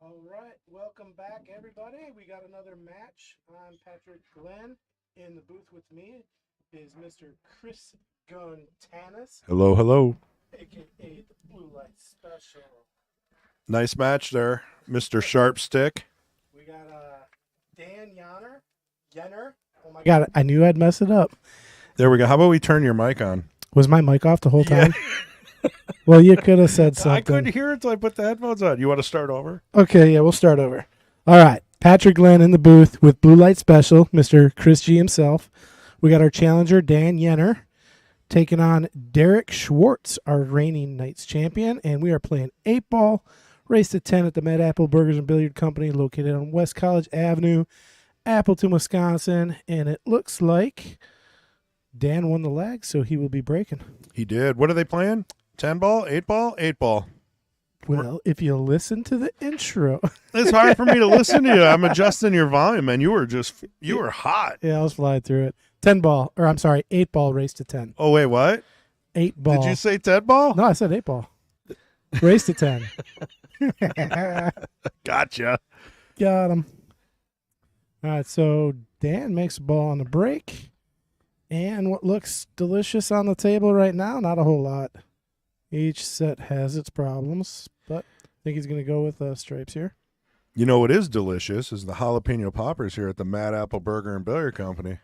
All right, welcome back, everybody. We got another match. I'm Patrick Glenn. In the booth with me is Mr. Chris Guntanis, Hello, hello. aka the Blue Light Special. Nice match there, Mr. Sharpstick. We got Dan Yenor. Oh my God, I knew I'd mess it up. There we go. How about we turn your mic on? Was my mic off the whole time? Well, you could have said something. I couldn't hear it until I put the headphones on. You want to start over? Okay, yeah, we'll start over. All right, Patrick Glenn in the booth with Blue Light Special, Mr. Chris G himself. We got our challenger, Dan Yenor, taking on Derrick Schwartz, our reigning Knights champion, and we are playing 8-ball, race to 10 at the Mad Apple Burgers and Billiard Company, located on West College Avenue, Appleton, Wisconsin, and it looks like Dan won the leg, so he will be breaking. He did. What are they playing? 10 ball, 8 ball, 8 ball. Well, if you listen to the intro. It's hard for me to listen to you. I'm adjusting your volume, man. You were hot. Yeah, I was flying through it. 8-ball race to 10. Oh, wait, what? 8-ball. Did you say 10 ball? No, I said 8-ball. Race to 10. Gotcha. Got him. All right, so Dan makes a ball on the break. And what looks delicious on the table right now, not a whole lot. Each set has its problems, but I think he's going to go with stripes here. You know what is delicious is the jalapeno poppers here at the Mad Apple Burger and Billiard Company.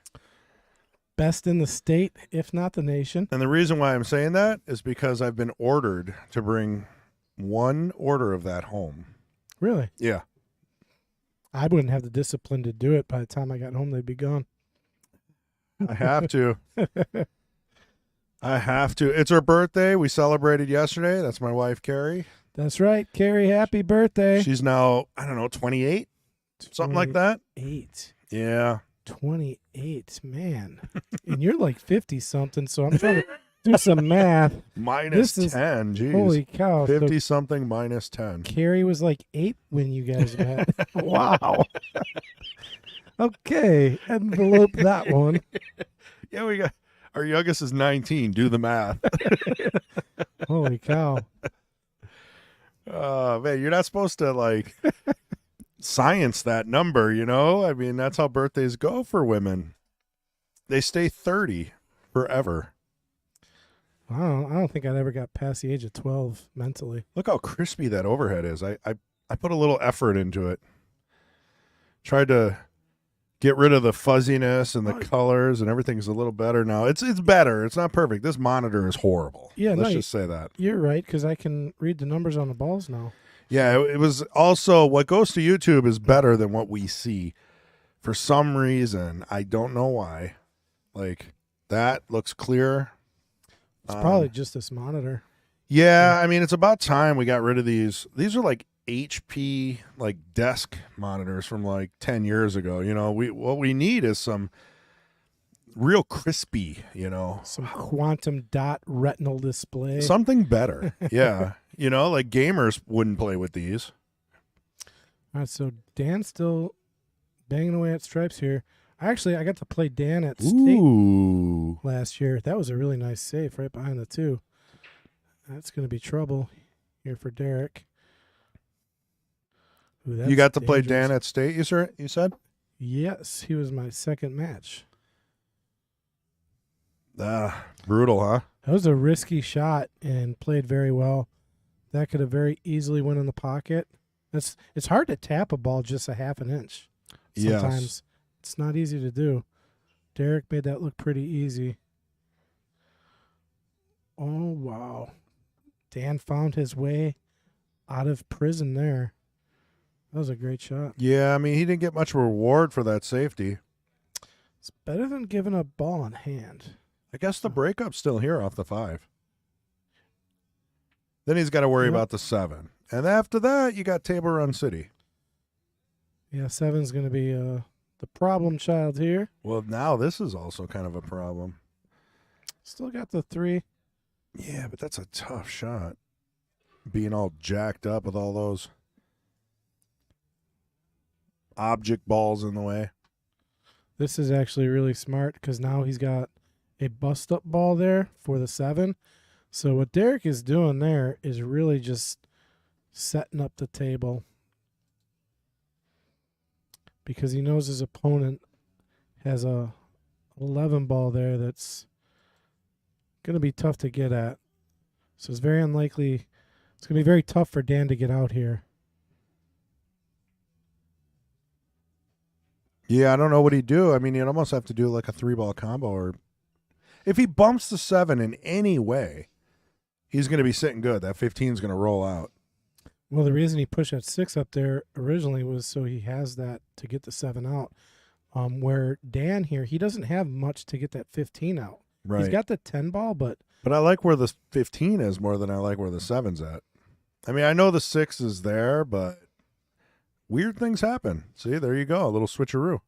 Best in the state, if not the nation. And the reason why I'm saying that is because I've been ordered to bring one order of that home. Really? Yeah. I wouldn't have the discipline to do it. By the time I got home, they'd be gone. I have to. I have to. It's her birthday. We celebrated yesterday. That's my wife, Carrie. That's right. Carrie, happy birthday. She's now, 28? Something like that? 8. Yeah. 28, man. And you're like 50-something, so I'm trying to do some math. Minus This is- 10. Jeez. Holy cow. So 50-something minus 10. Carrie was like 8 when you guys met. Wow. Okay, envelope that one. Yeah, we got, our youngest is 19. Do the math. Holy cow. Man, you're not supposed to, science that number, you know? I mean, that's how birthdays go for women. They stay 30 forever. I don't think I'd ever got past the age of 12 mentally. Look how crispy that overhead is. I put a little effort into it. Tried to get rid of the fuzziness and the colors, and everything's a little better now. It's better. It's not perfect. This monitor is horrible. Yeah, Let's just say that. You're right, because I can read the numbers on the balls now. Yeah, it was also what goes to YouTube is better than what we see. For some reason, I don't know why. That looks clear. It's probably just this monitor. Yeah, I mean, it's about time we got rid of these. These are HP desk monitors from 10 years ago. You know, what we need is some real crispy, Some quantum dot retinal display. something better. Yeah. Gamers wouldn't play with these. All right, so Dan's still banging away at stripes here. I got to play Dan at state Ooh. last year. That was a really nice save right behind the 2. That's going to be trouble here for Derrick. Ooh, You got to that's play dangerous. Dan at state, you said? Yes, he was my second match. Brutal, huh? That was a risky shot and played very well. That could have very easily went in the pocket. It's hard to tap a ball just a half an inch. Sometimes Yes. it's not easy to do. Derrick made that look pretty easy. Oh, wow. Dan found his way out of prison there. That was a great shot. Yeah, I mean, he didn't get much reward for that safety. It's better than giving a ball in hand. I guess the breakup's still here off the 5. Then he's got to worry Yep. about the 7. And after that, you got Table Run City. Yeah, 7's going to be the problem child here. Well, now this is also kind of a problem. Still got the 3. Yeah, but that's a tough shot. Being all jacked up with all those object balls in the way. This is actually really smart because now he's got a bust-up ball there for the 7. So what Derrick is doing there is really just setting up the table because he knows his opponent has a 11 ball there that's going to be tough to get at. So it's very unlikely. It's going to be very tough for Dan to get out here. Yeah, I don't know what he'd do. I mean, you'd almost have to do like a 3-ball combo, or if he bumps the 7 in any way, he's going to be sitting good. That 15 is going to roll out. Well, the reason he pushed that 6 up there originally was so he has that to get the 7 out. Where Dan here, he doesn't have much to get that 15 out. Right. He's got the 10 ball, but I like where the 15 is more than I like where the 7's at. I mean, I know the 6 is there, but weird things happen. See, there you go, a little switcheroo.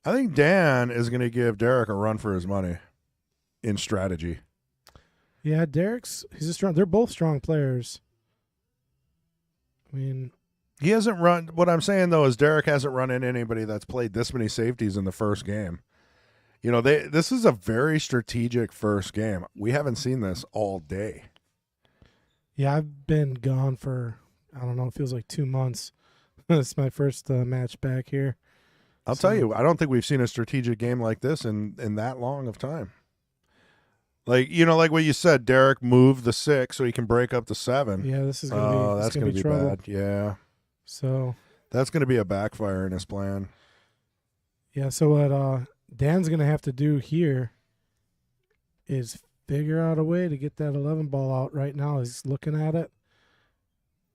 I think Dan is going to give Derrick a run for his money in strategy. yeah, he's a strong. They're both strong players. I mean, He hasn't run. What I'm saying though is Derrick hasn't run in anybody that's played this many safeties in the first game. You know, this is a very strategic first game. We haven't seen this all day. yeah, I've been gone for, I don't know, it feels like 2 months. It's my first match back here. I'll tell you, I don't think we've seen a strategic game like this in that long of time. Like, you know, like what you said, Derrick moved the 6 so he can break up the 7. Yeah, this is gonna that's gonna be trouble. bad. Yeah, So that's going to be a backfire in his plan. yeah, so what Dan's gonna have to do here is figure out a way to get that 11 ball out. Right now, he's looking at it.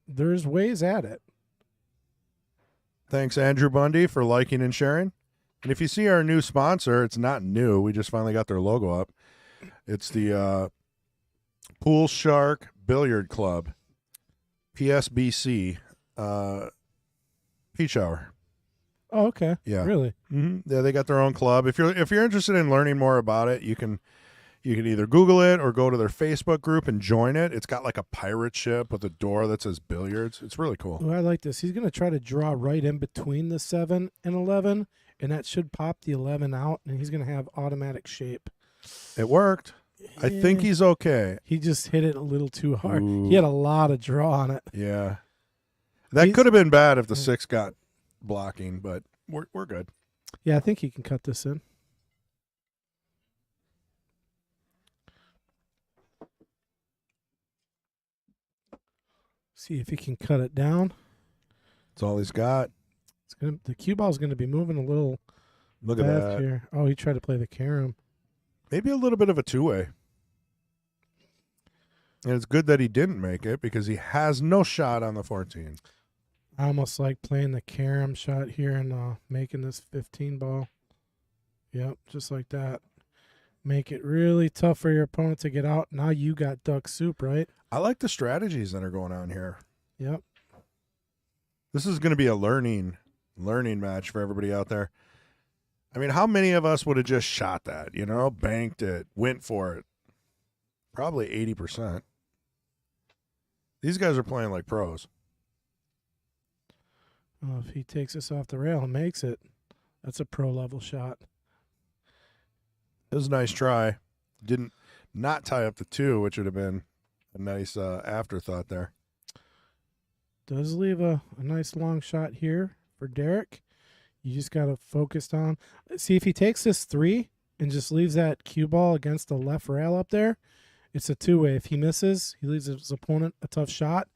There's ways at it. Thanks, Andrew Bundy, for liking and sharing. And if you see our new sponsor, it's not new. We just finally got their logo up. It's the Pool Shark Billiard Club, PSBC, Peach Hour. Oh, okay. Yeah. Really? Mm-hmm. Yeah, they got their own club. If you're interested in learning more about it, you can either Google it or go to their Facebook group and join it. It's got like a pirate ship with a door that says billiards. It's really cool. Oh, I like this. He's going to try to draw right in between the 7 and 11, and that should pop the 11 out, and he's going to have automatic shape. It worked. I think he's okay. He just hit it a little too hard. Ooh. He had a lot of draw on it. Yeah. That could have been bad if the 6 got blocking, but we're good. Yeah, I think he can cut this in. See if he can cut it down. That's all he's got. The cue ball is going to be moving a little Look at fast that. here. Oh, he tried to play the carom. Maybe a little bit of a 2-way. And it's good that he didn't make it because he has no shot on the 14. I almost like playing the carom shot here and making this 15 ball. Yep, just like that. Make it really tough for your opponent to get out. Now you got duck soup, right? I like the strategies that are going on here. Yep. This is going to be a learning match for everybody out there. I mean, how many of us would have just shot that, banked it, went for it? Probably 80%. These guys are playing like pros. Oh, if he takes this off the rail and makes it, that's a pro level shot. It was a nice try. Didn't not tie up the 2, which would have been a nice afterthought there. Does leave a nice long shot here for Derrick. You just got to focus on. See, if he takes this 3 and just leaves that cue ball against the left rail up there, it's a 2-way. If he misses, he leaves his opponent a tough shot,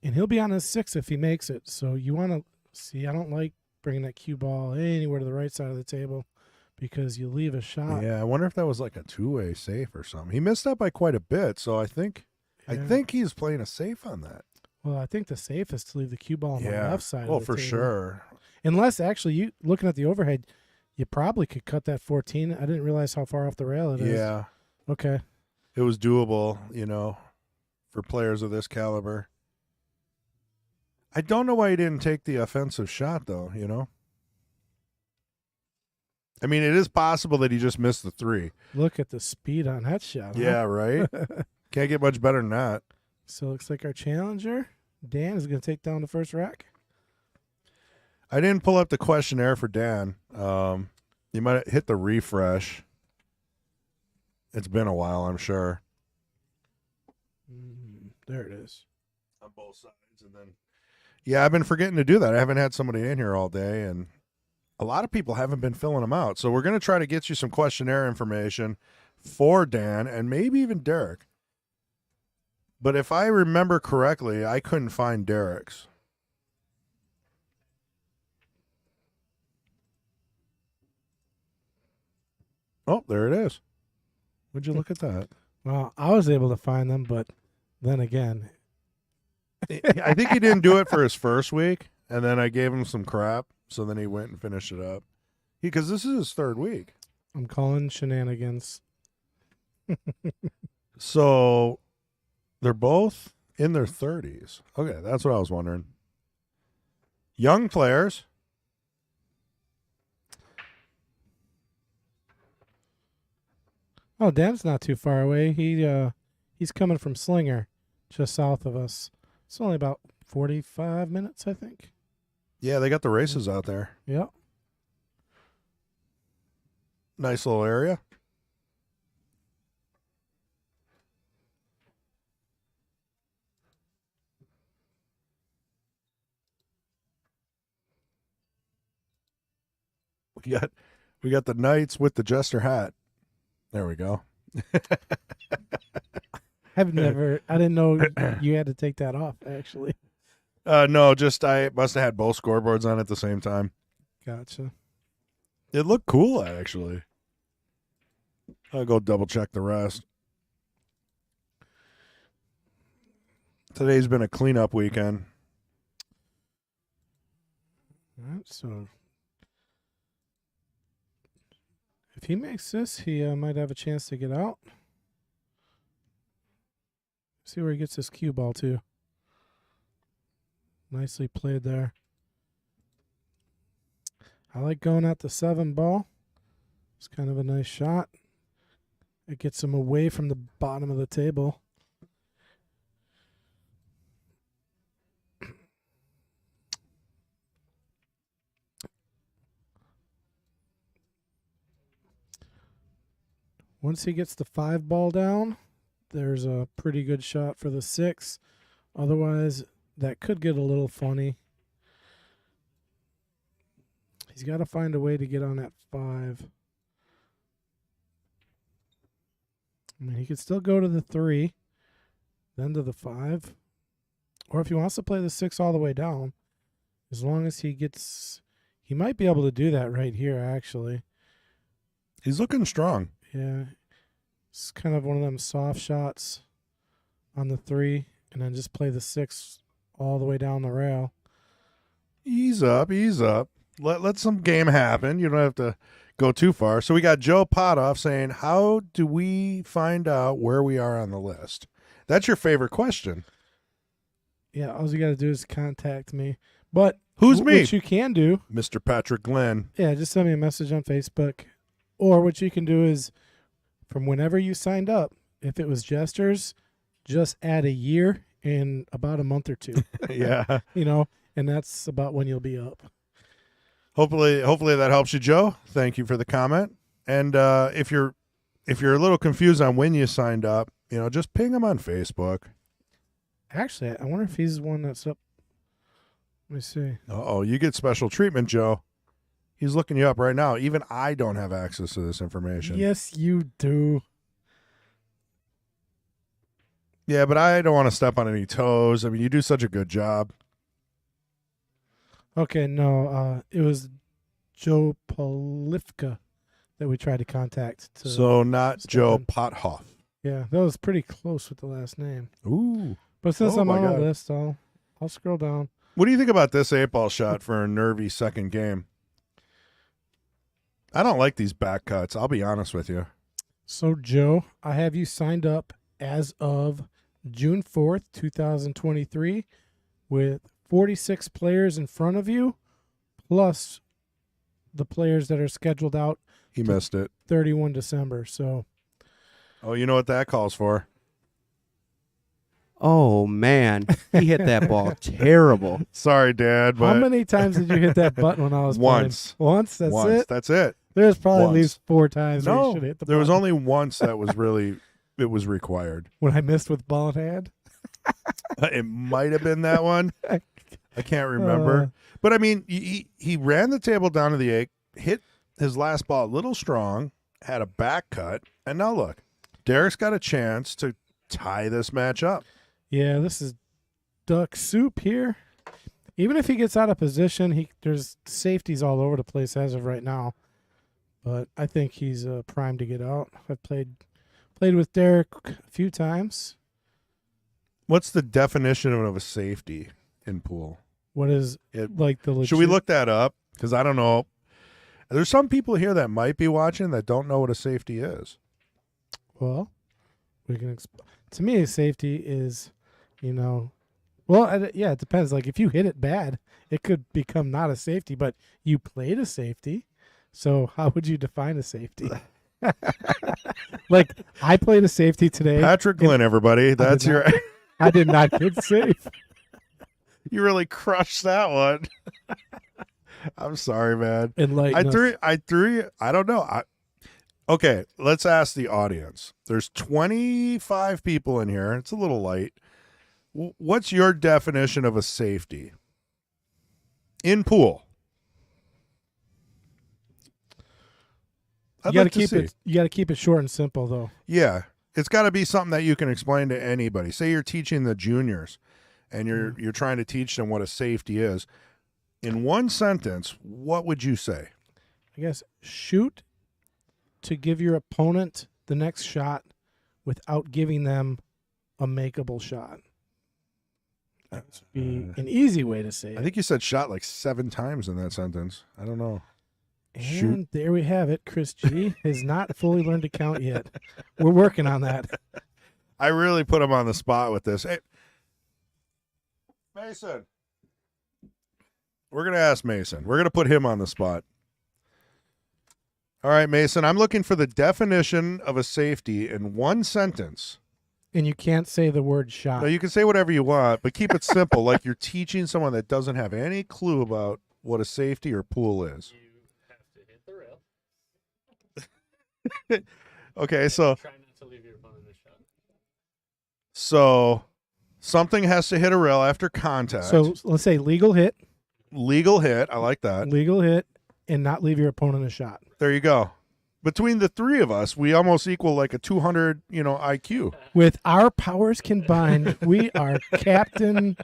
and he'll be on his 6 if he makes it. So you want to see, I don't like bringing that cue ball anywhere to the right side of the table because you leave a shot. Yeah, I wonder if that was like a 2-way safe or something. He missed that by quite a bit, so I think he's playing a safe on that. Well, I think the safe is to leave the cue ball on the left side. Oh, of the for table. sure. Unless, actually, you looking at the overhead, you probably could cut that 14. I didn't realize how far off the rail it is. Yeah. Okay. It was doable, for players of this caliber. I don't know why he didn't take the offensive shot, though, I mean, it is possible that he just missed the 3. Look at the speed on that shot. Yeah, Huh? right? Can't get much better than that. So it looks like our challenger, Dan, is going to take down the first rack. I didn't pull up the questionnaire for Dan. You might have hit the refresh. It's been a while, I'm sure. There it is. On both sides, and then Yeah, I've been forgetting to do that. I haven't had somebody in here all day, and a lot of people haven't been filling them out. So we're going to try to get you some questionnaire information for Dan and maybe even Derrick. But if I remember correctly, I couldn't find Derrick's. Oh, there it is. Would you look at that? Well, I was able to find them, but then again, I think he didn't do it for his first week, and then I gave him some crap, so then he went and finished it up. Because this is his third week. I'm calling shenanigans. So they're both in their 30s. Okay, that's what I was wondering. Young players. Oh, Dan's not too far away. He's coming from Slinger, just south of us. It's only about 45 minutes, I think. Yeah, they got the races out there. Yep. Nice little area. We got the Knights with the Jester hat. There we go. I didn't know you had to take that off, actually. No, just I must have had both scoreboards on at the same time. Gotcha. It looked cool, actually. I'll go double check the rest. Today's been a cleanup weekend. All right, so if he makes this, he might have a chance to get out. See where he gets his cue ball, too. Nicely played there. I like going at the 7 ball. It's kind of a nice shot. It gets him away from the bottom of the table. Once he gets the 5 ball down, there's a pretty good shot for the 6. Otherwise, that could get a little funny. He's got to find a way to get on that 5. I mean, he could still go to the 3, then to the 5. Or if he wants to play the 6 all the way down, as long as he gets... He might be able to do that right here, actually. He's looking strong. Yeah. It's kind of one of them soft shots on the 3, and then just play the 6 all the way down the rail. Ease up, ease up. Let some game happen. You don't have to go too far. So we got Joe Potoff saying, how do we find out where we are on the list? That's your favorite question. Yeah, all you got to do is contact me. But who's me? What you can do, Mr. Patrick Glenn. Yeah, just send me a message on Facebook. Or what you can do is, from whenever you signed up, if it was Jesters, just add a year in about a month or 2. Yeah. And that's about when you'll be up. Hopefully that helps you, Joe. Thank you for the comment. And if you're a little confused on when you signed up, just ping him on Facebook. Actually, I wonder if he's the one that's up. Let me see. Uh-oh, you get special treatment, Joe. He's looking you up right now. Even I don't have access to this information. Yes, you do. Yeah, but I don't want to step on any toes. I mean, you do such a good job. Okay, no, it was Joe Polifka that we tried to contact. So not Joe Pothoff. Yeah, that was pretty close with the last name. Ooh. But since I'm on the list, I'll scroll down. What do you think about this 8-ball shot for a nervy second game? I don't like these back cuts. I'll be honest with you. So, Joe, I have you signed up as of June 4th, 2023 with 46 players in front of you, plus the players that are scheduled out. He missed it. 31 December. So, oh, you know what that calls for? Oh, man. He hit that ball terrible. Sorry, Dad. But how many times did you hit that button when I was once. playing? Once? That's once. it? That's it. There's probably Once. at least 4 times where you No, should hit the there was button. only once that was really, it was required. When I missed with ball in hand? It might have been that one. I can't remember. But I mean, he ran the table down to the 8, hit his last ball a little strong, had a back cut, and now look, Derrick's got a chance to tie this match up. Yeah, this is duck soup here. Even if he gets out of position, there's safeties all over the place as of right now. But I think he's primed to get out. I've played with Derrick a few times. What's the definition of a safety in pool? What is like the legit? Should we look that up? Because I don't know. There's some people here that might be watching that don't know what a safety is. Well, we can. To me, a safety is, well, yeah, it depends. Like if you hit it bad, it could become not a safety, but you played a safety. So how would you define a safety? Like I played a safety today. Patrick Glynn, everybody. That's your. I did not get safe. You really crushed that one. I'm sorry, man. I don't know. Okay, let's ask the audience. There's 25 people in here. It's a little light. What's your definition of a safety in pool? You got to keep it. You got to keep it short and simple, though. Yeah, it's got to be something that you can explain to anybody. Say you're teaching the juniors, and you're trying to teach them what a safety is. In one sentence, what would you say? I guess shoot to give your opponent the next shot without giving them a makeable shot. That would be an easy way to say it. I think you said shot like 7 times in that sentence. I don't know. And there we have it. Chris G has not fully learned to count yet. We're working on that. I really put him on the spot with this. Hey, Mason. We're going to ask Mason. We're going to put him on the spot. All right, Mason, I'm looking for the definition of a safety in one sentence. And you can't say the word shot. No, you can say whatever you want, but keep it simple, like you're teaching someone that doesn't have any clue about what a safety or pool is. You have to hit the rail. Okay, so Try not to leave your opponent a shot. So something has to hit a rail after contact. So let's say legal hit. Legal hit. I like that. Legal hit and not leave your opponent a shot. There you go. Between the three of us, we almost equal like a 200, IQ. With our powers combined, we are Captain.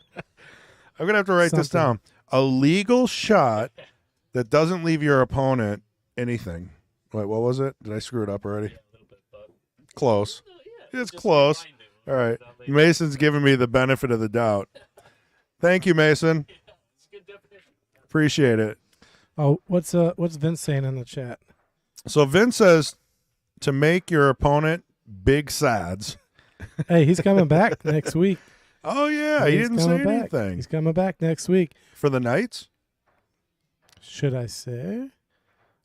I'm going to have to write this down. A legal shot that doesn't leave your opponent anything. Wait, what was it? Did I screw it up already? Yeah, a little bit, but Close. yeah, It's just close. remind him All right. without leaving- Mason's giving me the benefit of the doubt. Thank you, Mason. Yeah, it's a good definition. Appreciate it. Oh, what's Vince saying in the chat? So Vince says to make your opponent big sads. Hey, he's coming back next week. Oh, yeah. He He's didn't say coming back. anything. He's coming back next week. For the Knights? Should I say?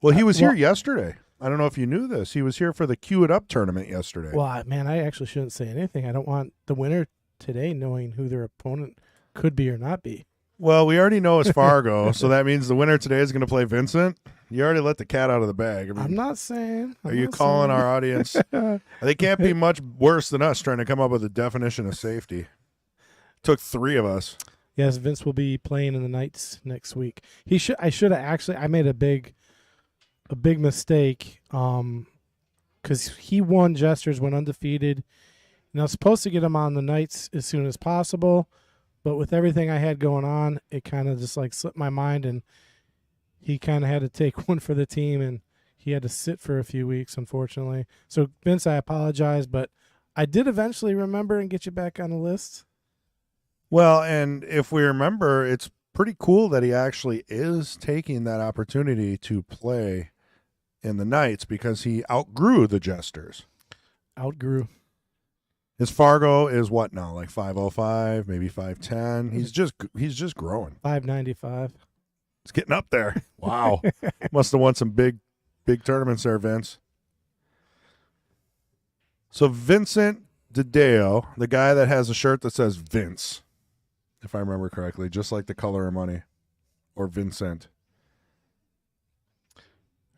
Well, he was well- here yesterday. I don't know if you knew this. He was here for the Cue It Up tournament yesterday. Well, man, I actually shouldn't say anything. I don't want the winner today knowing who their opponent could be or not be. Well, we already know it's Fargo, so that means the winner today is going to play Vincent. You already let the cat out of the bag. I mean, I'm not saying. are you calling our audience? They can't be much worse than us trying to come up with a definition of safety. Took 3 of us. Yes, Vince will be playing in the Knights next week. I should have actually. I made a big mistake. Because he won Jesters, went undefeated. And I was supposed to get him on the Knights as soon as possible, but with everything I had going on, it kind of just like slipped my mind, and he kind of had to take one for the team, and he had to sit for a few weeks, unfortunately. So Vince, I apologize, but I did eventually remember and get you back on the list. Well, and if we remember, it's pretty cool that he actually is taking that opportunity to play in the Knights because he outgrew the Jesters. Outgrew. His Fargo is what now? Like 505, maybe 510. He's just growing. 595. It's getting up there. Wow. Must have won some big tournaments there, Vince. So Vincent DeDeo, the guy that has a shirt that says Vince, if I remember correctly, just like the color of money, or Vincent.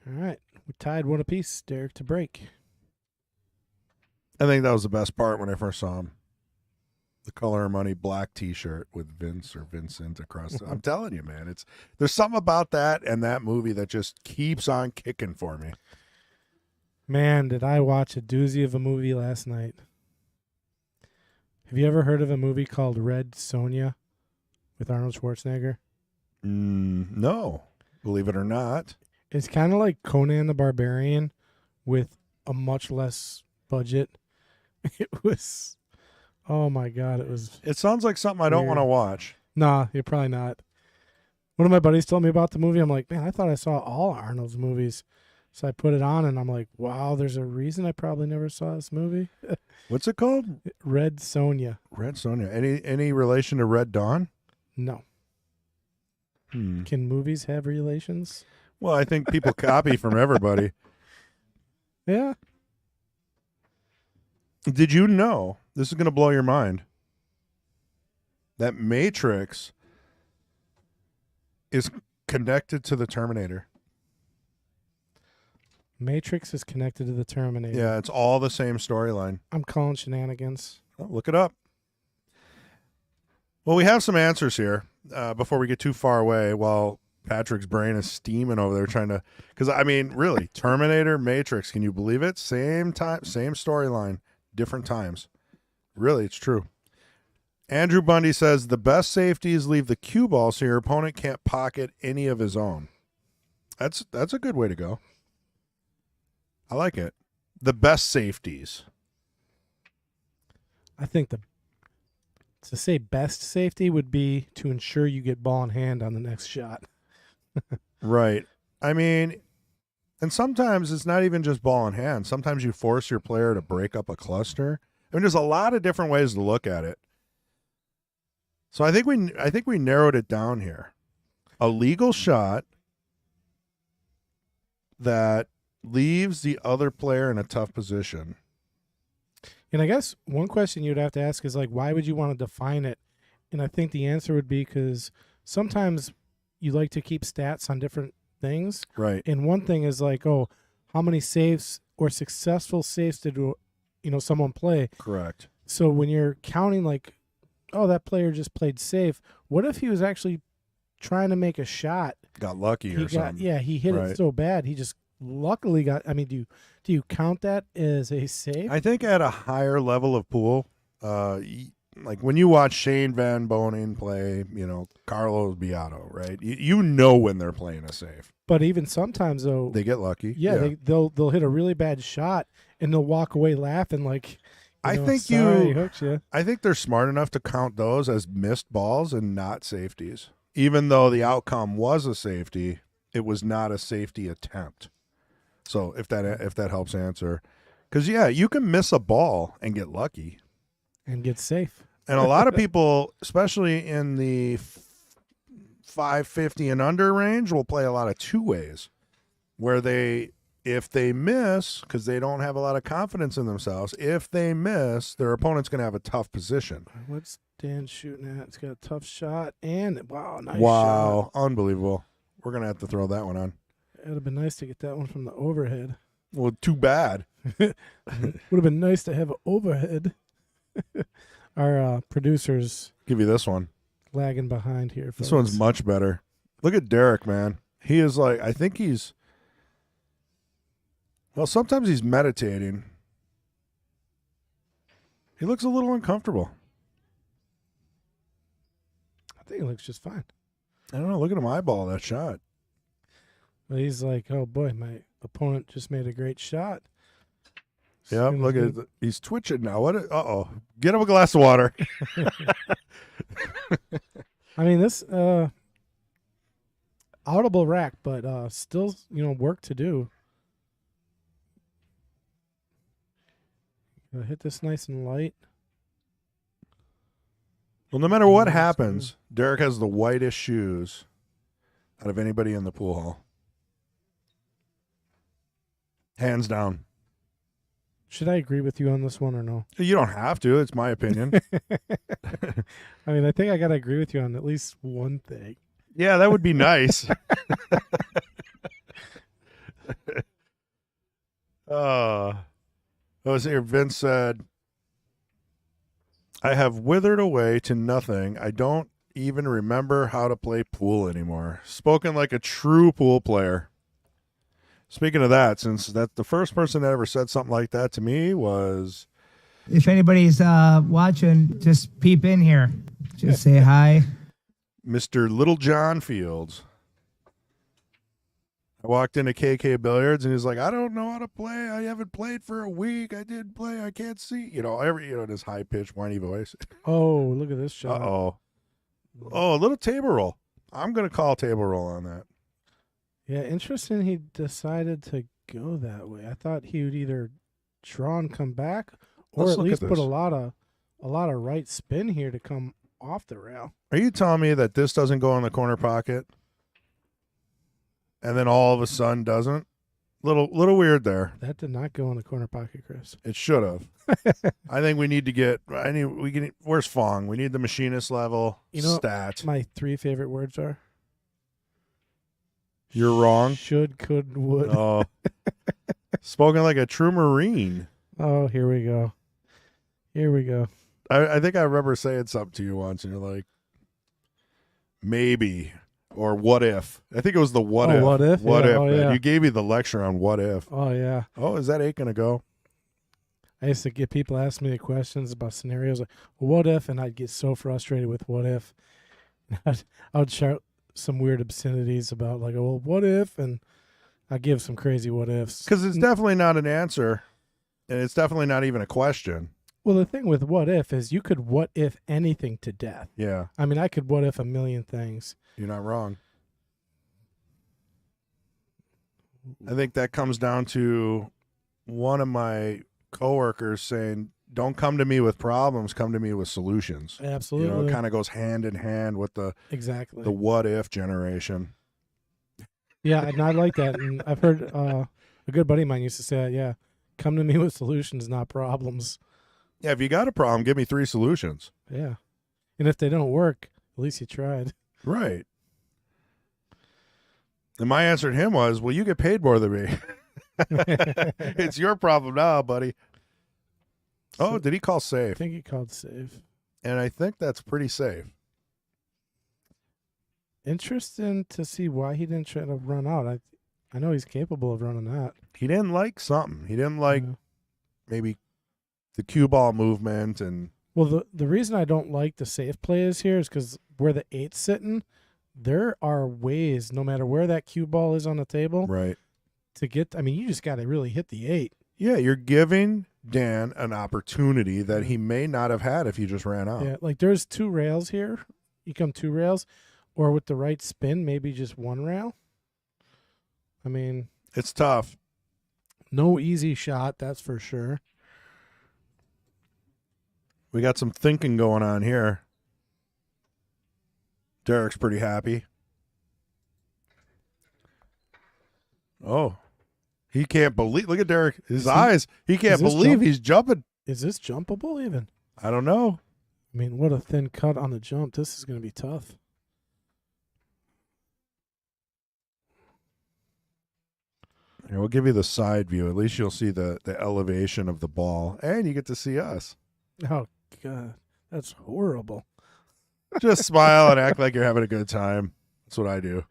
All right. We tied one apiece, Derek, to break. I think that was the best part when I first saw him. The Color of Money black T-shirt with Vince or Vincent across. I'm telling you, man, there's something about that and that movie that just keeps on kicking for me. Man, did I watch a doozy of a movie last night. Have you ever heard of a movie called Red Sonja with Arnold Schwarzenegger? No, believe it or not. It's kind of like Conan the Barbarian with a much less budget. It was, oh my God, it was. It sounds like something I don't Weird. want to watch. Nah, you're probably not. One of my buddies told me about the movie. I'm like, man, I thought I saw all Arnold's movies. So I put it on and I'm like, wow, there's a reason I probably never saw this movie. What's it called? Red Sonja. Red Sonja. Any relation to Red Dawn? No. Hmm. Can movies have relations? Well, I think people copy from everybody. Yeah. Did you know, this is going to blow your mind, that Matrix is connected to the Terminator? Matrix is connected to the Terminator. Yeah, it's all the same storyline. I'm calling shenanigans. Oh, look it up. Well, we have some answers here before we get too far away while Patrick's brain is steaming over there trying to, because I mean, really, Terminator, Matrix, can you believe it? Same time, same storyline, different times. Really, it's true. Andrew Bundy says the best safeties leave the cue ball so your opponent can't pocket any of his own. That's a good way to go. I like it. The best safeties. I think to say best safety would be to ensure you get ball in hand on the next shot. Right. I mean, and sometimes it's not even just ball in hand. Sometimes you force your player to break up a cluster. I mean, there's a lot of different ways to look at it. So I think we narrowed it down here. A legal shot that leaves the other player in a tough position. And I guess one question you'd have to ask is like, why would you want to define it? And I think the answer would be because sometimes you like to keep stats on different things. Right. And one thing is like, oh, how many saves or successful saves did someone play? Correct. So when you're counting like, oh, that player just played safe, what if he was actually trying to make a shot? Got lucky or something. Yeah, he hit Right. it so bad. He just luckily got, I mean, do you count that as a save? I think at a higher level of pool, like when you watch Shane Van Bonen play, Carlos Beato, right? You know when they're playing a save. But even sometimes though, They get lucky. yeah. They'll hit a really bad shot and they'll walk away laughing like, I think sorry, hooked you. I think they're smart enough to count those as missed balls and not safeties. Even though the outcome was a safety, it was not a safety attempt. So if that helps answer, because yeah, you can miss a ball and get lucky, And get safe. and a lot of people, especially in the 550 and under range, will play a lot of two ways, where if they miss because they don't have a lot of confidence in themselves, if they miss, their opponent's going to have a tough position. What's Dan shooting at? It's got a tough shot and wow, nice shot. Wow, unbelievable. We're going to have to throw that one on. It would have been nice to get that one from the overhead. Well, too bad. Would have been nice to have an overhead. Our producers Give you this one. lagging behind here. This folks. one's much better. Look at Derrick, man. He is like, I think well, sometimes he's meditating. He looks a little uncomfortable. I think it looks just fine. I don't know. Look at him eyeball that shot. But he's like, oh boy, my opponent just made a great shot. Yeah, Soon look as at it. He's twitching now. Uh-oh. Get him a glass of water. I mean, this audible rack, but still, work to do. Hit this nice and light. Well, no matter what That's happens, Derrick has the whitest shoes out of anybody in the pool hall. Hands down. Should I agree with you on this one or no? You don't have to. It's my opinion. I mean, I think I got to agree with you on at least one thing. Yeah, that would be nice. I was here. Vince said, I have withered away to nothing. I don't even remember how to play pool anymore. Spoken like a true pool player. Speaking of that, since that the first person that ever said something like that to me was If anybody's watching, just peep in here. Just say hi. Mr. Little John Fields. I walked into KK Billiards and he's like, I don't know how to play. I haven't played for a week. I did play. I can't see. This high pitched, whiny voice. Oh, look at this Uh shot. oh. Oh, a little table roll. I'm going to call table roll on that. Yeah, interesting. He decided to go that way. I thought he would either draw and come back, or Let's at look at least put this. a lot of right spin here to come off the rail. Are you telling me that this doesn't go in the corner pocket? And then all of a sudden doesn't? Little weird there. That did not go in the corner pocket, Chris. It should have. I think we need to get. Where's Fong? We need the machinist level stat. My 3 favorite words are You're wrong. should, could, would. Oh, spoken like a true Marine. Oh, here we go. Here we go. I think I remember saying something to you once, and you're like, maybe or what if? I think it was the what if. What if? What Yeah. if? Oh, man. yeah. You gave me the lecture on what if. Oh, yeah. Oh, is that 8 gonna go? I used to get people asking me the questions about scenarios like, well, what if? And I'd get so frustrated with what if. I would shout some weird obscenities about like, well, what if? And I give some crazy what ifs. Because it's definitely not an answer, and it's definitely not even a question. Well, the thing with what if is you could what if anything to death. Yeah, I mean, I could what if a million things. you're not wrong. I think that comes down to one of my coworkers saying, "Don't come to me with problems. Come to me with solutions." Absolutely. It kind of goes hand in hand with the Exactly. what if generation. Yeah, and I like that. And I've heard a good buddy of mine used to say that, yeah, come to me with solutions, not problems. Yeah, if you got a problem, give me 3 solutions. Yeah. And if they don't work, at least you tried. Right. And my answer to him was, well, you get paid more than me. It's your problem now, buddy. Oh, So- did he call I safe? think he called save. And I think that's pretty safe. Interesting to see why he didn't try to run out. I know he's capable of running that. He didn't like something. He didn't like Yeah. maybe the cue ball movement and Well, the reason I don't like the safe play is here is because where the 8's sitting, there are ways, no matter where that cue ball is on the table, right. to get. I mean, you just got to really hit the 8. Yeah, you're giving Dan an opportunity that he may not have had if he just ran out. Yeah, like there's 2 rails here. You come 2 rails, or with the right spin, maybe just 1 rail. I mean, It's tough. no easy shot, that's for sure. We got some thinking going on here. Derrick's pretty happy. Oh, he can't believe. Look at Derrick. His eyes. He can't is this believe jump- he's jumping. Is this jumpable even? I don't know. I mean, what a thin cut on the jump. This is going to be tough. Here, we'll give you the side view. At least you'll see the elevation of the ball, and you get to see us. Oh, God. That's horrible. Just smile and act like you're having a good time. That's what I do.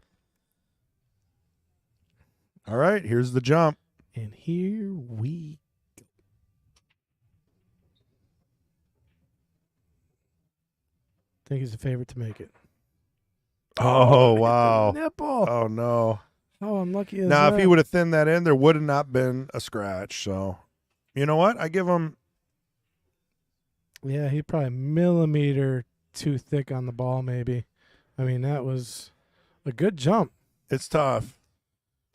All right, here's the jump. And here we go. I think he's the favorite to make it. Oh, hit the wow. Nipple. Oh, no. How unlucky is Now, that? if he would have thinned that in, there would have not been a scratch. So, you know what? I give him. Yeah, he probably a millimeter too thick on the ball, maybe. I mean, that was a good jump. It's tough.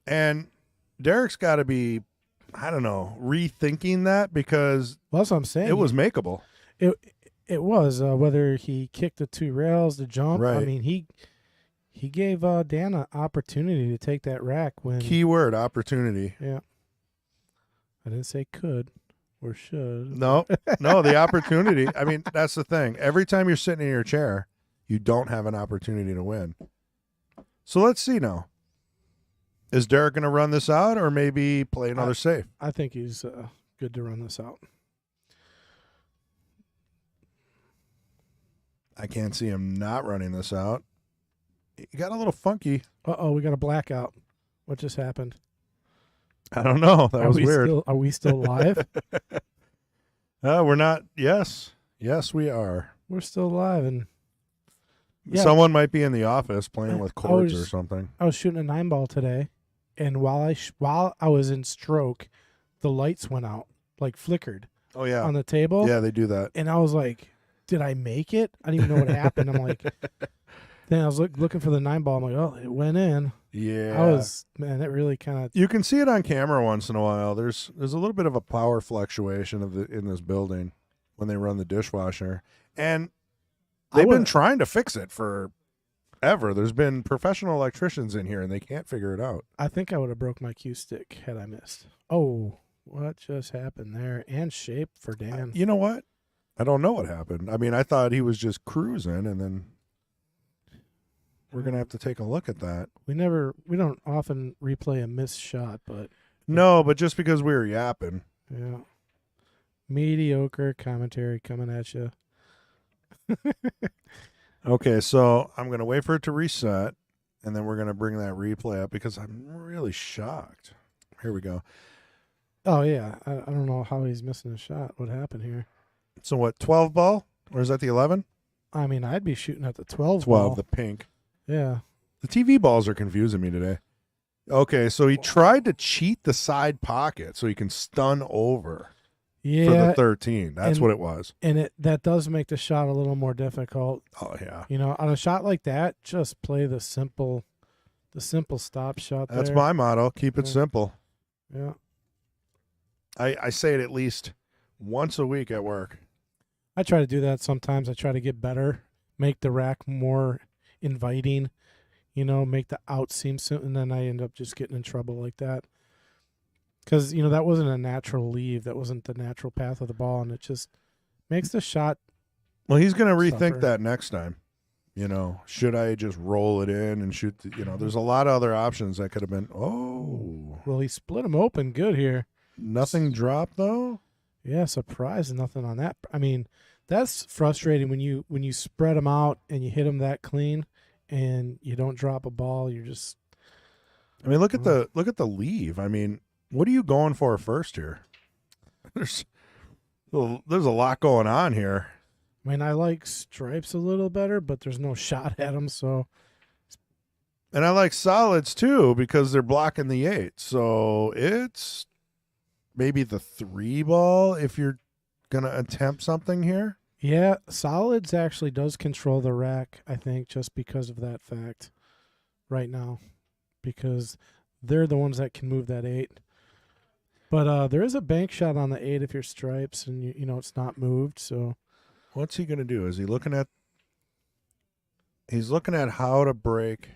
And Derrick's got to be, I don't know, rethinking that because Well, that's what I'm saying. it was makeable. It was whether he kicked the 2 rails, the jump. I Right. mean, he gave Dan an opportunity to take that rack when. Keyword opportunity. Yeah. I didn't say could or should. No, the opportunity. I mean, that's the thing. Every time you're sitting in your chair, you don't have an opportunity to win. So let's see now. Is Derrick going to run this out or maybe play another safe? I think he's good to run this out. I can't see him not running this out. He got a little funky. Uh-oh, we got a blackout. What just happened? I don't know. That was weird. Are we still live? We're not. Yes. Yes, we are. We're still live, and yeah. Someone might be in the office playing with cords or was- something. I was shooting a 9-ball today, and while I was in stroke, the lights went out, like flickered Oh, yeah. on the table. Yeah, they do that. And I was like, did I make it? I didn't even know what happened. I'm like, then I was looking for the 9-ball. I'm like, oh, it went in. Yeah. That really kind of. You can see it on camera once in a while. There's a little bit of a power fluctuation in this building when they run the dishwasher. And they've been trying to fix it forever. There's been professional electricians in here, and they can't figure it out. I think I would have broke my cue stick had I missed. Oh, what just happened there? And shape for Dan. You know what? I don't know what happened. I mean, I thought he was just cruising, and then we're going to have to take a look at that. We don't often replay a missed shot, but No, but just because we were yapping. yeah. Mediocre commentary coming at you. Okay, so I'm going to wait for it to reset, and then we're going to bring that replay up because I'm really shocked. Here we go. Oh, yeah. I don't know how he's missing a shot. What happened here? So what, 12 ball? Or is that the 11? I mean, I'd be shooting at the 12 12, ball. the pink. Yeah. The TV balls are confusing me today. Okay, so he tried to cheat the side pocket so he can stun over for Yeah. the 13. That's and- what it was. And that does make the shot a little more difficult. Oh, yeah. You know, on a shot like that, just play the simple stop shot That's there. my motto. Keep it Yeah. simple. Yeah. I say it at least once a week at work. I try to do that sometimes. I try to get better, make the rack more inviting, you know, make the out seem simple, and then I end up just getting in trouble like that. Because, you know, that wasn't a natural leave. That wasn't the natural path of the ball, and it just makes the shot. Well, he's going to rethink Suffer. that next time. You know, should I just roll it in and shoot? There's a lot of other options that could have been. Oh, Well, he split him open good here. nothing dropped though. Yeah, surprise, nothing on that. I mean, that's frustrating when you spread them out and you hit them that clean, and you don't drop a ball. You're just. I mean, look at the leave. I mean, what are you going for first here? There's a lot going on here. I mean, I like stripes a little better, but there's no shot at them, so. And I like solids too because they're blocking the 8. So it's maybe the 3 ball if you're going to attempt something here. Yeah, solids actually does control the rack, I think, just because of that fact right now, because they're the ones that can move that 8. But there is a bank shot on the 8 if you're stripes and you know it's not moved, so. What's he going to do? Is he looking at He's looking at how to break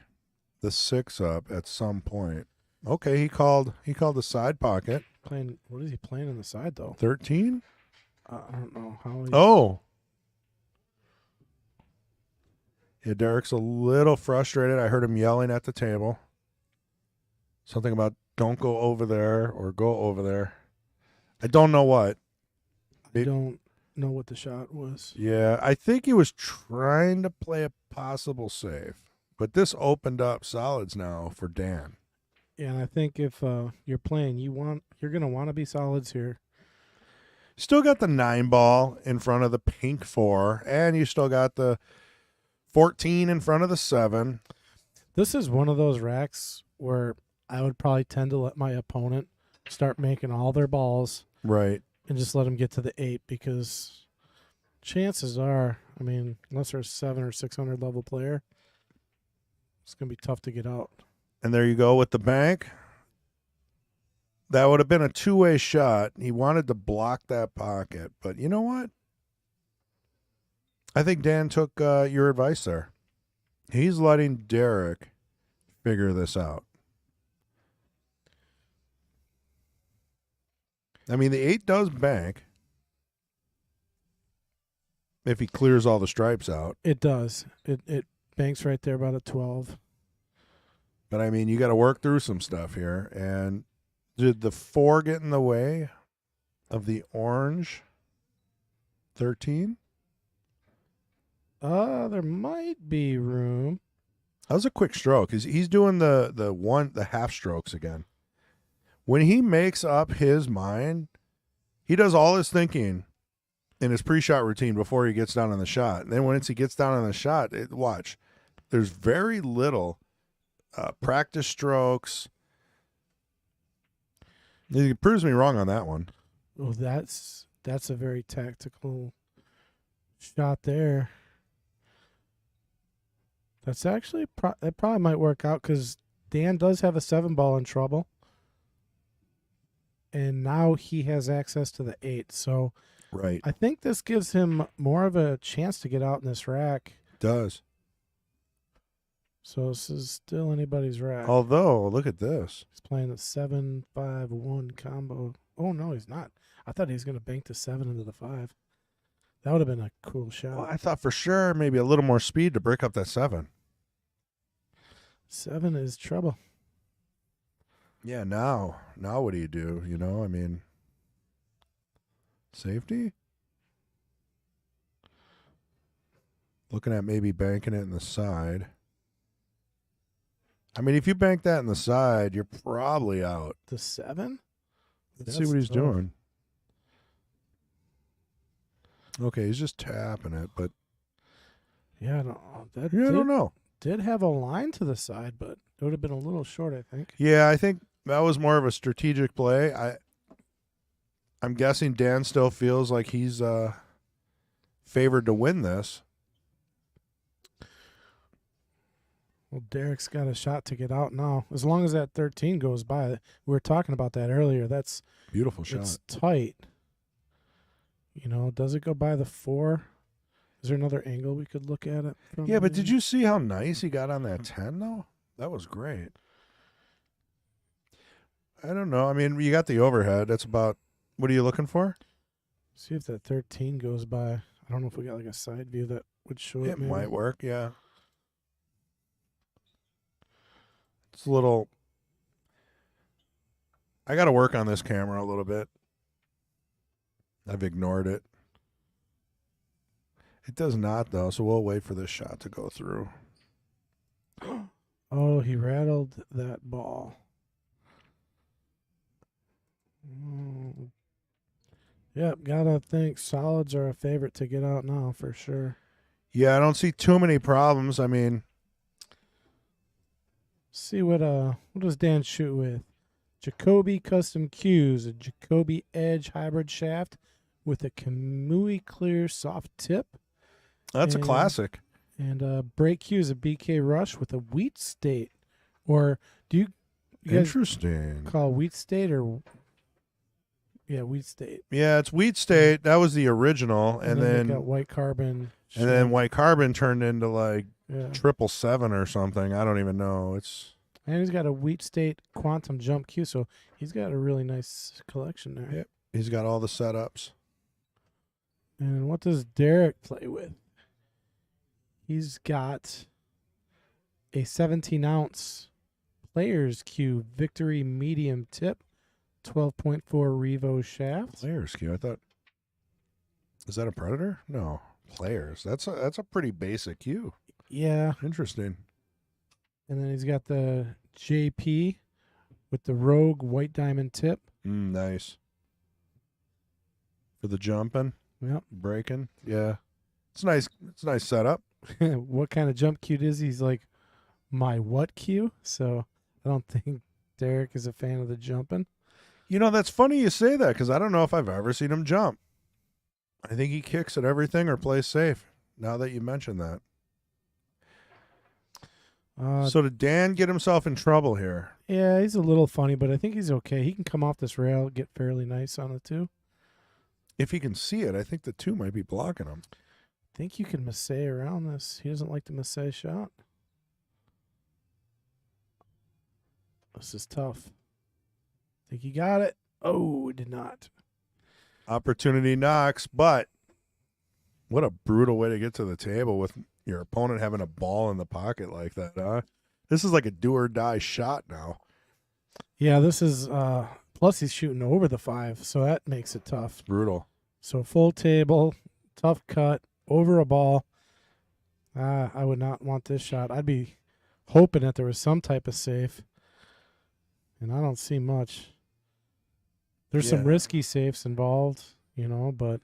the 6 up at some point. Okay, he called the side pocket. What is he playing on the side though? 13? I don't know how. Oh. Yeah, Derrick's a little frustrated. I heard him yelling at the table. Something about don't go over there or go over there. I don't know what. I don't know what the shot was. Yeah, I think he was trying to play a possible save. But this opened up solids now for Dan. Yeah, and I think if you're playing, you're gonna want to be solids here. Still got the 9 ball in front of the pink 4, and you still got the 14 in front of the 7. This is one of those racks where I would probably tend to let my opponent start making all their balls Right. and just let them get to the 8, because chances are, I mean, unless they're a 7 or 600 level player, it's gonna be tough to get out. And there you go with the bank. That would have been a 2-way shot. He wanted to block that pocket. But you know what? I think Dan took your advice there. He's letting Derrick figure this out. I mean, the 8 does bank if he clears all the stripes out. It does. It banks right there about a 12. But, I mean, you got to work through some stuff here. And did the 4 get in the way of the orange 13? There might be room. That was a quick stroke. He's doing the half strokes again. When he makes up his mind, he does all his thinking in his pre-shot routine before he gets down on the shot. And then once he gets down on the shot, watch. There's very little practice strokes. He proves me wrong on that one. Oh, that's a very tactical shot there. That's actually that probably might work out because Dan does have a 7-ball in trouble, and now he has access to the 8. So Right. I think this gives him more of a chance to get out in this rack. Does. So this is still anybody's rack. Although, look at this. He's playing the 7-5-1 combo. Oh no, he's not. I thought he was going to bank the 7 into the 5. That would have been a cool shot. Well, I thought for sure maybe a little more speed to break up that 7. 7 is trouble. Yeah, now what do you do? You know, I mean, safety? Looking at maybe banking it in the side. I mean, if you bank that in the side, you're probably out. The 7? Let's see what he's doing. Okay, he's just tapping it, but Yeah, I don't know. Did have a line to the side, but it would have been a little short, I think. Yeah, I think that was more of a strategic play. I'm guessing Dan still feels like he's favored to win this. Well, Derrick's got a shot to get out now. As long as that 13 goes by, we were talking about that earlier. That's Beautiful shot. It's tight. You know, does it go by the 4? Is there another angle we could look at it from? Yeah, but did you see how nice he got on that 10, though? That was great. I don't know. I mean, you got the overhead. That's about, what are you looking for? See if that 13 goes by. I don't know if we got like a side view that would show it. It Maybe. might work, yeah. It's a little, I got to work on this camera a little bit. I've ignored it. It does not, though, so we'll wait for this shot to go through. Oh, he rattled that ball. Yep, gotta think solids are a favorite to get out now for sure. Yeah, I don't see too many problems. I mean, See what does Dan shoot with? Jacoby Custom Q's, a Jacoby Edge hybrid shaft with a Kamui Clear soft tip. that's a And- classic. And Break Q is a BK Rush with a Wheat State. Or do you guys Interesting. call Wheat State or yeah, Wheat State. Yeah, it's Wheat State. That was the original, and they then got white carbon. and then White Carbon turned into like Yeah. 777 or something. I don't even know. It's And he's got a Wheat State Quantum Jump Q, so he's got a really nice collection there. Yep. He's got all the setups. And what does Derrick play with? He's got a 17-ounce Players Q Victory Medium Tip, 12.4 Revo shaft. Players Q. I thought, is that a Predator? No, Players. That's a pretty basic Q. Yeah. Interesting. And then he's got the JP with the Rogue White Diamond Tip. Nice. For the jumping, Yep. breaking. Yeah, it's nice. It's a nice setup. What kind of jump cue is he? He's like, my what cue? So I don't think Derrick is a fan of the jumping. You know, that's funny you say that because I don't know if I've ever seen him jump. I think he kicks at everything or plays safe. Now that you mention that. So did Dan get himself in trouble here? Yeah, he's a little funny, but I think he's okay. He can come off this rail, get fairly nice on the 2. If he can see it, I think the 2 might be blocking him. I think you can masse around this. He doesn't like the masse shot. This is tough. Think he got it. Oh, it did not. Opportunity knocks, but what a brutal way to get to the table with your opponent having a ball in the pocket like that, huh? This is like a do or die shot now. Yeah, this is plus he's shooting over the 5, so that makes it tough. Brutal. So full table, tough cut, over a ball. I would not want this shot. I'd be hoping that there was some type of safe, and I don't see much. There's some Yeah. risky safes involved, but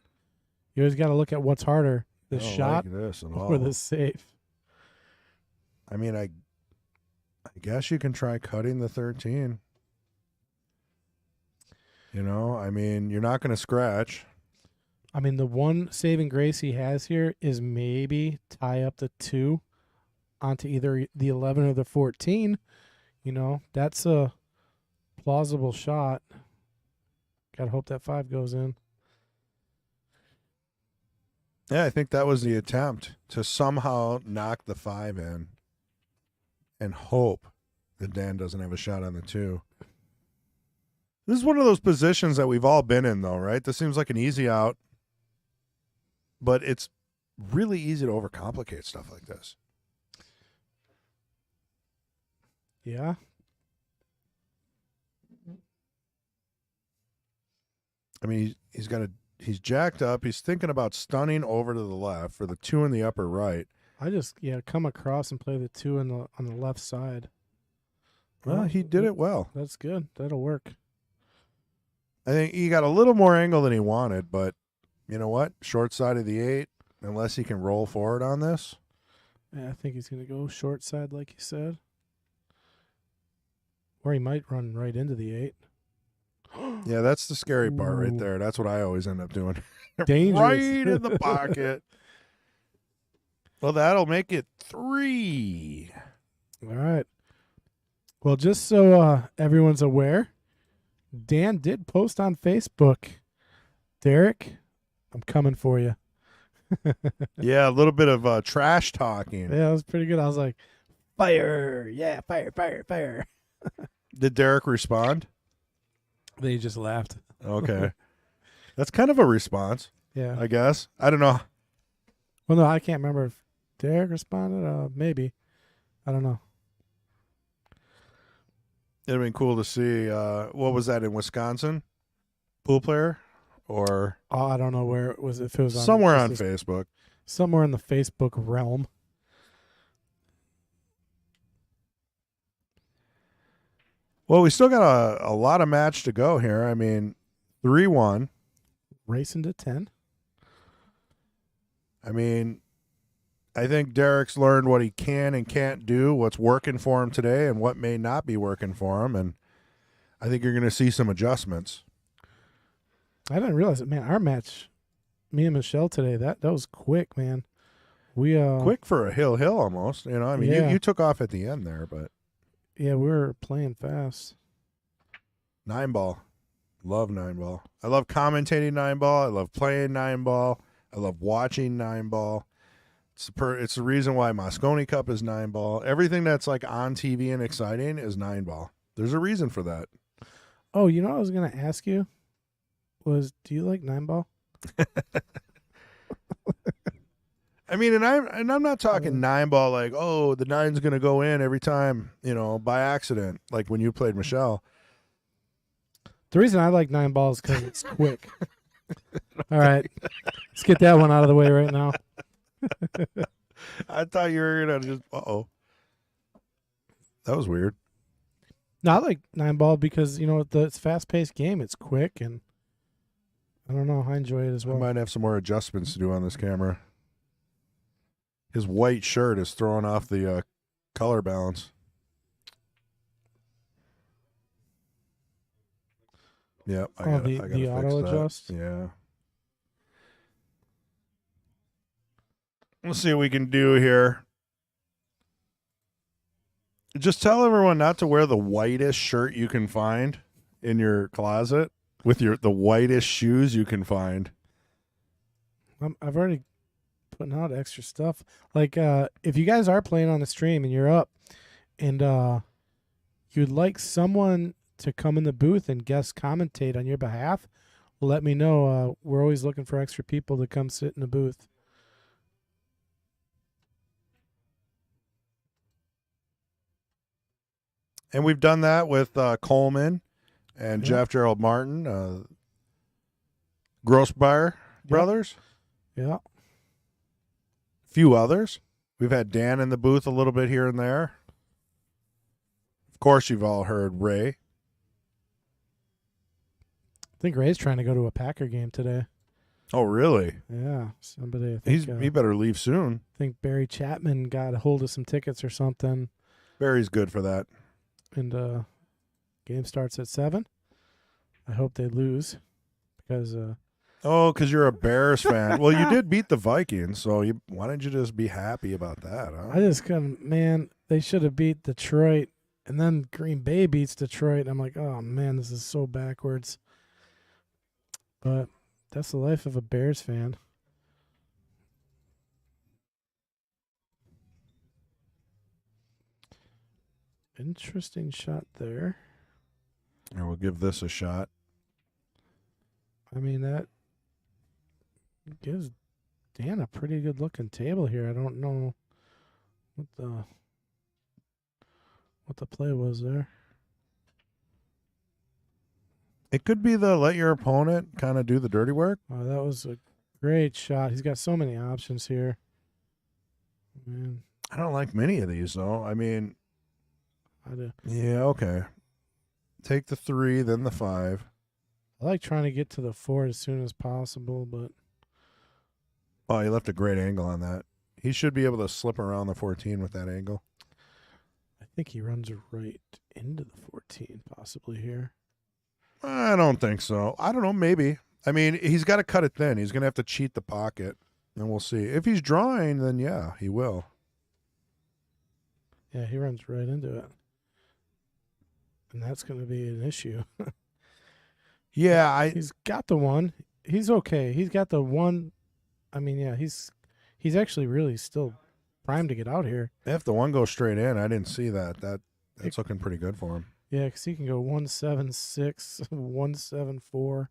you always got to look at what's harder, the I don't shot like this at or all. the safe. I mean, I guess you can try cutting the 13. I mean, you're not going to scratch. I mean, the one saving grace he has here is maybe tie up the 2 onto either the 11 or the 14. That's a plausible shot. Got to hope that 5 goes in. Yeah, I think that was the attempt to somehow knock the 5 in and hope that Dan doesn't have a shot on the 2. This is one of those positions that we've all been in, though, right? This seems like an easy out, but it's really easy to overcomplicate stuff like this. Yeah. I mean, he's jacked up. He's thinking about stunning over to the left for the 2 in the upper right. I just come across and play the 2 on the left side. Well, he did it well. That's good. That'll work. I think he got a little more angle than he wanted, but you know what? Short side of the 8, unless he can roll forward on this. Yeah, I think he's going to go short side like you said. Or he might run right into the 8. Yeah, that's the scary part right Ooh. there. That's what I always end up doing. Dangerous. Right in the pocket. Well, that'll make it 3. All right. Well, just so everyone's aware, Dan did post on Facebook, Derrick, I'm coming for you. Yeah, a little bit of trash talking. Yeah, that was pretty good. I was like, fire. Yeah, fire, fire, fire. Did Derrick respond? Then he just laughed. Okay. That's kind of a response, Yeah. I guess. I don't know. Well, no, I can't remember if Derrick responded. Maybe. I don't know. It'd have been cool to see. What was that in Wisconsin? Pool player? Or Oh, I don't know where it was. If it was somewhere on just Facebook. somewhere in the Facebook realm. Well, we still got a lot of match to go here. I mean, 3-1. Racing to 10. I mean, I think Derrick's learned what he can and can't do, what's working for him today and what may not be working for him. And I think you're going to see some adjustments. I didn't realize it, man. Our match, me and Michelle today, that was quick, man. We Quick for a hill almost. I mean, Yeah. you took off at the end there, but Yeah, we were playing fast. 9-ball. Love 9-ball. I love commentating 9-ball. I love playing 9-ball. I love watching 9-ball. It's the reason why Moscone Cup is 9-ball. Everything that's like on TV and exciting is 9-ball. There's a reason for that. Oh, you know what I was gonna ask you? Was do you like 9-ball? I mean, and I'm not talking 9-ball like, oh, the 9's gonna go in every time, by accident, like when you played Michelle. The reason I like 9-ball is because it's quick. All right, let's get that one out of the way right now. I thought you were gonna just that was weird. No, I like 9-ball because it's a fast-paced game. It's quick, and I don't know. I enjoy it as I well. might have some more adjustments to do on this camera. His white shirt is throwing off the color balance. Yep. I gotta the fix auto that. adjust? Yeah. Let's see what we can do here. Just tell everyone not to wear the whitest shirt you can find in your closet with the whitest shoes you can find. I've already putting out extra stuff. Like if you guys are playing on the stream and you're up and you'd like someone to come in the booth and guest commentate on your behalf, let me know. We're always looking for extra people to come sit in the booth. And we've done that with Coleman and Yeah. Jeff Gerald Martin, Grossbeyer brothers, Yeah. few others. We've had Dan in the booth a little bit here and there. Of course, you've all heard Ray. I think Ray's trying to go to a Packer game today. Oh, really? Yeah, somebody. I think, He better leave soon. I think Barry Chapman got a hold of some tickets or something, Barry's good for that. and game starts at 7. I hope they lose because Oh, because you're a Bears fan. Well, you did beat the Vikings, so why don't you just be happy about that, huh? I just couldn't. Man, they should have beat Detroit, and then Green Bay beats Detroit. I'm like, oh man, this is so backwards. But that's the life of a Bears fan. Interesting shot there. Or we'll give this a shot. I mean, that gives Dan a pretty good looking table here. I don't know what the play was there. It could be the let your opponent kind of do the dirty work. Oh, that was a great shot. He's got so many options here. Man, I don't like many of these, though. I mean, I do. yeah, okay. Take the 3, then the 5. I like trying to get to the 4 as soon as possible, but Oh, he left a great angle on that. He should be able to slip around the 14 with that angle. I think he runs right into the 14 possibly here. I don't think so. I don't know, maybe. I mean, he's got to cut it thin. He's going to have to cheat the pocket, and we'll see. If he's drawing, then yeah, he will. Yeah, he runs right into it. And that's going to be an issue. Yeah, He's got the 1. He's okay. He's got the 1. I mean, yeah, he's actually really still primed to get out here. if the 1 goes straight in, I didn't see that. That's looking pretty good for him. Yeah, because he can go 1-7-6, 1-7-4,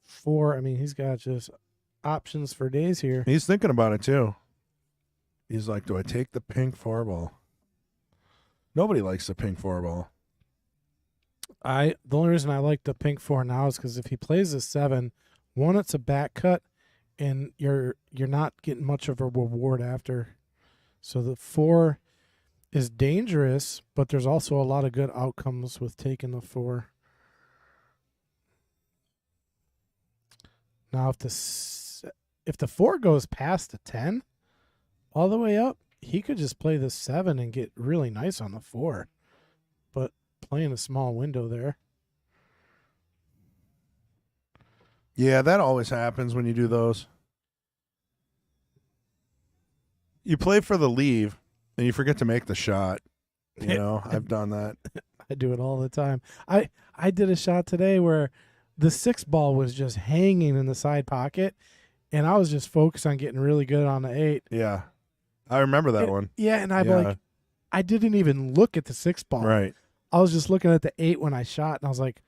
4. I mean, he's got just options for days here. He's thinking about it, too. He's like, do I take the pink 4-ball? Nobody likes the pink 4-ball. The only reason I like the pink 4 now is because if he plays a 7, 1, it's a back cut, and you're not getting much of a reward after. So the 4 is dangerous, but there's also a lot of good outcomes with taking the 4. Now, if the 4 goes past the 10, all the way up, he could just play the 7 and get really nice on the 4. But playing a small window there. Yeah, that always happens when you do those. You play for the leave, and you forget to make the shot. You know, I've done that. I do it all the time. I did a shot today where the 6 ball was just hanging in the side pocket, and I was just focused on getting really good on the 8. Yeah. I remember that one. Yeah, and Yeah. I didn't even look at the 6 ball. Right. I was just looking at the 8 when I shot, and I was like,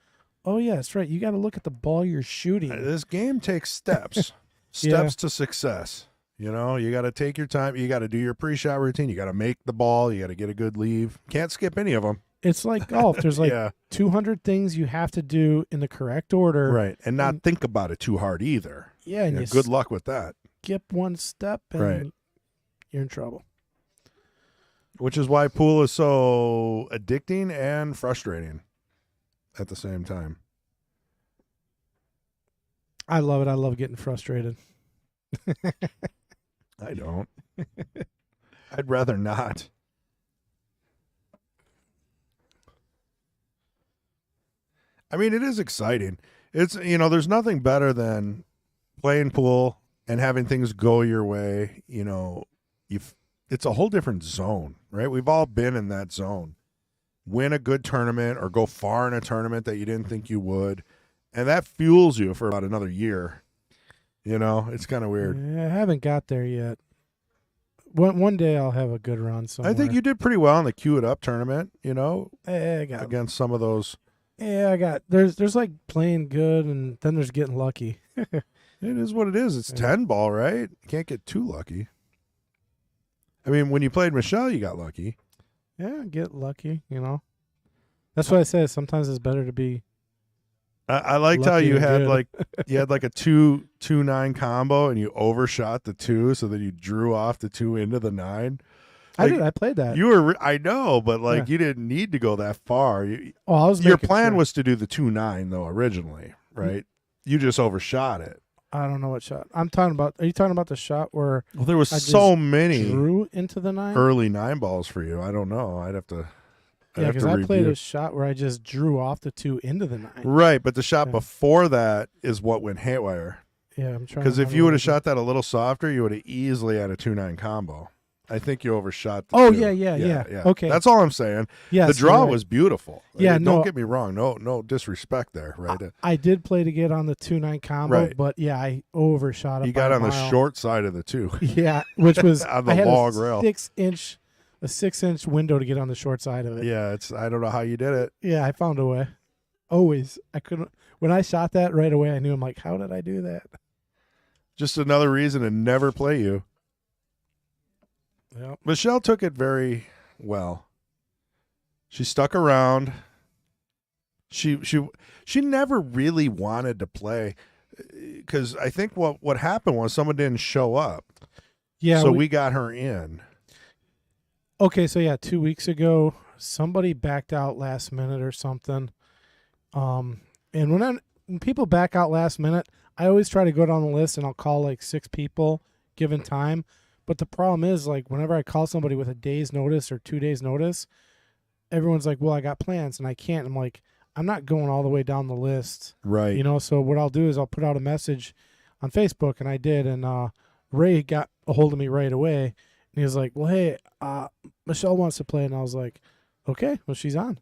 oh, yeah, that's right. You got to look at the ball you're shooting. This game takes steps. Yeah. Steps to success. You know, you got to take your time. You got to do your pre-shot routine. You got to make the ball. You got to get a good leave. Can't skip any of them. It's like golf. There's like Yeah. 200 things you have to do in the correct order. Right. And not And- think about it too hard either. Yeah, and Yeah, you good luck with that. skip one step, and Right. you're in trouble. Which is why pool is so addicting and frustrating at the same time. I love it. I love getting frustrated. I don't. I'd rather not. I mean, it is exciting. It's, you know, there's nothing better than playing pool and having things go your way. You know, it's a whole different zone, right? We've all been in that zone. Win a good tournament or go far in a tournament that you didn't think you would. And that fuels you for about another year. You know, it's kind of weird. Yeah, I haven't got there yet. One day I'll have a good run somewhere. I think you did pretty well in the Cue It Up tournament, you know, I got. against some of those. Yeah, I got. There's like playing good, and then there's getting lucky. It is what it is. It's Yeah. 10 ball, right? You can't get too lucky. I mean, when you played Michelle, you got lucky. Yeah, get lucky. You know, that's what I say. Sometimes it's better to be I liked how Lucky you and had good. like a 2-9 combo and you overshot the 2, so that you drew off the 2 into the 9. I did. I played that. You were, I know, but like Yeah. you didn't need to go that far. Oh, I was Your making plan sure. was to do the 2-9 though originally, right? You just overshot it. I don't know what shot. I'm talking about. Are you talking about the shot where Well, there was I so just many drew into the 9? early 9 balls for you. I don't know. I'd have to. I'd Yeah, have because to I played review. a shot where I just drew off the 2 into the 9. Right, but the shot Yeah. before that is what went haywire. Yeah, I'm trying. Because to if you would have shot that a little softer, you would have easily had a 2-9 combo. I think you overshot. The Oh, 2. yeah. Okay. That's all I'm saying. Yes, The draw you're right. was beautiful. Yeah, Don't no. get me wrong. No disrespect there. Right. I did play to get on the 2-9 combo, Right. but yeah, I overshot it. You by got a on the mile. short side of the 2. Yeah, which was On the I had log a rail. 6-inch window to get on the short side of it. Yeah, I don't know how you did it. Yeah, I found a way. Always, I couldn't. When I shot that right away, I knew. I'm like, how did I do that? Just another reason to never play you. Yep. Michelle took it very well. She stuck around. She never really wanted to play, because I think what happened was someone didn't show up. Yeah. So we got her in. Okay, so yeah, 2 weeks ago, somebody backed out last minute or something. And when people back out last minute, I always try to go down the list and I'll call like 6 people given time. But the problem is, like, whenever I call somebody with a day's notice or 2 days notice, everyone's like, well, I got plans and I can't. I'm like, I'm not going all the way down the list. Right. You know, so what I'll do is I'll put out a message on Facebook, and I did, and Ray got a hold of me right away, and he was like, well, hey, Michelle wants to play, and I was like, okay, well, she's on.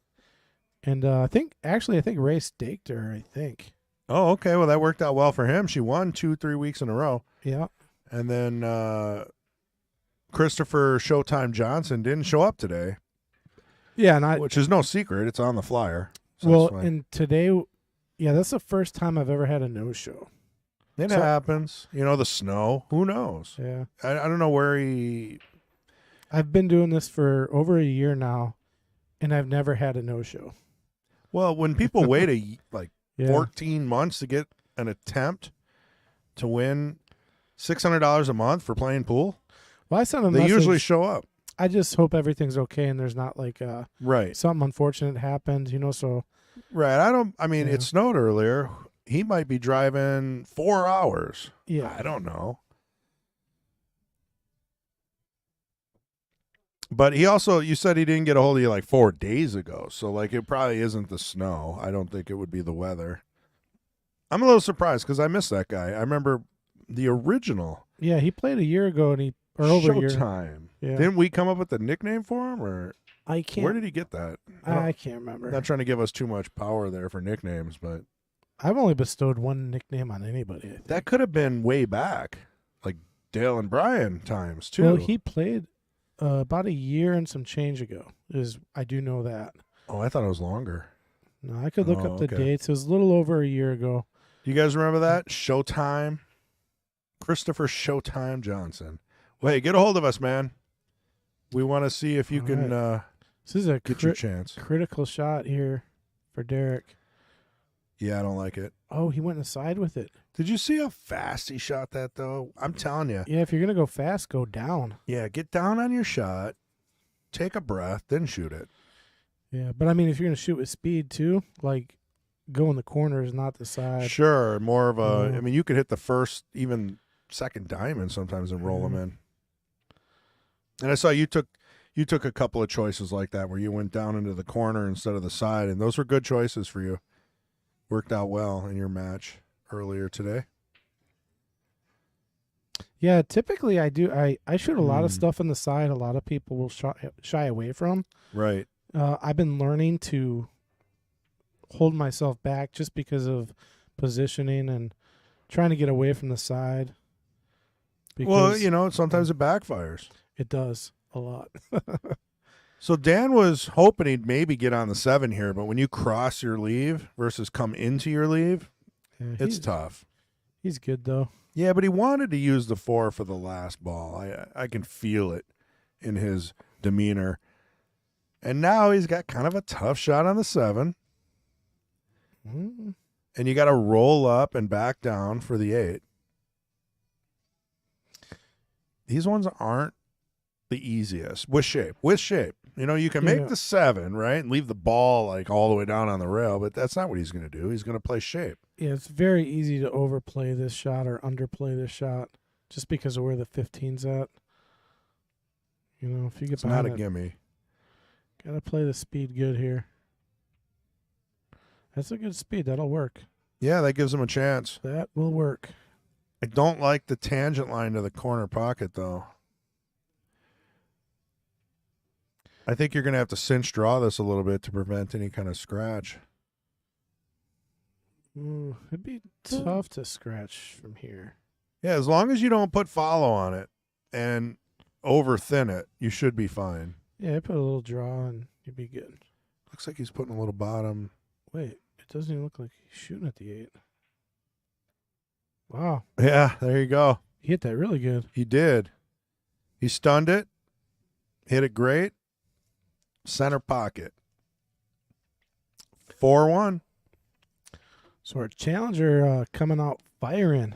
And I think Ray staked her, I think. Oh, okay. Well, that worked out well for him. She won 2-3 weeks in a row. Yeah. And then Christopher Showtime Johnson didn't show up today, Yeah, and which is no secret. It's on the flyer. So well, that's fine. and today, yeah, that's the first time I've ever had a no-show. It so- happens. You know, the snow. Who knows? Yeah. I don't know where he. I've been doing this for over a year now, and I've never had a no-show. Well, when people wait like Yeah. 14 months to get an attempt to win $600 a month for playing pool, Well, I sent a they message. usually show up. I just hope everything's okay and there's not like Right. something unfortunate happened, you know, so Right. I mean, Yeah. it snowed earlier. He might be driving 4 hours. yeah. I don't know. But he also, you said he didn't get a hold of you like 4 days ago. So, like, it probably isn't the snow. I don't think it would be the weather. I'm a little surprised because I miss that guy. I remember the original Yeah, he played a year ago and over a year. Showtime. Yeah. Didn't we come up with the nickname for him? Or I can't where did he get that? I can't remember. Not trying to give us too much power there for nicknames, but I've only bestowed one nickname on anybody. I think. that could have been way back, like Dale and Brian times too. Well, he played about a year and some change ago. I do know that. Oh, I thought it was longer. No, I could look Oh, up the okay. dates. It was a little over a year ago. Do you guys remember that? Showtime. Christopher Showtime Johnson. Well, hey, get a hold of us, man. We want to see if you All can This is a get your chance. critical shot here for Derrick. Yeah, I don't like it. Oh, he went aside with it. Did you see how fast he shot that, though? I'm telling you. Yeah, if you're gonna go fast, go down. Yeah, get down on your shot, take a breath, then shoot it. Yeah, but I mean, if you're gonna shoot with speed too, like go in the corners, not the side. Sure, more of a. Yeah. I mean, you could hit the first, even second diamond sometimes and roll them in. And I saw you took a couple of choices like that where you went down into the corner instead of the side, and those were good choices for you. Worked out well in your match earlier today. Yeah, typically I do. I shoot a lot of stuff on the side. A lot of people will shy away from. Right. I've been learning to hold myself back just because of positioning and trying to get away from the side. Well, you know, sometimes it backfires. It does a lot. So Dan was hoping he'd maybe get on the 7 here, but when you cross your leave versus come into your leave, Yeah, it's tough. He's good though. Yeah, but he wanted to use the 4 for the last ball. I can feel it in his demeanor. And now he's got kind of a tough shot on the 7. Mm. and you got to roll up and back down for the 8. These ones aren't the easiest with shape. You know, you can make the 7, right, and leave the ball like all the way down on the rail, but that's not what he's going to do. He's going to play shape. Yeah, it's very easy to overplay this shot or underplay this shot just because of where the 15's at. You know, if you get It's not behind a gimme. gotta play the speed good here. That's a good speed. That'll work. Yeah, that gives him a chance. That will work. I don't like the tangent line to the corner pocket, though. I think you're going to have to cinch draw this a little bit to prevent any kind of scratch. Ooh, it'd be tough to scratch from here. Yeah, as long as you don't put follow on it and over thin it, you should be fine. Yeah, put a little draw and you'd be good. Looks like he's putting a little bottom. Wait, it doesn't even look like he's shooting at the 8. Wow, Yeah, there you go. he hit that really good. He did. He stunned it, hit it great. Center pocket. 4-1. So our challenger coming out firing.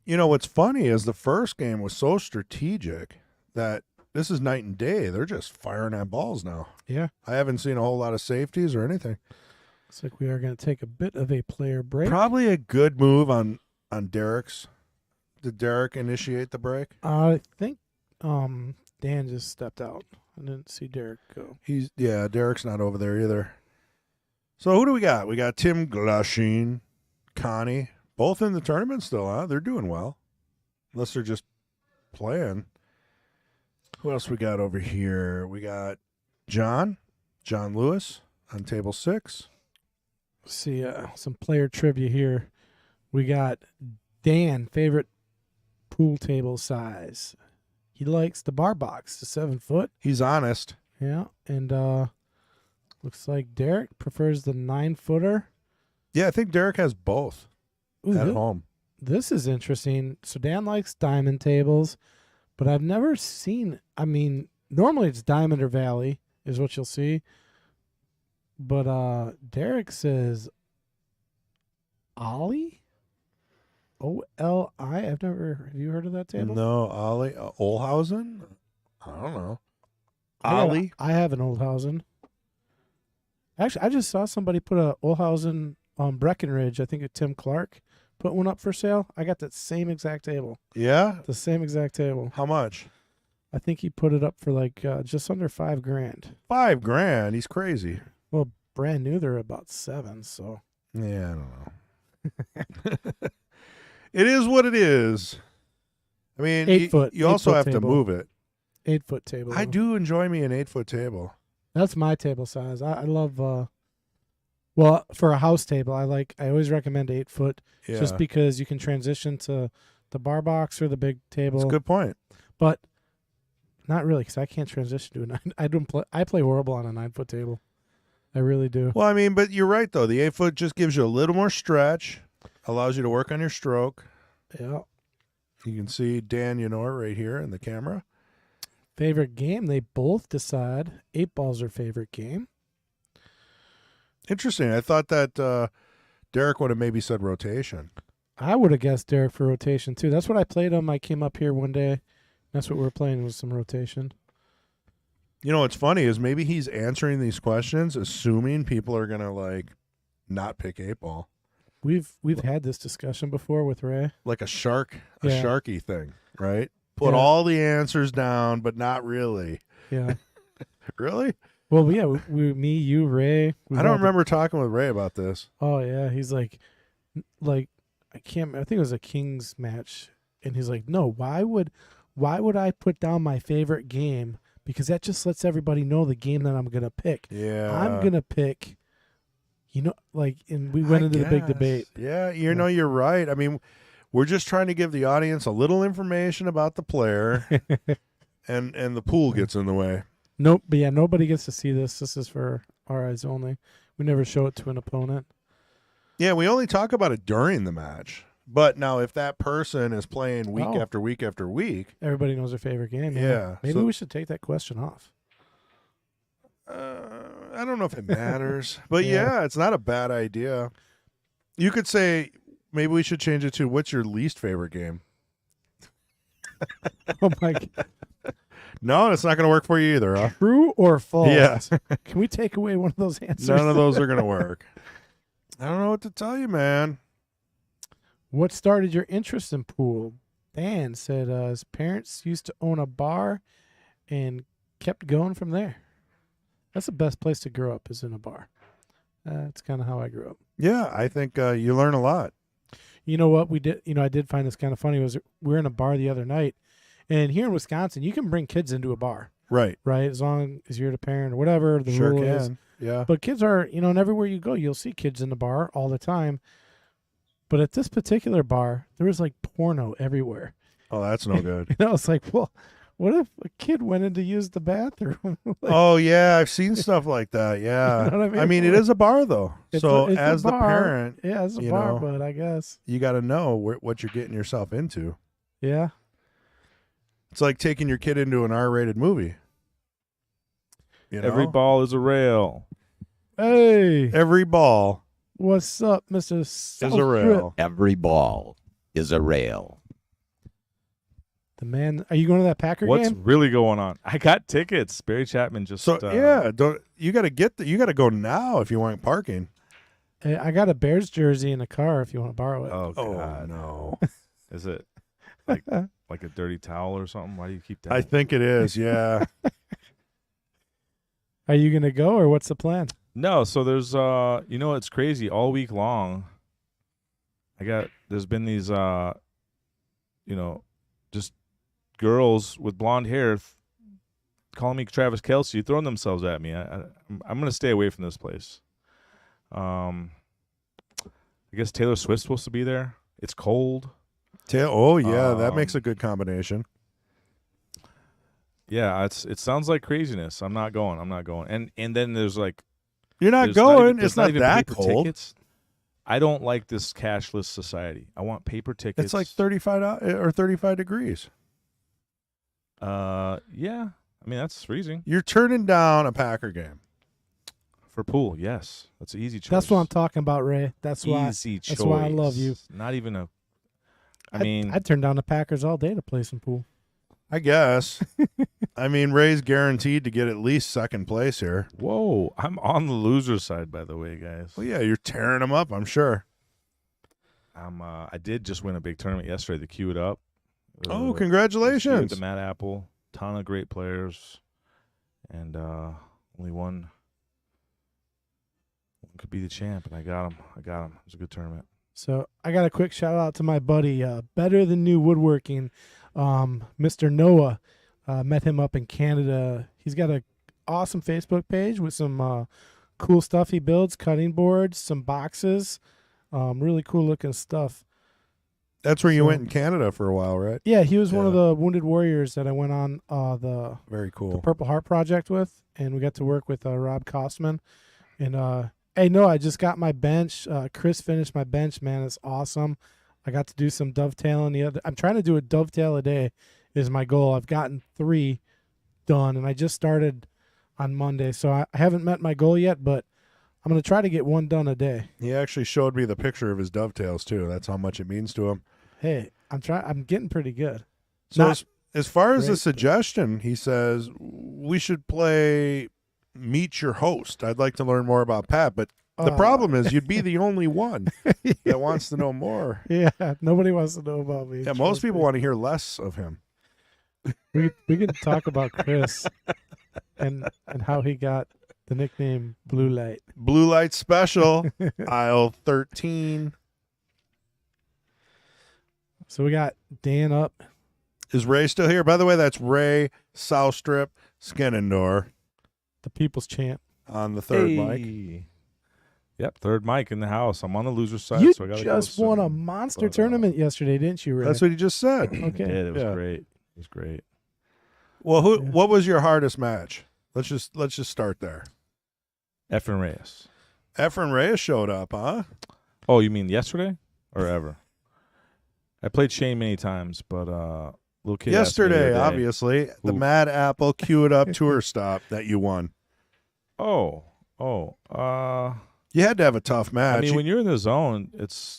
You know, what's funny is the first game was so strategic that this is night and day. They're just firing at balls now. Yeah, I haven't seen a whole lot of safeties or anything. looks like we are going to take a bit of a player break. Probably a good move on Derrick's. Did Derrick initiate the break? I think Dan just stepped out. I didn't see Derrick go. Derrick's not over there either. So who do we got? We got Tim Glashin, Connie, both in the tournament still, huh? They're doing well. Unless they're just playing. Who else we got over here? We got John Lewis on table 6. Let's see some player trivia here. We got Dan, favorite pool table size. He likes the bar box, the 7 foot. He's honest. Yeah, and looks like Derrick prefers the 9 footer. Yeah, I think Derrick has both at home. This is interesting. So Dan likes diamond tables, but I've never seen. I mean, normally it's diamond or valley is what you'll see, but Derrick says Ollie. OLI. Have you heard of that table? No, Ollie Olhausen? I don't know. I Ollie? have an Oldhausen. Actually, I just saw somebody put a Oldhausen on Breckenridge. I think it's Tim Clark put one up for sale. I got that same exact table. Yeah? The same exact table. How much? I think he put it up for like just under $5,000. $5,000. He's crazy. Well, brand new, they're about 7. So Yeah, I don't know. It is what it is. I mean, 8 foot. you also 8 foot have to table. move it. 8 foot table. I do enjoy me an 8-foot table. That's my table size. I love. Well, for a house table, I always recommend 8 foot, Yeah. just because you can transition to the bar box or the big table. That's a good point. But not really, because I can't transition to a 9. I don't play. I play horrible on a 9 foot table. I really do. Well, I mean, but you're right, though. The 8-foot just gives you a little more stretch, allows you to work on your stroke. Yeah. You can see Dan Yenor right here in the camera. Favorite game? They both decide 8 ball's their favorite game. Interesting. I thought that Derrick would have maybe said rotation. I would have guessed Derrick for rotation too. That's what I played him. I came up here one day. That's what we were playing, was some rotation. You know what's funny is maybe he's answering these questions assuming people are going to, like, not pick 8-ball. We've had this discussion before with Ray. Like a Yeah. sharky thing, right? Put Yeah. all the answers down, but not really. Yeah. Really? Well, yeah, me, you, Ray. I don't remember talking with Ray about this. Oh yeah, he's like I can't. I think it was a Kings match, and he's like, no, why would I put down my favorite game? Because that just lets everybody know the game that I'm gonna pick. Yeah. I'm gonna pick. And we went into the big debate. Yeah, you're right. I mean, we're just trying to give the audience a little information about the player, and the pool gets in the way. Nope, but yeah, nobody gets to see this. This is for our eyes only. We never show it to an opponent. Yeah, we only talk about it during the match. But now, if that person is playing week after week after week, Everybody knows their favorite game. Yeah, Maybe so- we should take that question off. I don't know if it matters. But Yeah. yeah, it's not a bad idea. You could say maybe we should change it to what's your least favorite game? Oh my God. No, it's not going to work for you either, huh? True or false? Yes. Can we take away one of those answers? None of those are going to work. I don't know what to tell you, man. What started your interest in pool? Dan said his parents used to own a bar and kept going from there. That's the best place to grow up, is in a bar. That's kind of how I grew up. Yeah, I think you learn a lot. You know what we did? I did find this kind of funny. Was we were in a bar the other night, and here in Wisconsin, you can bring kids into a bar, Right. as long as you're the parent or whatever the Sure rule can. is. Yeah. But kids are, and everywhere you go, you'll see kids in the bar all the time. But at this particular bar, there was like porno everywhere. Oh, that's no good. And I was like, well, what if a kid went in to use the bathroom? Like, Oh, yeah, I've seen stuff like that. Yeah. You know what I I mean? mean, it is a bar, though. It's So a as the bar. parent, Yeah, it's a you bar, know, but I guess. you got to know what you're getting yourself into. Yeah. It's like taking your kid into an R-rated movie. You know? Every ball is a rail. Hey, Every ball what's up, Mr. is a rail. Every ball is a rail. The man, are you going to that Packer What's game? really going on? I got tickets. Barry Chapman just. So yeah, you got to go now if you want parking. Hey, I got a Bears jersey in the car if you want to borrow it. Oh Oh God. no, Is it like a dirty towel or something? Why do you keep that? I think it is. Yeah, Are you going to go or what's the plan? No, so there's it's crazy all week long. There's been these just girls with blonde hair calling me Travis Kelce, throwing themselves at me. I'm gonna stay away from this place. I guess Taylor Swift's supposed to be there. It's cold. Oh yeah, that makes a good combination. Yeah, it sounds like craziness. I'm not going. And then there's like You're not there's going. there's It's not even that paper cold. tickets. I don't like this cashless society. I want paper tickets. It's like 35 degrees. Yeah. I mean, that's freezing. You're turning down a Packer game. For pool, yes. That's an easy choice. That's what I'm talking about, Ray. That's why. Easy choice. That's why I love you. Not even a. I mean, I'd turn down the Packers all day to play some pool. I guess. I mean, Ray's guaranteed to get at least second place here. whoa! I'm on the loser side, by the way, guys. Well, yeah, you're tearing them up, I'm sure. I did just win a big tournament yesterday. The Cue It Up. Oh, With congratulations. the Matt Apple. Ton of great players, and only one could be the champ, and I got him. It was a good tournament. So I got a quick shout out to my buddy, Better Than New Woodworking, Mr. Noah. Met him up in Canada. He's got an awesome Facebook page with some cool stuff he builds, cutting boards, some boxes, really cool looking stuff. That's where you So- went in Canada for a while, right? Yeah, he was one of Yeah. the Wounded Warriors that I went on the Very cool. Purple Heart Project with, and we got to work with Rob Kostman. And hey, no, I just got my bench. Chris finished my bench, man. It's awesome. I got to do some dovetailing I'm trying to do a dovetail a day is my goal. I've gotten 3 done, and I just started on Monday, so I haven't met my goal yet, but I'm going to try to get 1 done a day. He actually showed me the picture of his dovetails, too. That's how much it means to him. Hey, I'm getting pretty good. So Not as far as great, the but- suggestion, he says, we should play Meet Your Host. I'd like to learn more about Pat, but the problem is you'd be the only one that wants to know more. Yeah, nobody wants to know about me. Yeah, trust most people me. want to hear less of him. We can talk about Chris and how he got the nickname Blue Light. Blue Light Special, aisle 13. So we got Dan up. Is Ray still here? By the way, that's Ray Southstrip Skinnendor The people's champ. on the third mic. Hey. Yep, third mic in the house. I'm on the loser side, You so I got just won a monster tournament yesterday, didn't you, Ray? That's what he just said. Okay. It was Yeah. great. It was great. Well, Yeah. what was your hardest match? Let's just start there. Efren Reyes. Efren Reyes showed up, huh? Oh, you mean yesterday or ever? I played Shane many times, but little kid asked me the Yesterday, other day- obviously, the Who? Mad Apple Cue It Up tour stop that you won. Oh. You had to have a tough match. I mean, when you're in the zone,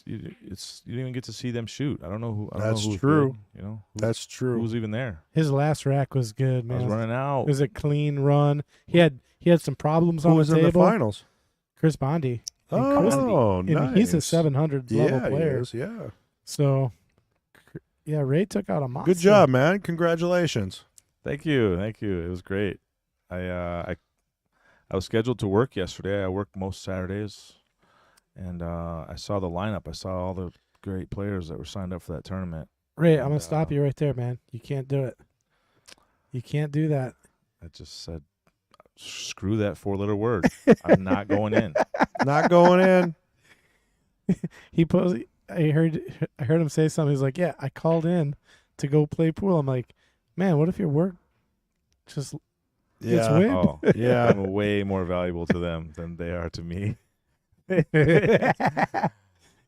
you don't even get to see them shoot. I don't know who. That's who's true. Good, That's true. Who was even there? His last rack was good, I man. was running out. It was a clean run. He had some problems Who on was the in the table. finals? Chris Bondi. Oh, And nice. he's a 700 yeah, level player. He is, yeah. So, yeah, Ray took out a monster. Good job, man. Congratulations. Thank you. It was great. I was scheduled to work yesterday. I work most Saturdays, and I saw the lineup. I saw all the great players that were signed up for that tournament. Ray, I'm going to stop you right there, man. You can't do it. You can't do that. I just said, screw that 4-letter word. I'm not going in. Not going in. I heard him say something. He's like, "Yeah, I called in to go play pool." I'm like, "Man, what if your work just gets Yeah. wind?" Oh, Yeah. I'm way more valuable to them than they are to me.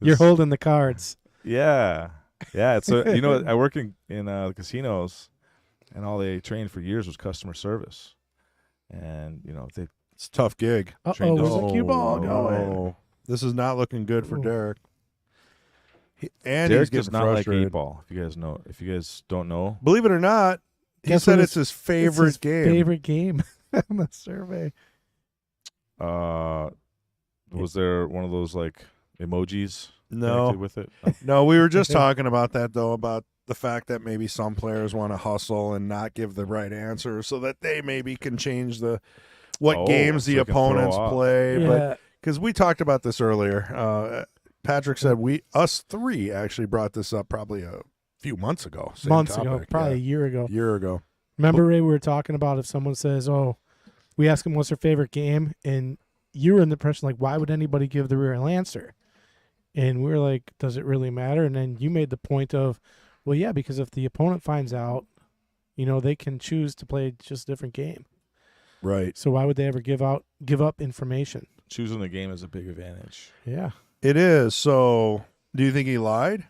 You're holding the cards. Yeah. So I work in the casinos, and all they trained for years was customer service, and they It's a tough gig. Uh-oh, where's the cue ball going? Oh. This is not looking good for Ooh. Derrick. And Derek he's does getting not like frustrated. 8-ball. If you guys don't know, Believe it or not, he Guess said what it's his favorite It's his game. Favorite game on the survey. was there one of those like emojis No, connected with it? Oh. no, we were just talking about that though, about the fact that maybe some players want to hustle and not give the right answer, so that they maybe can change what Oh, games so the they can throw opponents off. play. But Yeah, because we talked about this earlier, Patrick said us three actually brought this up probably a few months ago. Same months ago, topic, probably a yeah. year ago. Year ago. Remember, Ray, we were talking about if someone says, "Oh," we ask them what's their favorite game, and you were in the impression like, why would anybody give the real answer? And we were like, does it really matter? And then you made the point of, well, yeah, because if the opponent finds out, they can choose to play just a different game. Right. So why would they ever give up information? Choosing the game is a big advantage. Yeah. It is. So, do you think he lied?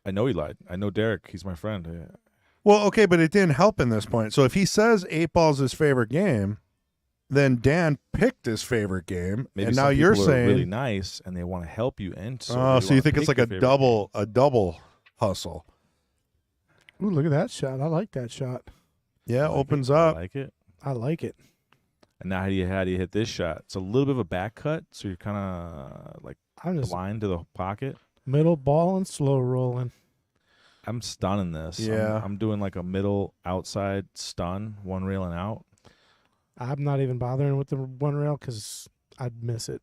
I know he lied. I know Derek. He's my friend. Yeah. Well, okay, but it didn't help in this point. So if he says 8-ball's his favorite game, then Dan picked his favorite game, Maybe and some now you're people are saying, really nice and they want to help you, and so oh, they so you wanna think it's pick like your a favorite double hustle? Ooh, look at that shot. I like that shot. Yeah, game. I like opens it. up. I like it. I like it. And now how do you hit this shot? It's a little bit of a back cut, so you're kind of like I'm just blind to the pocket. middle ball and slow rolling. I'm stunning this. Yeah. I'm doing like a middle outside stun, one railing out. I'm not even bothering with the one rail because I'd miss it.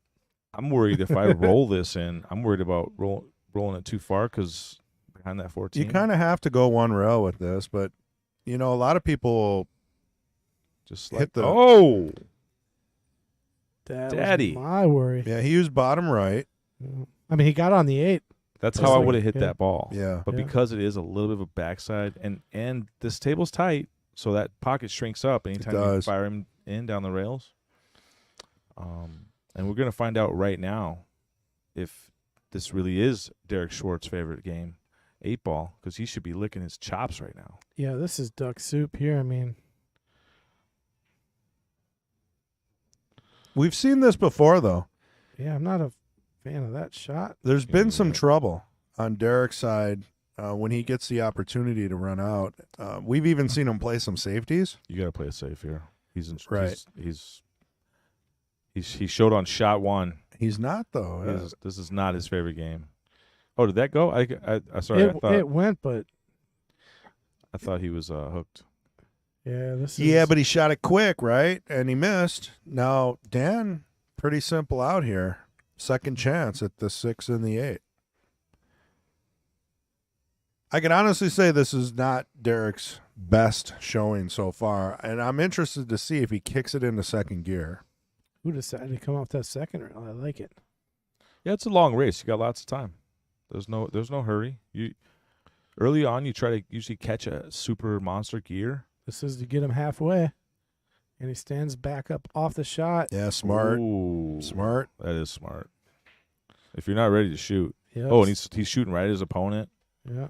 I'm worried if I roll this in, I'm worried about rolling it too far because behind that 14. You kind of have to go one rail with this, but a lot of people just hit like, the- oh, That Daddy. was my worry. Yeah, he used bottom right. I mean, he got on the 8. that's That's how I like- would have hit yeah. that ball. Yeah. But Yeah. because it is a little bit of a backside, and this table's tight, so that pocket shrinks up anytime you does. fire him in down the rails. And we're going to find out right now if this really is Derrick Schwartz's favorite game, 8-ball, because he should be licking his chops right now. Yeah, this is duck soup here. I mean, We've seen this before, though. yeah, I'm not a fan of that shot. There's been some Yeah. trouble on Derek's side when he gets the opportunity to run out. We've even seen him play some safeties. You got to play it safe here. Right. He showed on shot 1. He's not, though. This is not his favorite game. Oh, did that go? Sorry, It went, but I thought he was hooked. yeah, this is. Yeah, but he shot it quick, right? And he missed. Now, Dan, pretty simple out here. Second chance at the 6 and the 8. I can honestly say this is not Derek's best showing so far, and I'm interested to see if he kicks it into second gear. Who decided to come off that second rail? I like it. Yeah, it's a long race. You got lots of time. There's no hurry. Early on, you try to usually catch a super monster gear. This is to get him halfway, and he stands back up off the shot. Yeah, smart. Ooh, Smart. That is smart. If you're not ready to shoot. Yep. Oh, and he's shooting right at his opponent. yeah.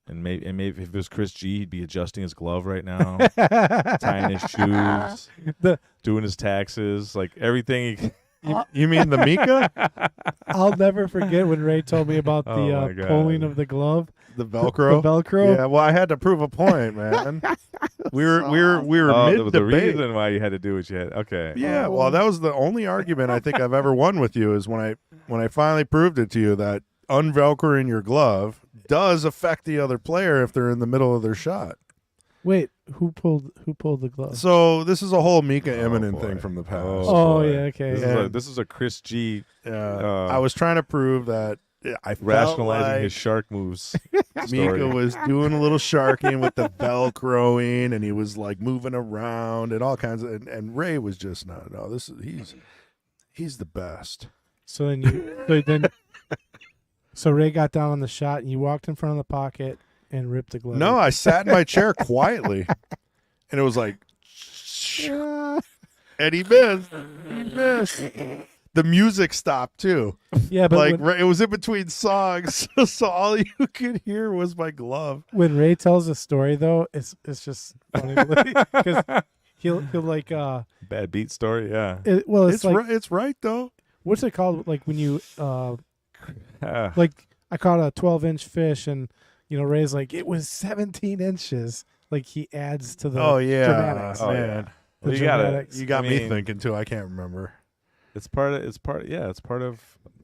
And maybe if it was Chris G, he'd be adjusting his glove right now, tying his shoes, The- doing his taxes, like everything. You mean the Mika? I'll never forget when Ray told me about Oh my the God. pulling of the glove, The Velcro? the Velcro. Yeah, well, I had to prove a point, man. we were Oh, mid the debate. reason why you had to do what you had. Okay. Yeah, well, that was the only argument I think I've ever won with you is when I finally proved it to you that unvelcroing your glove does affect the other player if they're in the middle of their shot. Wait, who pulled the glove? So this is a whole Mika Oh, Immonen boy. thing from the past. Oh, boy. yeah, okay. This is a Chris G I was trying to prove that I felt rationalizing like his shark moves. Mika story. was doing a little sharking with the Velcroing, and he was like moving around and all kinds of. And Ray was just no. This is he's the best. So so Ray got down on the shot, and you walked in front of the pocket and ripped the glove. No, I sat in my chair quietly, and it was like, and he missed. The music stopped too. Yeah, but Like it was in between songs, so all you could hear was my glove. when Ray tells a story, though, it's just funny because he'll like Bad beat story. Yeah. well, it's like It's right though. what's it called? Like when you Ah, like I caught a 12-inch fish, and Ray's like it was 17 inches. Like he adds to the dramatics. Oh, man. yeah. The Well, you got dramatics. You got I me mean, thinking too. I can't remember. It's part of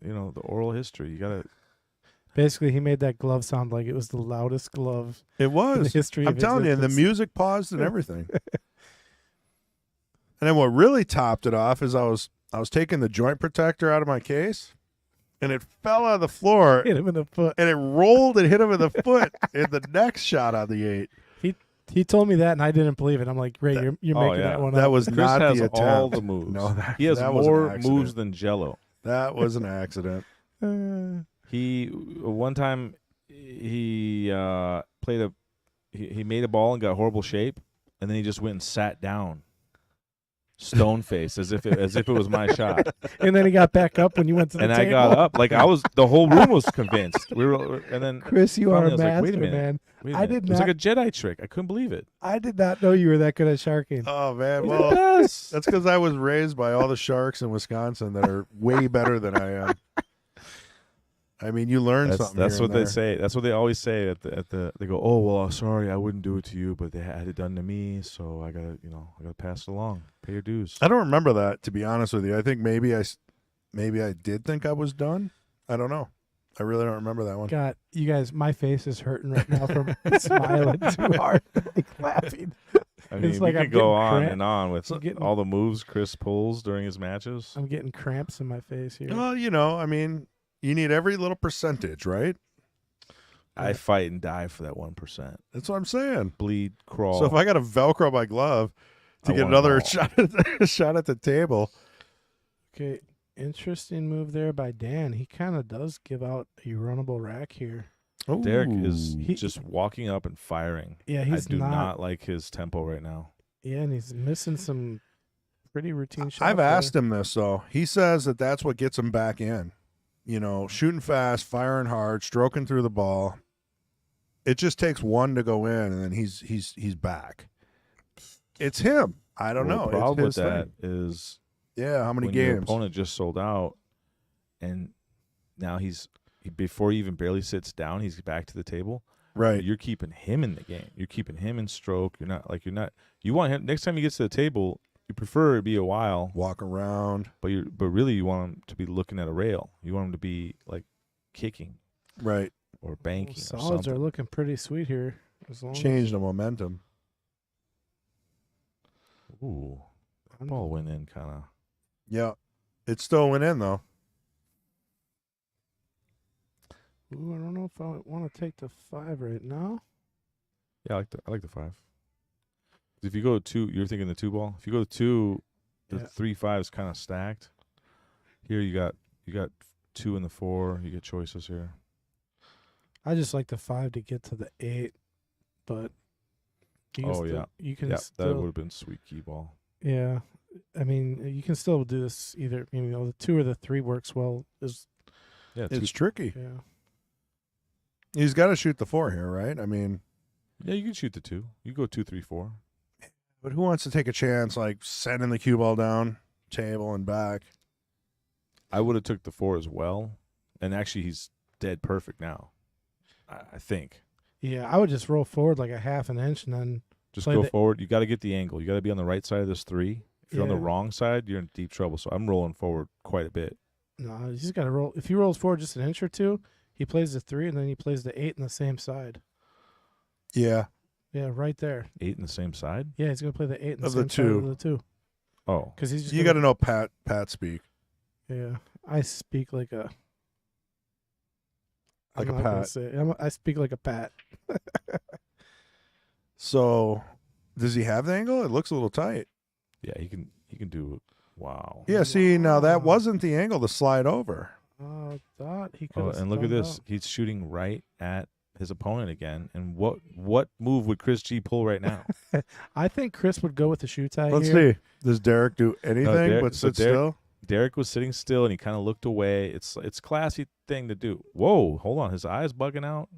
the oral history. You gotta. Basically, he made that glove sound like it was the loudest glove It in the was. history I'm of telling you, and the existence. music paused and everything. And then what really topped it off is I was taking the joint protector out of my case, and it fell on the floor, Hit him in the foot. and it rolled and hit him in the foot in the next shot on the 8. He told me that, and I didn't believe it. I'm like, Ray, you're Oh, making yeah. that one That up. was Chris not has the attempt. all the moves. No, he has that was an more accident. moves than Jello. That was an accident. He one time he he made a ball and got horrible shape, and then he just went and sat down, stone face, as if it was my shot. And then he got back up when you went to the And table. I got up like the whole room was convinced. And then Chris, you are finally a I was like, master, wait a minute. man. Wait a I minute. did It was not. like a Jedi trick. I couldn't believe it. I did not know you were that good at sharking. Oh man, He's well the best. that's because I was raised by all the sharks in Wisconsin that are way better than I am. I mean, you learn something. That's here what and they there. say. That's what they always say at the. They go, oh well, sorry, I wouldn't do it to you, but they had it done to me, so I gotta pass it along. Pay your dues. I don't remember that, to be honest with you. I think maybe I did think I was done. I don't know. I really don't remember that one. God, you guys, my face is hurting right now from smiling too hard, like laughing. I mean, It's we like I'm could go getting on cramp- and on with I'm getting- all the moves Chris pulls during his matches. I'm getting cramps in my face here. Well, I mean, you need every little percentage, right? I fight and die for that 1%. That's what I'm saying. Bleed, crawl. So if I got to Velcro my glove to I get want 'em another all. shot at the table, Okay, interesting move there by Dan. He kind of does give out a runnable rack here. Derek is He- just walking up and firing. Yeah, he's I do not like his tempo right now. Yeah, and he's missing some pretty routine shots. I've asked him this though. He says that that's what gets him back in. Shooting fast, firing hard, stroking through the ball. It just takes one to go in, and then he's back. It's him. I don't know. The problem It's with his that thing. is Yeah, how many when your games? opponent just sold out, and now before he even barely sits down, he's back to the table. Right. You're keeping him in the game. You're keeping him in stroke. You want him next time he gets to the table. You prefer it be a while, Walk around. but really you want him to be looking at a rail. You want him to be like kicking Right. or banking or Solids something. are looking pretty sweet here. As long Change the momentum. Ooh, that ball went in kind of. Yeah. It still went in though. Ooh, I don't know if I want to take the 5 right now. Yeah, I like the 5. If you go 2, you're thinking the 2 ball. If you go 2, the Yeah. 3-5 is kind of stacked. Here you got 2 and the 4. You get choices here. I just like the 5 to get to the 8, but you can Oh, still, yeah. you can Yeah, that still, would have been sweet key ball. yeah. I mean, you can still do this either. The 2 or the 3 works well. Yeah, It's tricky. Yeah. He's got to shoot the 4 here, right? I mean, yeah, you can shoot the 2. You go 2, 3, 4. but who wants to take a chance like sending the cue ball down, table and back? I would have took the 4 as well, and actually he's dead perfect now. I think. Yeah, I would just roll forward like a half an inch and then Just play go the- forward. You got to get the angle. You got to be on the right side of this 3. If you're on the Yeah. wrong side, you're in deep trouble. So I'm rolling forward quite a bit. no, you just got to roll. If he rolls forward just an inch or two, he plays the 3 and then he plays the 8 on the same side. Yeah. Yeah, right there. 8 in the same side. Yeah, he's gonna play the 8 on the Of the same side 2. of the 2 Oh, because he's just You got to know Pat speak. Yeah, I speak like a Like I'm a not gonna Pat. say- I speak like a Pat. So, does he have the angle? It looks a little tight. yeah. He can do it. Wow. Yeah, see, now that Wow. wasn't the angle to slide over. Oh, thought he could. Oh, and look at this. He's shooting right at his opponent again. And what move would Chris G pull right now? I think Chris would go with the shoe tie Let's here. see. Does Derrick do anything Derrick- but so sit Derrick- still? Derek was sitting still and he kind of looked away. It's classy thing to do. Whoa, hold on. His eyes bugging out.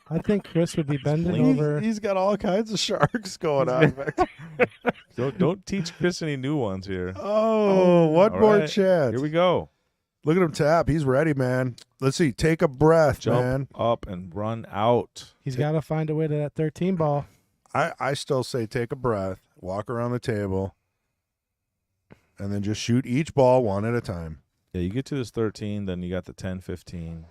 I think Chris would be bending Blink. over. He's got all kinds of sharks going on back there. Don't teach Chris any new ones here. Oh, one All more right. chance. Here we go. Look at him tap. He's ready, man. Let's see. Take a breath, Jump man. up and run out. He's got to find a way to that 13 ball. I still say take a breath, walk around the table, and then just shoot each ball one at a time. Yeah, you get to this 13, then you got the 10, 15.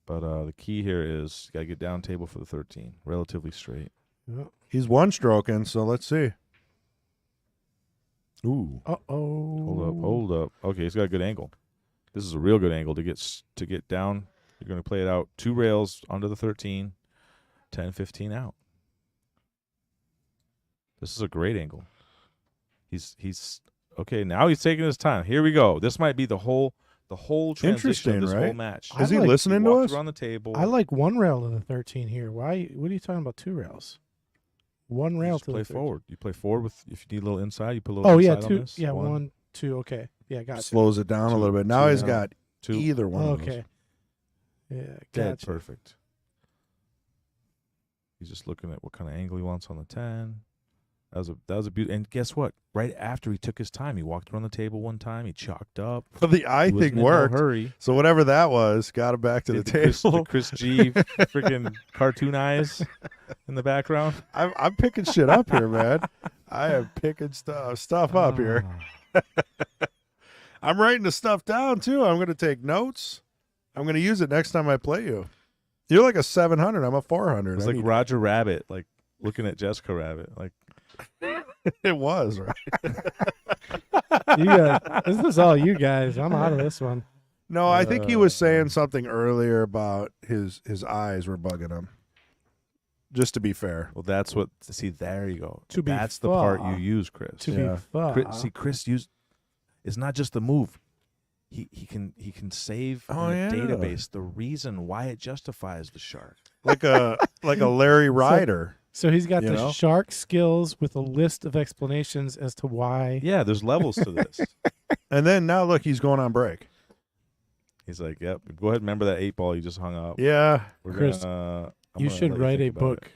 But the key here is you got to get down table for the 13. Relatively straight. Yeah. He's one stroking, so let's see. Ooh. Uh-oh. Hold up. Okay, he's got a good angle. This is a real good angle to get down. You're going to play it out 2 rails under the 13, 10, 15 out. This is a great angle. He's okay, now he's taking his time. Here we go. This might be the whole transition Interesting, of this right? whole match. I Is he like- listening to Walked us? around the table. I like one rail to the 13 here. Why? What are you talking about? 2 rails. One You rail just to play the 13. forward. You play forward with if you need a little inside, you put a little Oh inside yeah, on 2. this. Yeah, 1, 2. Okay. Yeah, gotcha. Slows it down a Two- little bit. Now two he's down. got 2. either one of those. Okay. Yeah, Dead gotcha. perfect. He's just looking at what kind of angle he wants on the 10. That was a beauty. And guess what? Right after he took his time, he walked around the table one time. He chalked up. But the eye He wasn't thing in no worked. hurry. So whatever that was, got him back to the Did table. Chris G freaking cartoon eyes in the background. I'm picking shit up here, man. I am picking stuff up here. I'm writing the stuff down too. I'm going to take notes. I'm going to use it next time I play you. You're like a 700. I'm a 400. It's I like need- Roger Rabbit, like looking at Jessica Rabbit. Like it was right. You guys, this is all you guys. I'm out of this one. No, I think he was saying something earlier about his eyes were bugging him. Just to be fair. well, that's what. See, there you go. To be That's the part fair. you use, Chris. To Yeah. be fair. Chris used. It's not just the move. He can save Oh, in yeah. the database the reason why it justifies the shark. Like a Larry Ryder. So he's got You the know? shark skills with a list of explanations as to why. Yeah, there's levels to this. And then now look, he's going on break. He's like, "Yep, go ahead and remember that 8 ball you just hung up." Yeah. We're Chris, gonna, I'm You gonna should let write a think about book,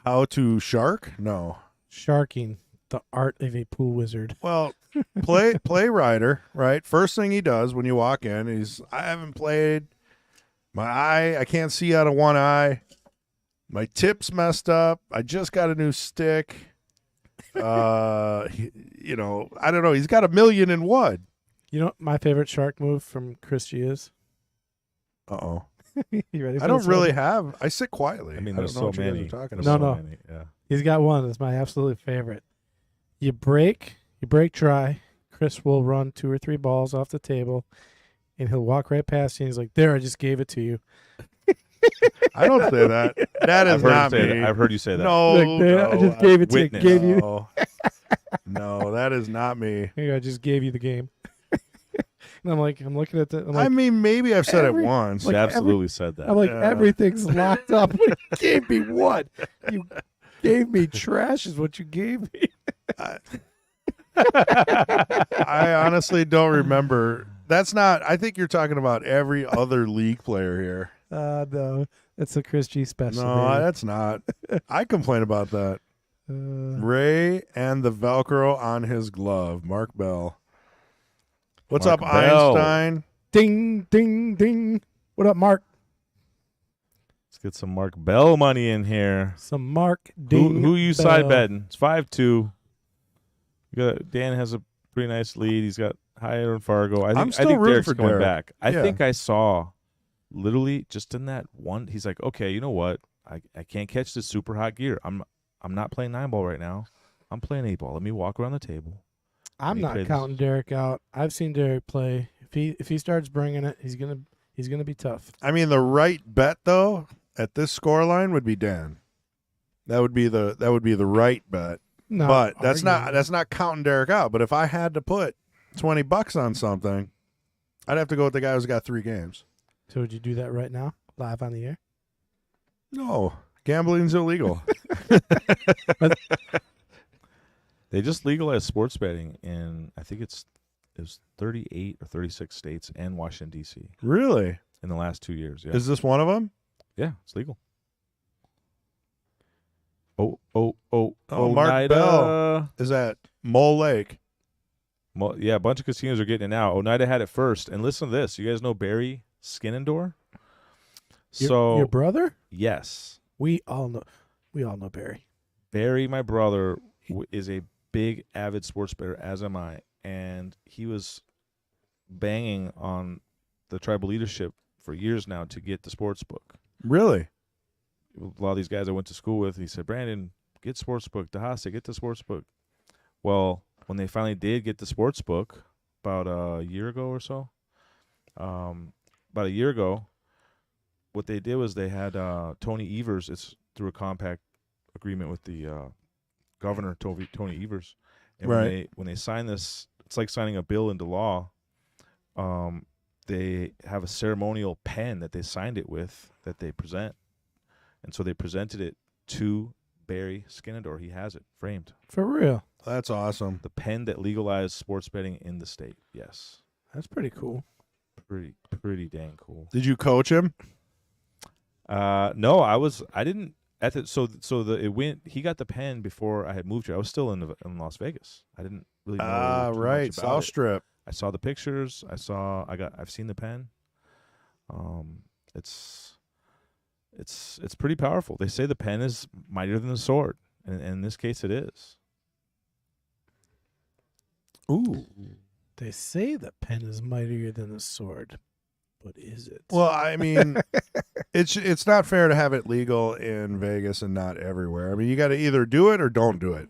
How to shark? No. Sharking, the art of a pool wizard. Well, play Ryder, right? First thing he does when you walk in, I haven't played. My eye, I can't see out of one eye. My tip's messed up. I just got a new stick. I don't know. He's got a million and one. You know what my favorite shark move from Chris G is? Uh-oh. You ready for I don't this really one? have. I sit quietly. I mean, don't there's know so what you guys many. are talking There's about. No, so no. many, yeah. He's got one. It's my absolute favorite. You break dry. Chris will run 2 or 3 balls off the table, and he'll walk right past you. And he's like, "There, I just gave it to you." I don't say that. That is I've heard not you say me. that. I've heard you say that. No, Like, "There, I no, just gave it to you. witness. Gave you. no. No, that is not me. Here, I just gave you the game. And I'm looking at the. I'm I like, mean, maybe I've said every- it once. You like absolutely said that. I'm like, Yeah. everything's locked up. You gave me what? You gave me trash, is what you gave me. I honestly don't remember. That's not. I think you're talking about every other league player here. No, that's a Chris G special. No, baby. that's not. I complain about that. Uh, Ray and the Velcro on his glove. Mark Bell. What's Mark up, Bell. Einstein? Ding, ding, ding. What up, Mark? Let's get some Mark Bell money in here. Some Mark Ding. Who you Bell. side betting? It's 5-2. Dan has a pretty nice lead. He's got higher in Fargo. I I'm think still rooting Derek's for coming Derek. back. I Yeah. think I saw literally just in that one. He's like, okay, you know what? I can't catch this super hot gear. I'm not playing 9-ball right now. I'm playing 8-ball. Let me walk around the table. I'm He not played counting this. Derek out. I've seen Derek play. If he starts bringing it, he's gonna be tough. I mean, the right bet though at this score line would be Dan. That would be the right bet. No, But that's not counting Derek out. But if I had to put $20 on something, I'd have to go with the guy who's got 3 games. So would you do that right now, live on the air? No, gambling's illegal. They just legalized sports betting in I think it was 38 or 36 states and Washington D.C. Really? in the last 2 years. Yeah, Is this one of them? yeah, it's legal. Oh, Mark Oneida. Bell. Is that Mole Lake? Yeah, a bunch of casinos are getting it now. Oneida had it first. And listen to this. You guys know Barry Skinnendor? Your brother? Yes. We all know Barry. Barry, my brother, is a big avid sports bettor, as am I. And he was banging on the tribal leadership for years now to get the sports book. Really? A lot of these guys I went to school with, he said, Brandon, get sports book. DeHaas, get the sports book. Well, when they finally did get the sports book about a year ago or so, what they did was they had Tony Evers. It's through a compact agreement with the governor, Tony Evers. And Right. when they sign this, it's like signing a bill into law. They have a ceremonial pen that they signed it with that they present. And so they presented it to Barry Skinnendor. He has it framed. For real. That's awesome. The pen that legalized sports betting in the state. Yes. That's pretty cool. Pretty dang cool. Did you coach him? No, I didn't at the it went he got the pen before I had moved here. I was still in Las Vegas. I didn't really know too Right. much about South it. Strip. I saw the pictures. I've seen the pen. It's pretty powerful. They say the pen is mightier than the sword, and in this case, it is. Ooh. They say the pen is mightier than the sword, but is it? Well, I mean, it's not fair to have it legal in Vegas and not everywhere. I mean, you got to either do it or don't do it.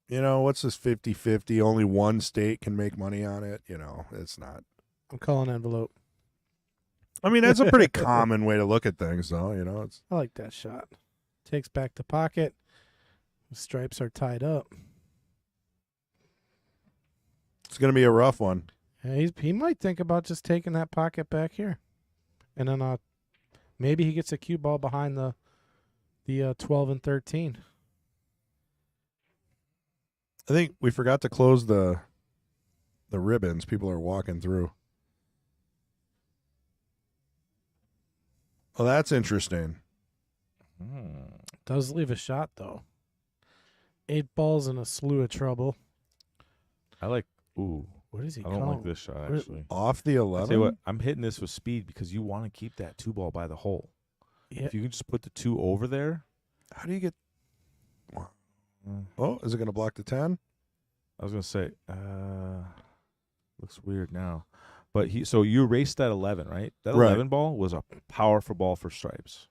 You know, what's this 50-50? Only one state can make money on it. You know, it's not. I'm calling envelope. I mean, that's a pretty common way to look at things, though. You know, it's I like that shot. Takes back the pocket. The stripes are tied up. going to be a rough one. Yeah, he might think about just taking that pocket back here, and then maybe he gets a cue ball behind the 12 and 13. I think we forgot to close the ribbons. People are walking through. Well, that's interesting. Does leave a shot though. 8 balls and a slew of trouble. I like. Ooh, What is he I don't calling? like this shot What- actually. Off the I'll tell you 11? what, I'm hitting this with speed because you want to keep that 2 ball by the hole. Yeah. If you can just put the 2 over there. How do you get... Oh, is it going to block the 10? I was gonna say, looks weird now, but so you erased that 11, right? That Right. 11 ball was a powerful ball for stripes,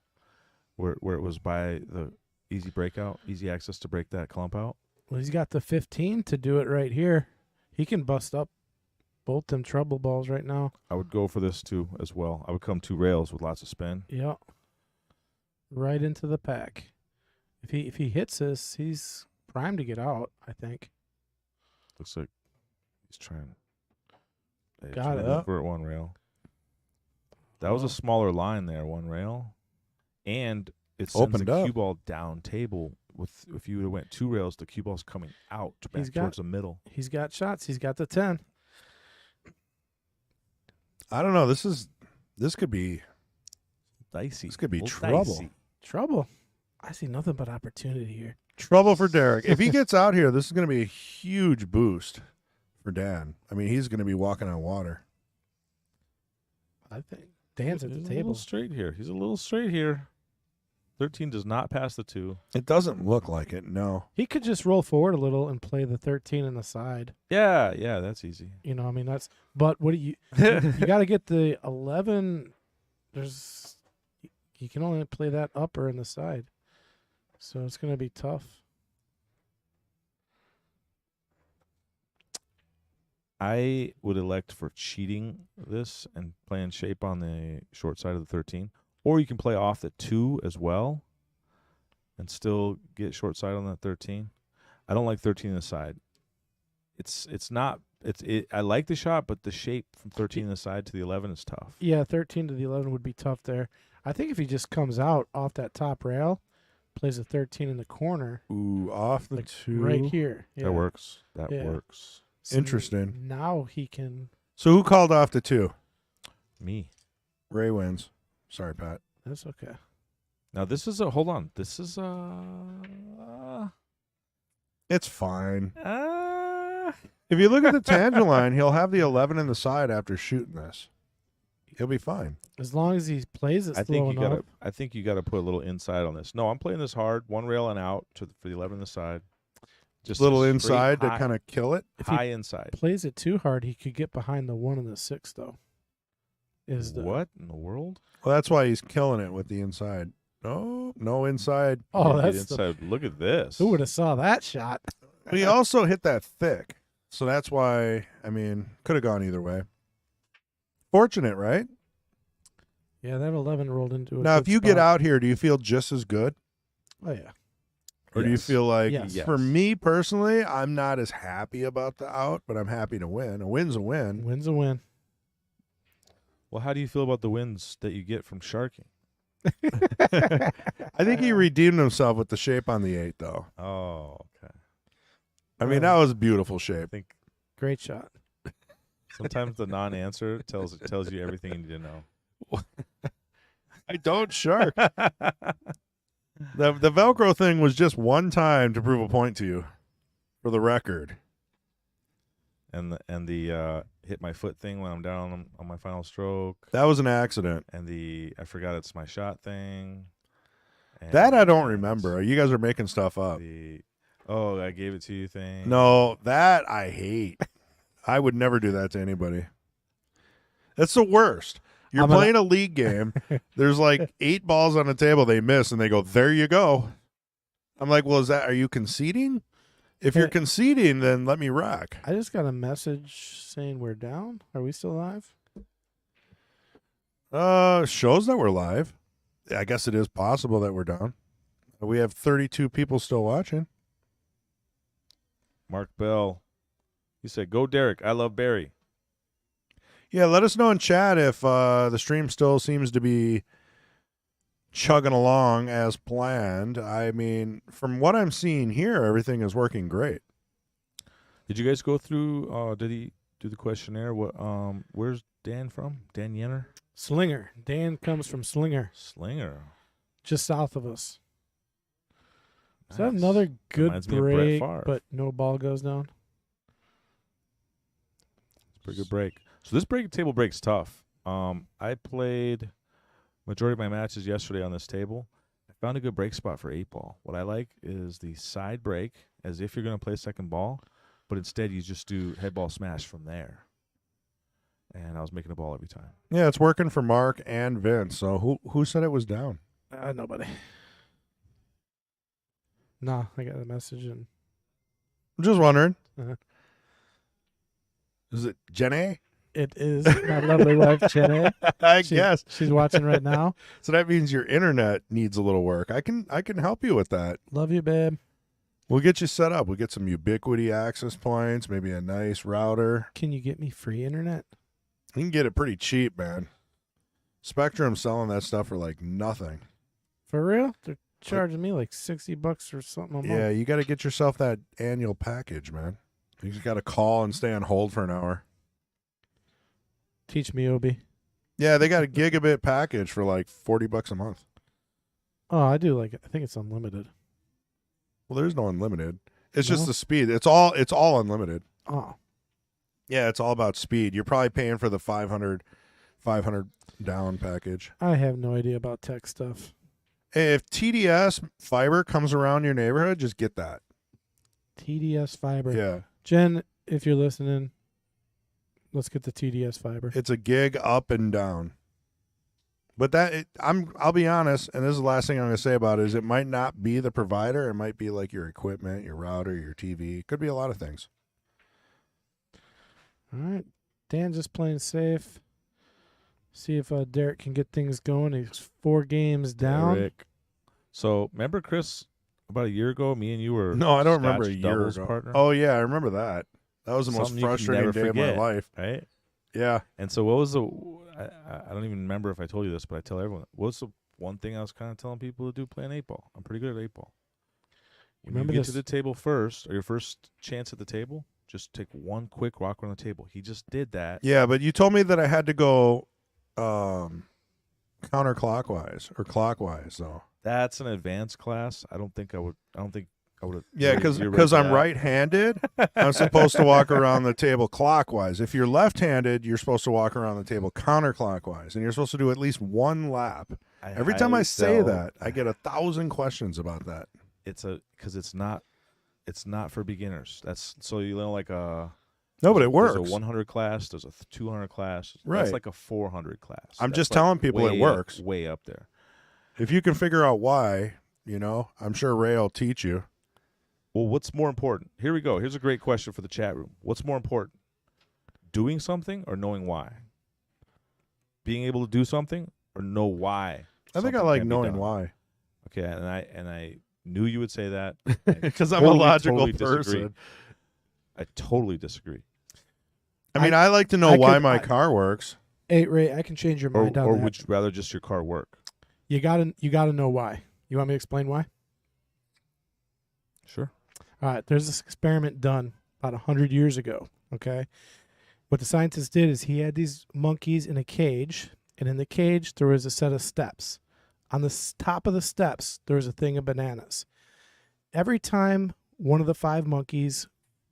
where it was by the easy breakout, easy access to break that clump out. Well, he's got the 15 to do it right here. He can bust up both them trouble balls right now. I would go for this too as well. I would come 2 rails with lots of spin. Yeah. Right into the pack. If he hits this, he's primed to get out, I think. Looks like he's trying. Got it. Over at 1 rail. That was a smaller line there, 1 rail, and it sends Opened the up. cue ball down table. If you would have went 2 rails, the cue ball's coming out back towards the middle. He's got shots. He's got the 10. I don't know. This could be Dicey. This could be Little trouble. dicey. Trouble. I see nothing but opportunity here. trouble for Derek. If he gets out here, this is going to be a huge boost for Dan. I mean, he's going to be walking on water. I think Dan's at the He's a table. little straight here. He's a little straight here. 13 does not pass the 2. It doesn't look like it, no. He could just roll forward a little and play the 13 on the side. Yeah, that's easy. You know, I mean, that's. But what do you got to get the 11. You can only play that upper in the side, so it's going to be tough. I would elect for cheating this and playing shape on the short side of the 13. Or you can play off the 2 as well and still get short side on that 13. I don't like 13 on the side. I like the shot, but the shape from 13 on the side to the 11 is tough. Yeah, 13 to the 11 would be tough there. I think if he just comes out off that top rail, plays a 13 in the corner, Ooh, off the like 2. right here. Yeah. That works. That Yeah. works. So Interesting. Now he can. So who called off the 2? Me. Ray wins. Sorry, Pat. That's okay. Now this is hold on. This is a It's fine. If you look at the tangent line, he'll have the 11 in the side after shooting this. He'll be fine. As long as he plays it I slow think you enough. gotta put a little inside on this. No, I'm playing this hard. One rail and out for the 11 on the side. Just Just little straight inside to high- kind of kill it. If he high inside. plays it too hard, he could get behind the 1 and the 6 though. What in the world? Well, that's why he's killing it with the inside. No inside. Oh, Get that's inside. Look at this. who would have saw that shot? But he also hit that thick. So that's why, I mean, could have gone either way. Fortunate, right? Yeah, that 11 rolled into a Now, good if you get spot. out here, do you feel just as good? Oh yeah. Or do you Yes. feel like, Yes. for me personally, I'm not as happy about the out, but I'm happy to win. A win's a win. Win's a win. Well, how do you feel about the wins that you get from sharking? I think he redeemed himself with the shape on the 8, though. Oh, okay. I mean, that was a beautiful shape. Great shot. Sometimes the non-answer tells you everything you need to know. I don't shark. The Velcro thing was just one time to prove a point to you, for the record. And the hit my foot thing when I'm down on my final stroke, That was an accident. and the I forgot it's my shot thing. That I don't and remember. You guys are making stuff up. The I gave it to you thing. No, that I hate. I would never do that to anybody. That's the worst. You're I'm gonna- playing a league game. There's like 8 balls on the table. They miss, and they go, "There you go." I'm like, "Well, are you conceding? If you're conceding, then let me rack." I just got a message saying we're down. Are we still live? Shows that we're live. I guess it is possible that we're down. We have 32 people still watching. Mark Bell. He said, "Go Derrick. I love Barry." Yeah, let us know in chat if the stream still seems to be chugging along as planned. I mean, from what I'm seeing here, everything is working great. Did you guys go through? Did he do the questionnaire? What? Where's Dan from? Dan Yenor? Slinger. Dan comes from Slinger, Slinger. just south of us. Is that Nice. another good Reminds me of Brett break, Favre. but no ball goes down? Pretty good break. So this table break's tough. I played majority of my matches yesterday on this table. I found a good break spot for 8-ball. What I like is the side break, as if you're going to play second ball, but instead you just do head ball smash from there. And I was making a ball every time. Yeah, it's working for Mark and Vince. So who said it was down? Nobody. Nah, I got a message and I'm just wondering. Uh-huh. Is it Jenny? it is my lovely wife, Jenny. I guess. She's watching right now. So that means your internet needs a little work. I can help you with that. Love you, babe. We'll get you set up. We'll get some Ubiquity access points, maybe a nice router. Can you get me free internet? You can get it pretty cheap, man. Spectrum's selling that stuff for like nothing. For real? They're charging me like $60 or something a month. Yeah, you got to get yourself that annual package, man. You just got to call and stay on hold for an hour. Teach me, Obi. Yeah, they got a gigabit package for like $40 a month. Oh, I do like it. I think it's unlimited. Well, there's no unlimited. It's No? just the speed. It's all unlimited. Oh. Yeah, it's all about speed. You're probably paying for the 500 down package. I have no idea about tech stuff. If TDS fiber comes around your neighborhood, just get that. TDS fiber. Yeah. Jen, if you're listening, let's get the TDS fiber. It's a gig up and down. But I'll be honest, and this is the last thing I'm going to say about it, is it might not be the provider. It might be like your equipment, your router, your TV. It could be a lot of things. All right. Dan just playing safe. See if Derrick can get things going. He's 4 games down. Derrick. So remember, Chris, about a year ago, me and you were No, I don't remember a Scotch year doubles ago. partner, Oh, yeah, I remember that. That was the most Something you can frustrating never day of forget. my life. right? Yeah. And so what was the I don't even remember if I told you this, but I tell everyone, what's the one thing I was kind of telling people to do playing 8-ball? I'm pretty good at 8-ball. When Remember you get this? to the table first, or your first chance at the table, just take one quick walk around the table. He just did that. Yeah, but you told me that I had to go counterclockwise or clockwise, though. That's an advanced class. I don't think I would have. Yeah, because I'm right-handed, I'm supposed to walk around the table clockwise. If you're left-handed, you're supposed to walk around the table counterclockwise, and you're supposed to do at least one lap. Every time I say that, I get 1,000 questions about that. Because it's not for beginners. That's so you know like a No, but it works. There's a 100 class. There's a 200 class. Right. That's like a 400 class. I'm That's just like telling people it way works. Way up there. If you can figure out why, I'm sure Ray will teach you. Well, what's more important? Here we go. Here's a great question for the chat room. What's more important? Doing something or knowing why? Being able to do something or know why? I think I something like can be knowing done? why. Okay, and I knew you would say that. Because I'm a logical person. I totally disagree. I mean, I like to know why my car works. Hey, Ray, I can change your Or, mind on or that. would you rather just your car work? You gotta know why. You want me to explain why? Sure. All right, there's this experiment done about 100 years ago, okay? What the scientist did is he had these monkeys in a cage, and in the cage there was a set of steps. On the top of the steps, there was a thing of bananas. Every time one of the 5 monkeys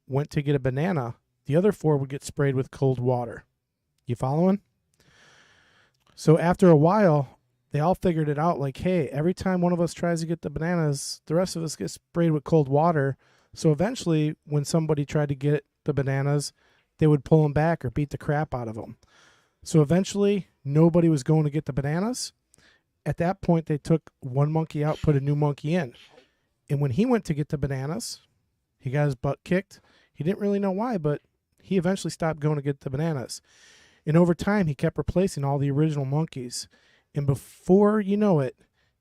went to get a banana, the other 4 would get sprayed with cold water. You following? So after a while, they all figured it out like, hey, every time one of us tries to get the bananas, the rest of us get sprayed with cold water. So eventually, when somebody tried to get the bananas, they would pull them back or beat the crap out of them. So eventually, nobody was going to get the bananas. At that point, they took one monkey out, put a new monkey in. And when he went to get the bananas, he got his butt kicked. He didn't really know why, but he eventually stopped going to get the bananas. And over time, he kept replacing all the original monkeys. And before you know it,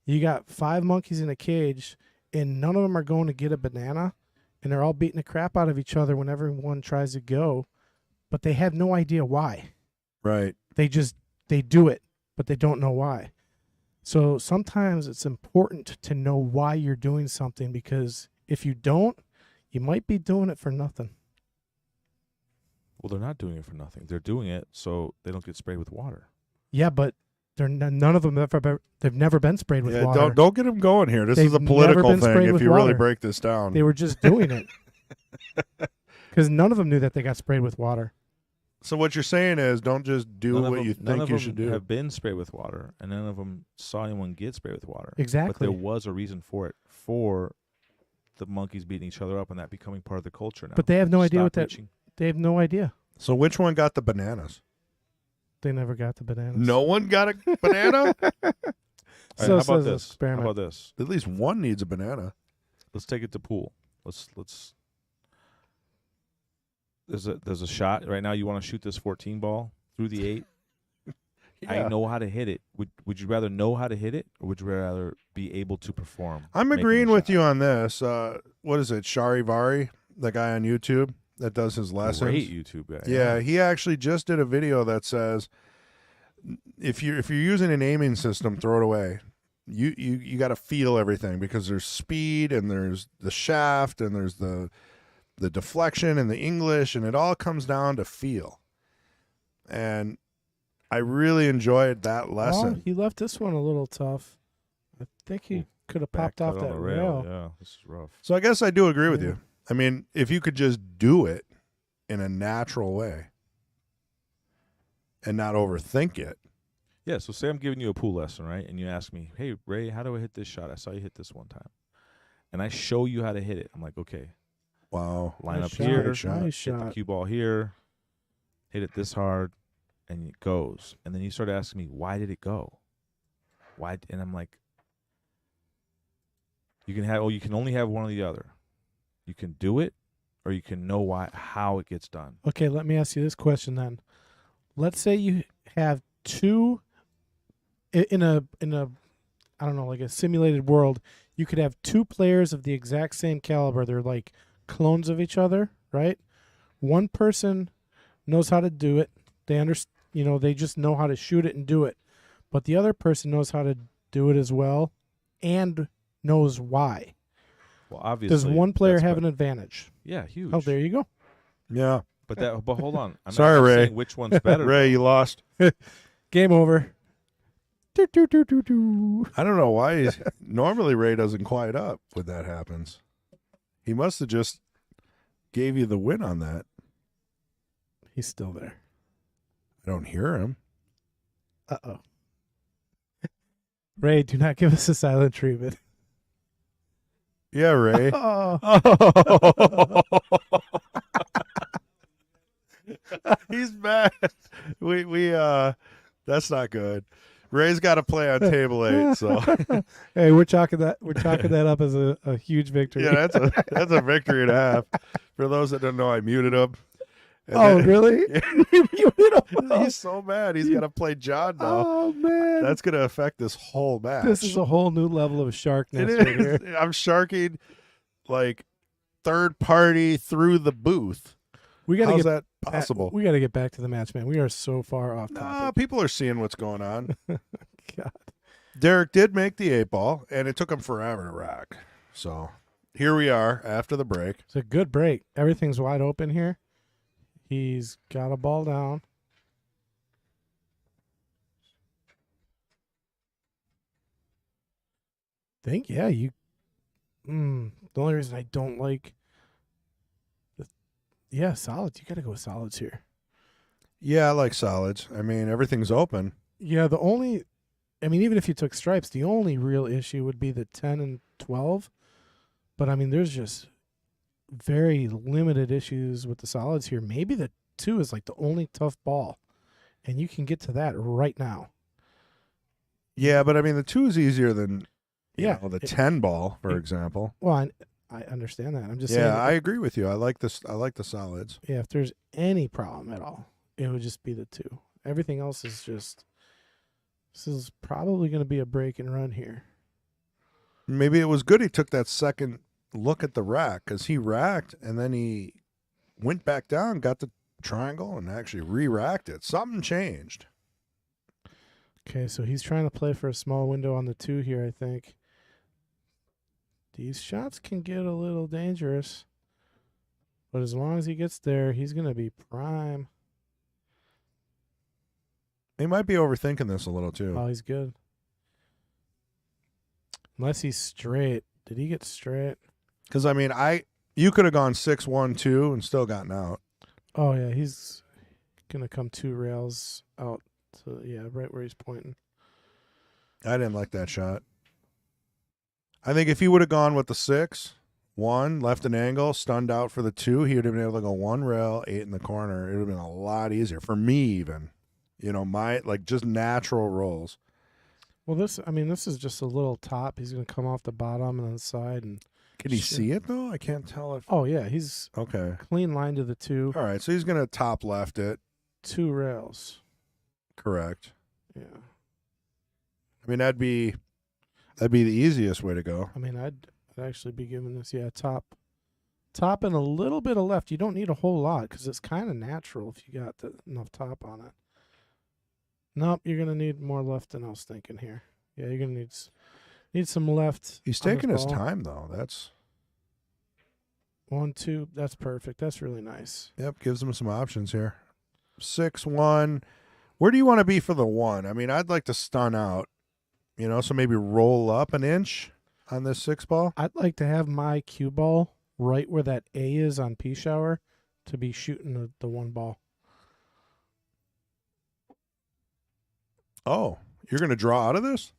you got 5 monkeys in a cage, and none of them are going to get a banana. And they're all beating the crap out of each other whenever one tries to go. But they have no idea why. Right. They do it, but they don't know why. So sometimes it's important to know why you're doing something, because if you don't, you might be doing it for nothing. Well, they're not doing it for nothing. They're doing it so they don't get sprayed with water. Yeah, but none of them they've never been sprayed with Yeah, water. don't get him going here. This They've is a never political been thing sprayed if with you really water. break this down. They were just doing it. Because none of them knew that they got sprayed with water. So what you're saying is don't just do None of what them- you none think of you them should do. have been sprayed with water, and none of them saw anyone get sprayed with water. Exactly. But there was a reason for it, for the monkeys beating each other up and that becoming part of the culture now. But they have no idea Stop what that. reaching. They have no idea. So which one got the bananas? They never got the bananas. No one got a banana? All right, So how says about the this? experiment. How about this? At least one needs a banana. Let's take it to pool. Let's. There's a shot right now. You want to shoot this 14 ball through the 8. I know how to hit it. Would you rather know how to hit it, or would you rather be able to perform? I'm making agreeing the with shot? you on this. What is it? Sharivari, the guy on YouTube that does his lessons. Great YouTube guy. Yeah, he actually just did a video that says if you're using an aiming system, throw it away. You got to feel everything, because there's speed and there's the shaft and there's the deflection and the English, and it all comes down to feel. And I really enjoyed that lesson. Oh, he left this one a little tough. I think he could have Back popped off cut on that the rail. Yeah, this is rough. So I guess I do agree with Yeah. you. I mean, if you could just do it, in a natural way and not overthink it. Yeah, so say I'm giving you a pool lesson, right? And you ask me, hey, Ray, how do I hit this shot? I saw you hit this one time. And I show you how to hit it. I'm like, okay, Wow. line Nice up shot, here, Great shot. nice hit the shot. cue ball here, hit it this hard, and it goes. And then you start asking me, why did it go? Why? And I'm like, you can only have one or the other. You can do it, or you can know how it gets done. Okay, let me ask you this question then. Let's say you have two in a I don't know, like a simulated world, you could have two players of the exact same caliber. They're like clones of each other, right? One person knows how to do it. They they just know how to shoot it and do it. But the other person knows how to do it as well and knows why. Well, obviously, Does one player that's have what- an advantage? Yeah, huge. Oh, there you go. Yeah. But hold on. I'm Sorry, not Ray. saying which one's better. Ray, you lost. Game over. Do, do, do, do, do. I don't know why. Normally, Ray doesn't quiet up when that happens. He must have just gave you the win on that. He's still there. I don't hear him. Uh-oh. Ray, do not give us a silent treatment. Yeah, Ray. Oh. He's mad. We that's not good. Ray's got to play on table 8, so Hey, we're chalking that up as a huge victory. yeah, that's a victory and a half. For those that don't know, I muted him. And Oh, then- really? You muted him? He's so mad. He's got to play John now. Oh man, That's going to affect this whole match. this is a whole new level of sharkness It right is. here. I'm sharking like third party through the booth. We gotta How's get that possible? We gotta get back to the match, man. We are so far off Nah, topic. people are seeing what's going on. God. Derrick did make the 8-ball, and it took him forever to rack. So here we are after the break. It's a good break. Everything's wide open here. He's got a ball down. The only reason I don't like solids. You got to go with solids here. Yeah, I like solids. I mean, everything's open. Yeah, even if you took stripes, the only real issue would be the 10 and 12. But, I mean, there's just very limited issues with the solids here. Maybe the 2 is like the only tough ball, and you can get to that right now. Yeah, but I mean, the 2 is easier than the it- 10 ball, for example. Well, I understand that. I'm just saying. Yeah, I agree with you. I like this. I like the solids. Yeah, if there's any problem at all, it would just be the 2. Everything else is just. This is probably going to be a break and run here. Maybe it was good he took that second look at the rack, because he racked and then he went back down, got the triangle, and actually re-racked it. Something changed. Okay, so he's trying to play for a small window on the 2 here, I think. These shots can get a little dangerous. But as long as he gets there, he's going to be prime. He might be overthinking this a little too. Oh, he's good. Unless he's straight. Did he get straight? Because I mean, you could have gone 6-1-2 and still gotten out. Oh, yeah, he's going to come 2 rails out. So, yeah, right where he's pointing. I didn't like that shot. I think if he would have gone with the 6-1, left an angle, stunned out for the 2, he would have been able to go 1 rail, 8 in the corner. It would have been a lot easier for me, even. My just natural rolls. Well, this is just a little top. He's going to come off the bottom and then side. And Can he Shit. see it though? I can't tell if. oh, yeah, he's Okay. clean line to the 2. All right. So he's gonna top left it. 2 rails. Correct. Yeah. I mean, that'd be the easiest way to go. I mean, I'd actually be giving this, top and a little bit of left. You don't need a whole lot because it's kind of natural if you got enough top on it. Nope, you're going to need more left than I was thinking here. Yeah, you're going to need some left. He's on this taking his ball. time though. That's 1, 2. That's perfect. That's really nice. Yep, gives him some options here. 6-1. Where do you want to be for the 1? I mean, I'd like to stun out, so maybe roll up an inch on this 6 ball. I'd like to have my cue ball right where that A is on P shower to be shooting the one ball. Oh, you're going to draw out of this?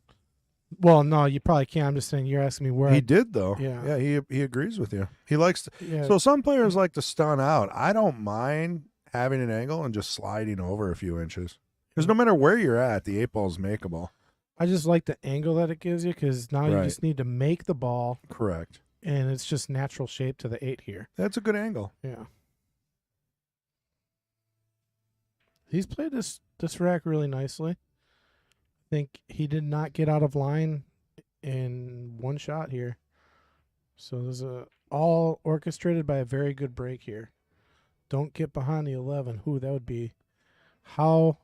Well, no, you probably can't. I'm just saying you're asking me where. He did, though. Yeah. He agrees with you. He likes to. Yeah. So some players like to stun out. I don't mind having an angle and just sliding over a few inches. Because no matter where you're at, the 8-ball's makeable. I just like the angle that it gives you because now you Right. just need to make the ball, Correct. and it's just natural shape to the 8 here. That's a good angle. Yeah. He's played this rack really nicely. I think he did not get out of line in one shot here. So there's all orchestrated by a very good break here. Don't get behind the 11. Ooh, that would be how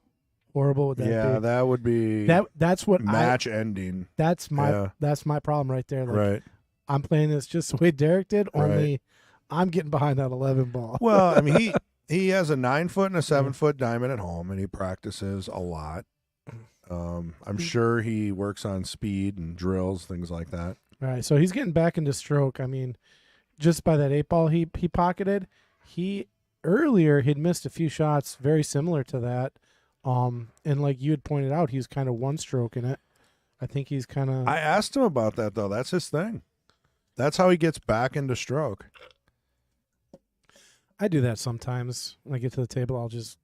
horrible would that be? Yeah, that would be That's what match ending. that's my problem right there. Like, Right. I'm playing this just the way Derrick did, Right. only I'm getting behind that 11 ball. Well, I mean, he has a 9-foot and a 7-foot diamond at home, and he practices a lot. I'm sure he works on speed and drills, things like that. All right, so he's getting back into stroke. I mean, just by that 8-ball he pocketed, he earlier he'd missed a few shots very similar to that. And like you had pointed out, he's kind of one stroke in it. I think he's kind of. I asked him about that, though. That's his thing. That's how he gets back into stroke. I do that sometimes. When I get to the table, I'll just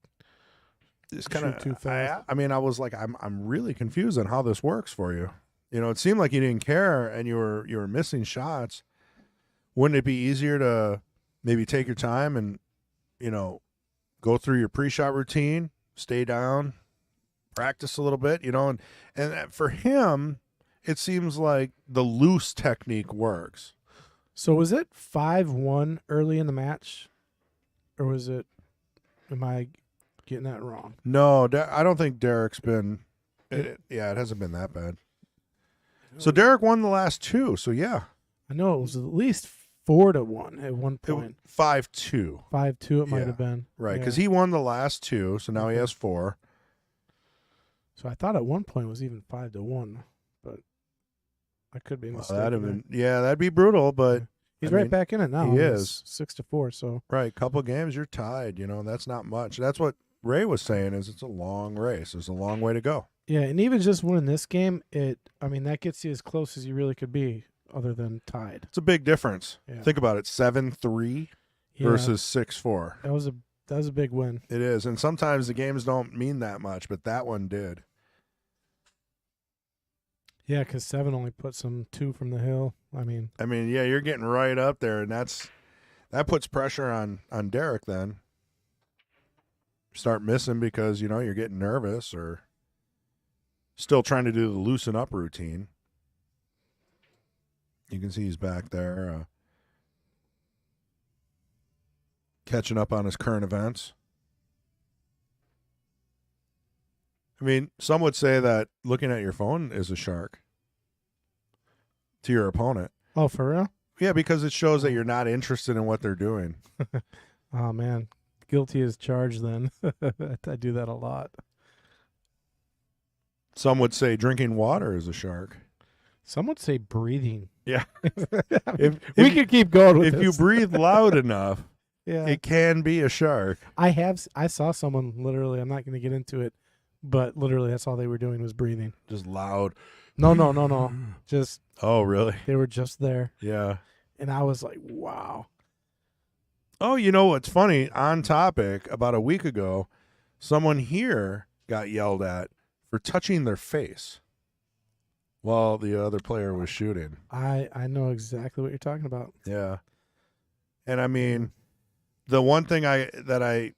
It's kind shoot too of. fast. I mean, I was like, I'm really confused on how this works for you. You know, it seemed like you didn't care, and you were missing shots. Wouldn't it be easier to maybe take your time and, you know, go through your pre-shot routine, stay down, practice a little bit, you know, and for him, it seems like the loose technique works. So was it 5-1 early in the match, or was it? Am I getting that wrong? No, I don't think Derrick's been. It hasn't been that bad. So Derrick won the last two. So yeah, I know it was at least 4-1 at one point. 5-2, 5-2 it might Yeah. have been. right? Yeah. Because he won the last two, so now he has 4. So I thought at one point it was even 5-1, but I could be Well, mistaken. that'd have there. been that'd be brutal, but He's I right mean, back in it now. he It's is. 6-4. So right, couple games you're tied. You know, that's not much. That's what Ray was saying. Is it's a long race. There's a long way to go. yeah, and even just winning this game, that gets you as close as you really could be, other than tied. It's a big difference. Yeah. Think about it: 7-3 Yeah, versus 6-4. that was a big win. It is, and sometimes the games don't mean that much, but that one did. Yeah, because 7 only put some 2 from the hill. I mean, Yeah, you're getting right up there, and that puts pressure on Derrick. Then start missing because you're getting nervous or still trying to do the loosen up routine. You can see he's back there catching up on his current events. I mean, some would say that looking at your phone is a shark to your opponent. oh, for real? Yeah, because it shows that you're not interested in what they're doing. Oh, man. Guilty as charged then. I do that a lot. Some would say drinking water is a shark. Some would say breathing. Yeah. We could keep going with If this. you breathe loud enough, yeah. it can be a shark. I saw someone literally, I'm not going to get into it, but literally that's all they were doing was breathing. Just loud. No. Just, Oh, really? they were just there. Yeah. And I was like, wow. Oh, you know what's funny? On topic, about a week ago, someone here got yelled at for touching their face while the other player was shooting. I know exactly what you're talking about. Yeah. And I mean, the one thing that I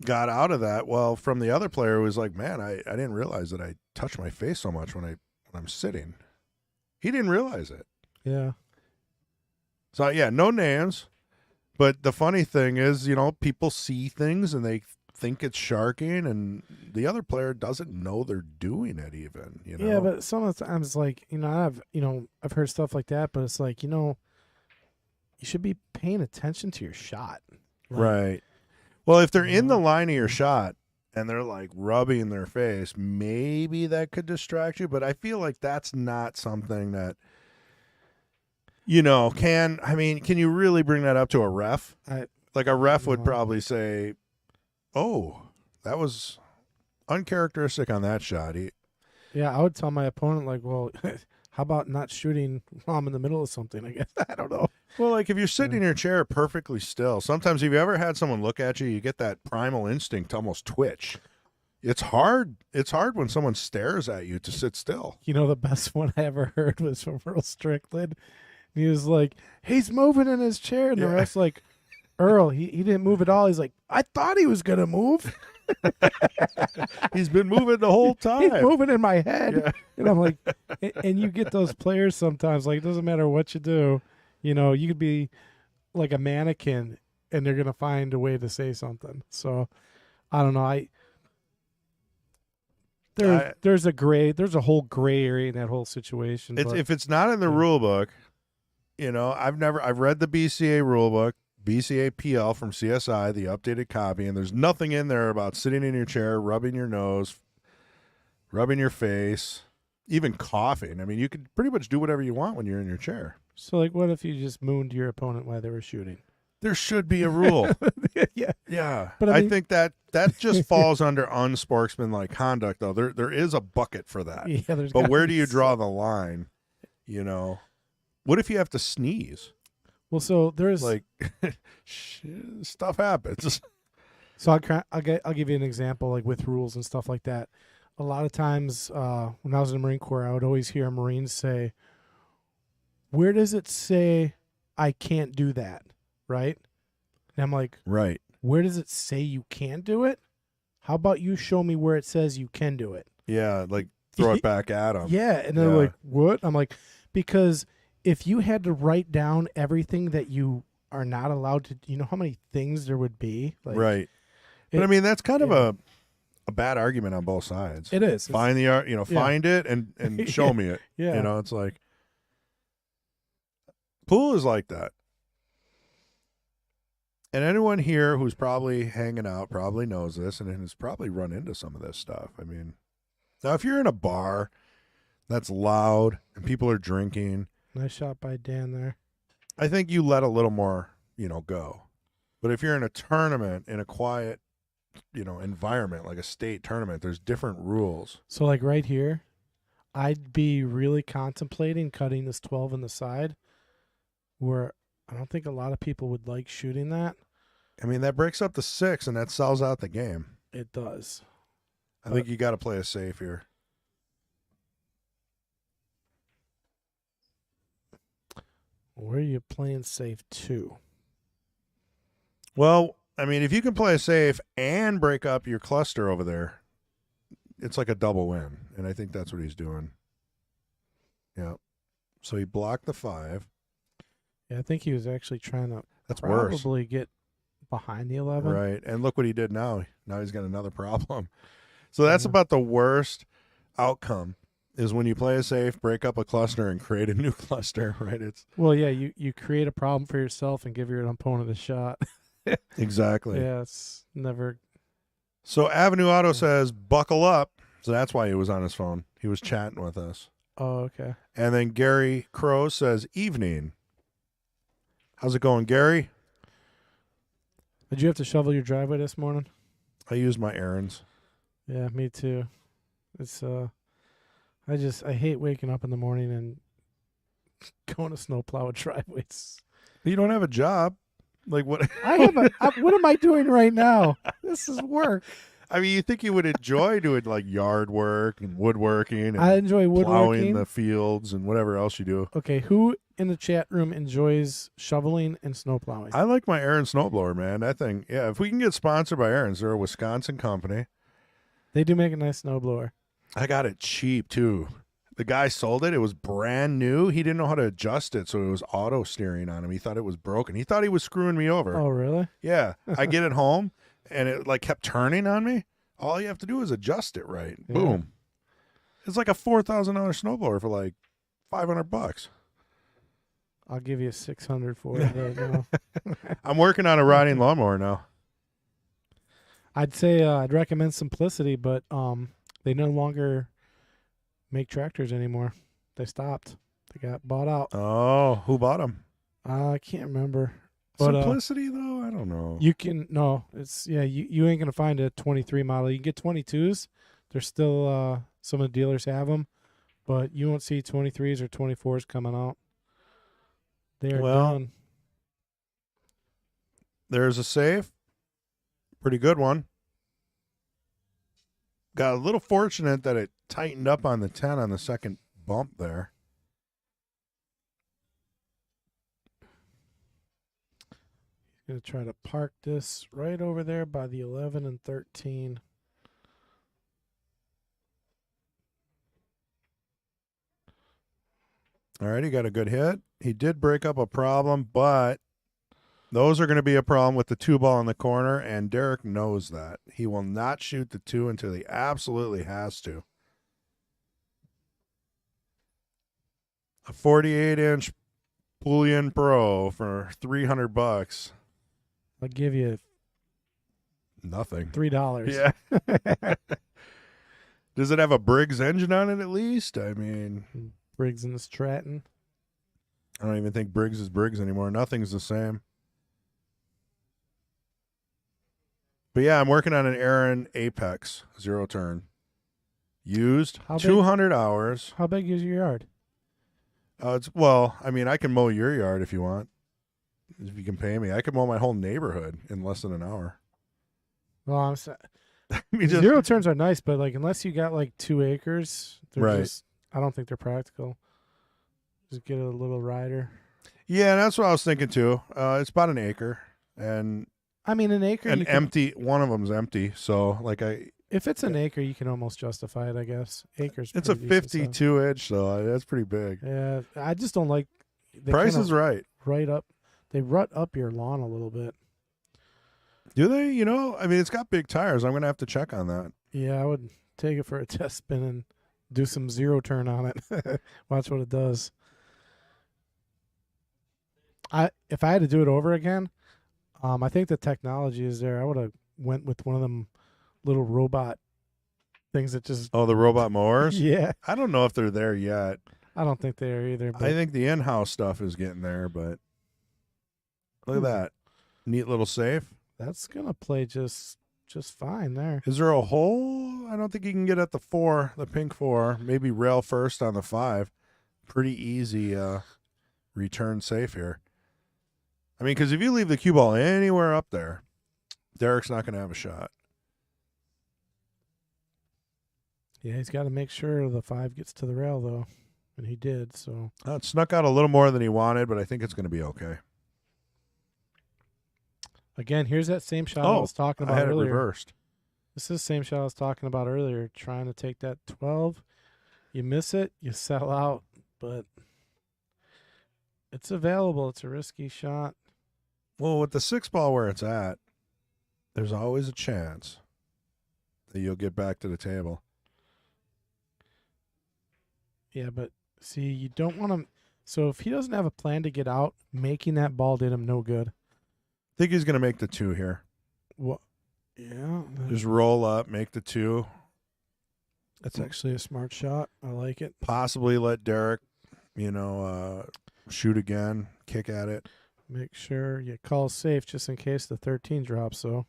got out of that, well, from the other player was like, man, I didn't realize that I touch my face so much when I'm sitting. He didn't realize it. Yeah. So yeah, no names. But the funny thing is, people see things and they think it's sharking, and the other player doesn't know they're doing it even. Yeah, but some of the times, like, I've heard stuff like that, but it's like, you should be paying attention to your shot. Like, right. Well, if they're in the line of your shot and they're like rubbing their face, maybe that could distract you. But I feel like that's not something that, can you really bring that up to a ref? Like a ref would No. probably say, "Oh, that was uncharacteristic on that shot." Yeah, I would tell my opponent like, well, how about not shooting while I'm in the middle of something? I guess I don't know. Well, like if you're sitting in your chair perfectly still, sometimes have you ever had someone look at you, you get that primal instinct to almost twitch. It's hard. It's hard when someone stares at you to sit still. You know, the best one I ever heard was from Earl Strickland. He was like, he's moving in his chair, and the Yeah. ref's like, Earl, he didn't move at all. He's like, I thought he was gonna move. He's been moving the whole He's time. moving in my head. Yeah. And I'm like, and you get those players sometimes, like, it doesn't matter what you do. You know, you could be like a mannequin and they're going to find a way to say something. So I don't know. There's a whole gray area in that whole situation. It's, but if it's not in the rule book, I've read the BCA rule book, BCA PL from CSI, the updated copy, and there's nothing in there about sitting in your chair, rubbing your nose, rubbing your face, even coughing. I mean, you could pretty much do whatever you want when you're in your chair. so like, what if you just mooned your opponent while they were shooting? There should be a rule. Yeah. Yeah. But I I mean- think that just falls under unsportsmanlike conduct, though. There is a bucket for that. Yeah, there's But gotta where be do you some- draw the line? You know, what if you have to sneeze? Well, so there's Like, stuff happens. So I'll give you an example, like with rules and stuff like that. A lot of times when I was in the Marine Corps, I would always hear Marines say, where does it say I can't do that? Right? And I'm like, Right. where does it say you can't do it? How about you show me where it says you can do it? Yeah, like throw it back at them. Yeah. And they're Yeah. like, what? I'm like, because if you had to write down everything that you are not allowed to, you know how many things there would be? Like, Right. But it- I mean, that's kind of yeah. a bad argument on both sides. It is. It's- Find the art, yeah. find it and show me it. Yeah. You know, it's like pool is like that. And anyone here who's probably hanging out probably knows this and has probably run into some of this stuff. I mean, now if you're in a bar that's loud and people are drinking, Nice shot by Dan there. I think you let a little more, go. But if you're in a tournament in a quiet, environment like a state tournament, there's different rules. So like right here, I'd be really contemplating cutting this 12 in the side where I don't think a lot of people would like shooting that. I mean, that breaks up to 6 and that sells out the game. It does. I think you got to play it safe here. Where are you playing safe to? Well, I mean, if you can play it safe and break up your cluster over there, it's like a double win. And I think that's what he's doing. Yeah. So he blocked the 5. Yeah, I think he was actually trying to That's worse. probably get behind the 11. Right. And look what he did now. Now he's got another problem. So that's Yeah. about the worst outcome is when you play it safe, break up a cluster, and create a new cluster, right? It's Well, yeah, you create a problem for yourself and give your opponent a shot. exactly. Yeah, it's never. So Avenue Auto says, buckle up. So that's why he was on his phone. He was chatting with us. Oh, okay. And then Gary Crow says, evening. How's it going, Gary? Did you have to shovel your driveway this morning? I use my errands. Yeah, me too. It's I hate waking up in the morning and going to snowplow a driveway. You don't have a job. Like what? What am I doing right now? This is work. I mean, you think you would enjoy doing like yard work and woodworking and I enjoy plowing woodworking. the fields and whatever else you do. Okay, who in the chat room enjoys shoveling and snowplowing? I like my Aaron snowblower, man. That thing, yeah. If we can get sponsored by Aaron's, they're a Wisconsin company. They do make a nice snowblower. I got it cheap too. The guy sold it. It was brand new. He didn't know how to adjust it, so it was auto steering on him. He thought it was broken. He thought he was screwing me over. Oh, really? Yeah. I get it home, and it like kept turning on me. All you have to do is adjust it right. Yeah. Boom. It's like a $4,000 snowblower for like $500. I'll give you 600 for it right now. I'm working on a riding lawnmower now. I'd say I'd recommend Simplicity, but they no longer make tractors anymore. They stopped. They got bought out. Oh, who bought them? I can't remember. But Simplicity, though, I don't know. you can no, it's you ain't gonna find a 23 model. You can get 22s. There's still some of the dealers have them, but you won't see 23s or 24s coming out. They are done. There's a safe. Pretty good one. Got a little fortunate that it tightened up on the 10 on the second bump there. Gonna try to park this right over there by the 11 and 13. All right, he got a good hit. He did break up a problem, but those are going to be a problem with the 2 ball in the corner, and Derrick knows that. He will not shoot the 2 until he absolutely has to. A 48-inch Bullion Pro for $300. I'll give you Nothing. $3. Yeah. Does it have a Briggs engine on it at least? I mean, Briggs and Stratton. I don't even think Briggs is Briggs anymore. Nothing's the same. But yeah, I'm working on an Aaron Apex 0 turn. Used How big? 200 hours. How big is your yard? I mean, I can mow your yard if you want. If you can pay me, I could mow my whole neighborhood in less than an hour. Well, I'm saying I mean, just- 0 turns are nice, but like unless you got like 2 acres, they're Right. just I don't think they're practical. Just get a little rider. Yeah, that's what I was thinking too. It's about an acre, and I mean, an acre. you can- empty. One of them's empty, so like If it's an acre, you can almost justify it, I guess. Acres. it's a pretty decent size. 52 inch, so that's pretty big. Yeah, I just don't like. They Price kinda is right. right up. They rut up your lawn a little bit. Do they? You know, I mean, it's got big tires. I'm gonna have to check on that. Yeah, I would take it for a test spin and do some 0 turn on it. Watch what it does. If I had to do it over again, I think the technology is there. I would have went with one of them little robot things that just Oh, the robot mowers. yeah. I don't know if they're there yet. I don't think they are either. But I think the in-house stuff is getting there, but look at that neat little safe. that's gonna play just fine there. Is there a hole? I don't think you can get at the 4, the pink 4. Maybe rail first on the 5. Pretty easy return safe here. I mean, because if you leave the cue ball anywhere up there, Derrick's not going to have a shot. Yeah, he's got to make sure the 5 gets to the rail though, and he did. So It snuck out a little more than he wanted, but I think it's going to be okay. again, here's that same shot I was talking I about had it earlier. reversed. This is the same shot I was talking about earlier. Trying to take that 12, you miss it, you settle out, but it's available. It's a risky shot. Well, with the 6 ball where it's at, there's always a chance that you'll get back to the table. Yeah, but see, you don't want to. So if he doesn't have a plan to get out, making that ball did him no good. I think he's going to make the 2 here. What? Yeah, Just roll up, make the 2. that's actually a smart shot. I like it. Possibly let Derrick, shoot again, kick at it. Make sure you call safe just in case the 13 drops. So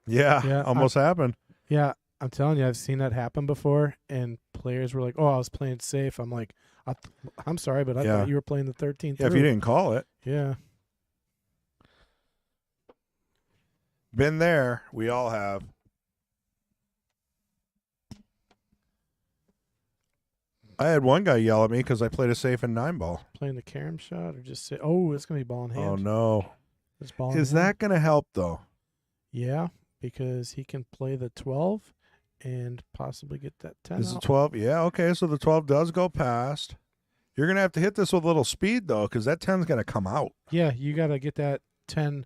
Yeah, almost happened. yeah, I'm telling you, I've seen that happen before, and players were like, "Oh, I was playing safe." I'm like, "I'm sorry, but I Yeah. thought you were playing the 13." Yeah, if you didn't call it. Yeah. Been there. We all have. I had one guy yell at me because I played a safe in 9 ball. Playing the carom shot, or just say, "Oh, it's gonna be ball in hand." Oh, no. It's ball in Is hand. that going to help, though? Yeah, because he can play the 12 and possibly get that 10 Is the out. 12? Yeah, okay, so the 12 does go past. You're going to have to hit this with a little speed, though, because that 10's going to come out. Yeah, you got to get that 10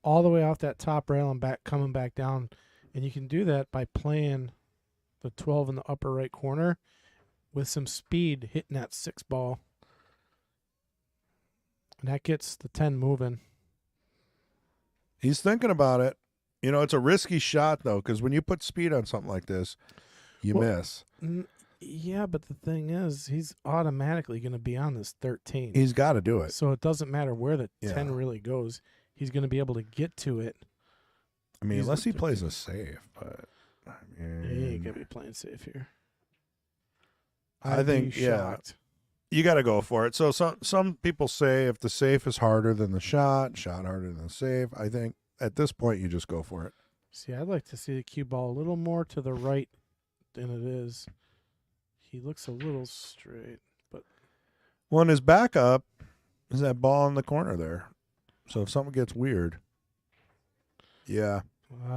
all the way off that top rail and back, coming back down. And you can do that by playing the 12 in the upper right corner with some speed, hitting that 6 ball. And that gets the 10 moving. He's thinking about it. It's a risky shot, though, because when you put speed on something like this, you Well, miss. Yeah, but the thing is, he's automatically going to be on this 13. He's got to do it. So it doesn't matter where the Yeah. 10 really goes. He's going to be able to get to it. I mean, He's unless he the plays 13. a safe, but I He ain't mean, going to be playing safe here. I I'd be think, yeah. shocked. you got to go for it. So some people say if the safe is harder than the shot harder than the safe. I think at this point you just go for it. See, I'd like to see the cue ball a little more to the right than it is. He looks a little straight, but Well, and his backup is that ball in the corner there. So if something gets weird, yeah.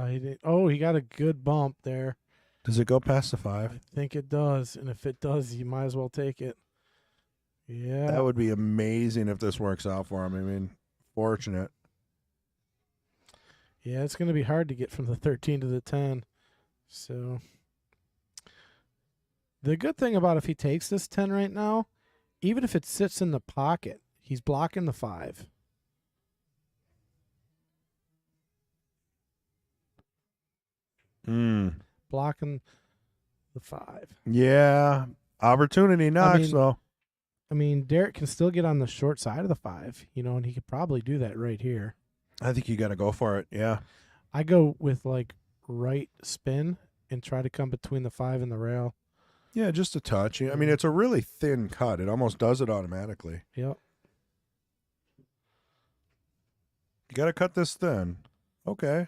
he didn't. Oh, he got a good bump there. Does it go past the I 5? think it does, and if it does, you might as well take it. Yeah, That would be amazing if this works out for him. I mean, fortunate. yeah, it's going to be hard to get from the 13 to the 10. So the good thing about if he takes this 10 right now, even if it sits in the pocket, he's blocking the 5. Blocking the 5. Yeah. Opportunity knocks, mean- though. I mean, Derrick can still get on the short side of the 5, and he could probably do that right here. I think you got to go for it. Yeah. I go with like right spin and try to come between the 5 and the rail. Yeah, just a touch. I mean, it's a really thin cut. It almost does it automatically. Yep. You got to cut this thin. Okay.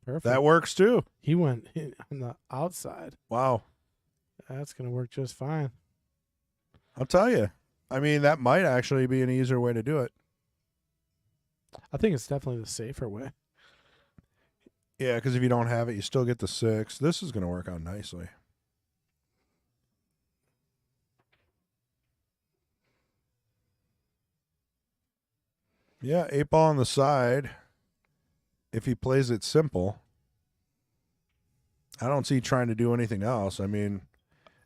Perfect. That works too. He went on the outside. Wow. That's going to work just fine. I'll tell you. I mean, that might actually be an easier way to do it. I think it's definitely the safer way. Yeah, because if you don't have it, you still get the 6. This is going to work out nicely. Yeah, 8 ball on the side. If he plays it simple, I don't see trying to do anything else. I mean,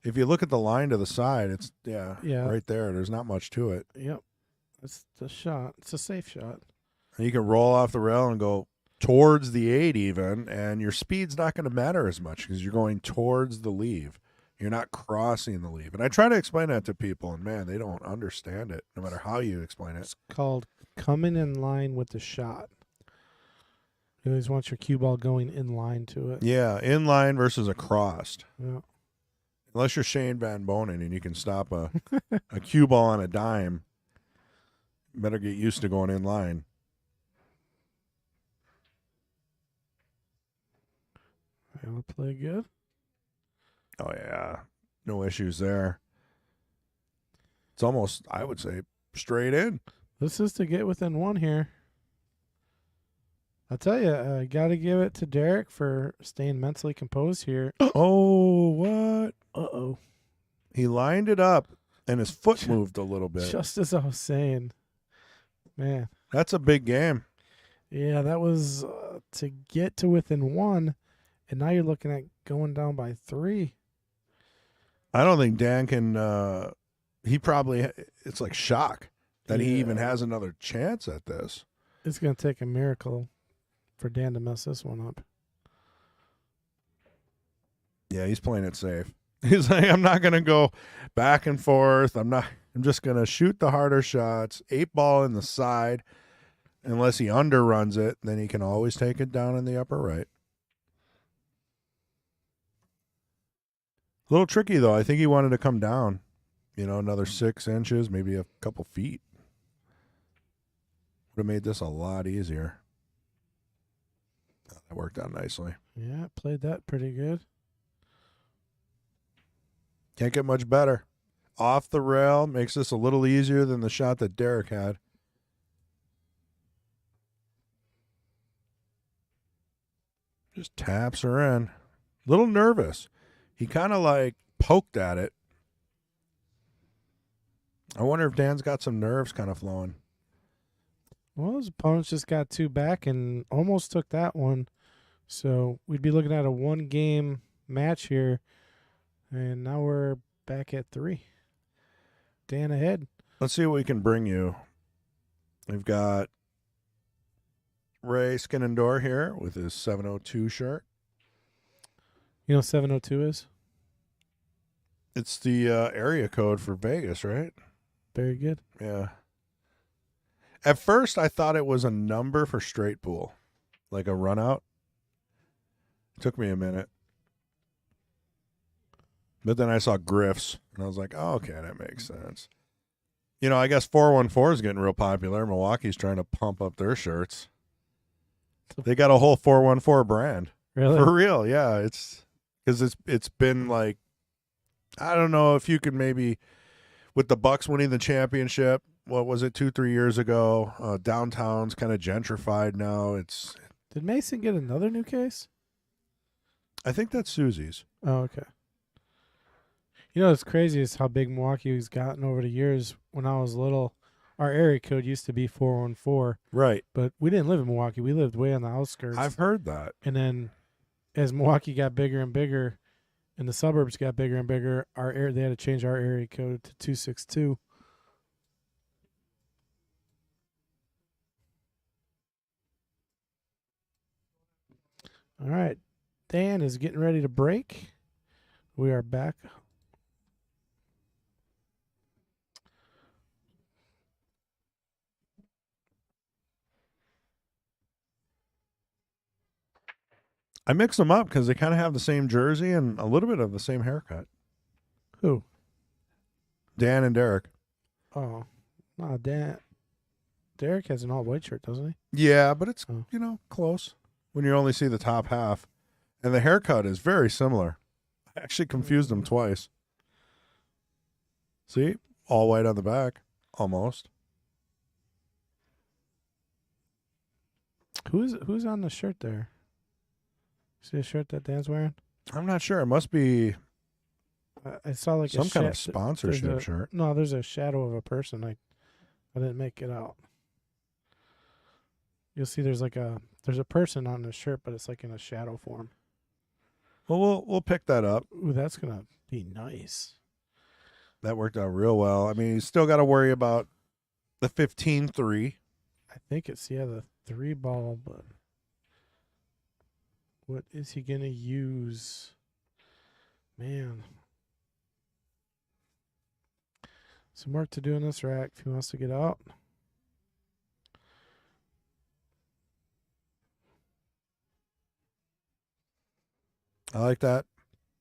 if you look at the line to the side, it's Yeah. right there. There's not much to it. Yep. That's the shot. It's a safe shot. And you can roll off the rail and go towards the 8 even, and your speed's not going to matter as much because you're going towards the leave. You're not crossing the leave. And I try to explain that to people, and man, they don't understand it no matter how you explain it. It's called coming in line with the shot. You always want your cue ball going in line to it. Yeah, in line versus across. Yeah. Unless you're Shane Van Bonen and you can stop a cue ball on a dime, better get used to going in line. I'll play good. Oh, yeah. No issues there. It's almost, I would say, straight in. This is to get within 1 here. I'll tell you, I got to give it to Derrick for staying mentally composed here. Oh, what? Uh-oh. He lined it up, and his foot moved a little bit. Just as I was saying. Man. That's a big game. Yeah, that was to get to within 1, and now you're looking at going down by 3. I don't think Dan can. He probably. It's like shock that he even has another chance at this. It's going to take a miracle for Dan to mess this one up. Yeah, he's playing it safe. He's like, I'm not going to go back and forth. I'm just going to shoot the harder shots. 8 ball in the side. Unless he underruns it, then he can always take it down in the upper right. A little tricky, though. I think he wanted to come down, another 6 inches, maybe a couple feet. Would have made this a lot easier. That worked out nicely. Yeah, played that pretty good. Can't get much better. Off the rail makes this a little easier than the shot that Derrick had. Just taps her in. Little nervous. He kind of like poked at it. I wonder if Dan's got some nerves kind of flowing. Well, his opponents just got 2 back and almost took that one. So we'd be looking at a 1-game match here. And now we're back at 3. Dan ahead. Let's see what we can bring you. We've got Ray Skinandor here with his 702 shirt. You know what 702 is? It's the area code for Vegas, right? Very good. Yeah. At first, I thought it was a number for straight pool, like a run out. It took me a minute. But then I saw Griff's, and I was like, oh, okay, that makes sense. You know, I guess 414 is getting real popular. Milwaukee's trying to pump up their shirts. They got a whole 414 brand. Really? For real, yeah. It's because it's been like, I don't know if you could maybe, with the Bucks winning the championship, what was it, 2-3 years ago? Downtown's kind of gentrified now. Did Mason get another new case? I think that's Susie's. Oh, okay. You know, what's crazy is how big Milwaukee's gotten over the years. When I was little, our area code used to be 414, Right. but we didn't live in Milwaukee. We lived way on the outskirts. I've heard that. And then as Milwaukee got bigger and bigger and the suburbs got bigger and bigger, they had to change our area code to 262. All right. Dan is getting ready to break. We are back. I mix them up because they kind of have the same jersey and a little bit of the same haircut. Who? Dan and Derrick. Oh, no, Dan. Derrick has an all-white shirt, doesn't he? Yeah, but it's, Oh. close when you only see the top half. And the haircut is very similar. I actually confused them twice. See? All white on the back. Almost. Who's on the shirt there? See the shirt that Dan's wearing? I'm not sure. It must be I saw like some a kind of there's sponsorship a- shirt. No, there's a shadow of a person. I didn't make it out. You'll see there's a person on the shirt, but it's like in a shadow form. Well, we'll pick that up. Ooh, that's gonna be nice. That worked out real well. I mean, he's still got to worry about the 15-3. I think it's the 3 ball, but what is he gonna use? Man. Some work to do in this rack if he wants to get out. I like that.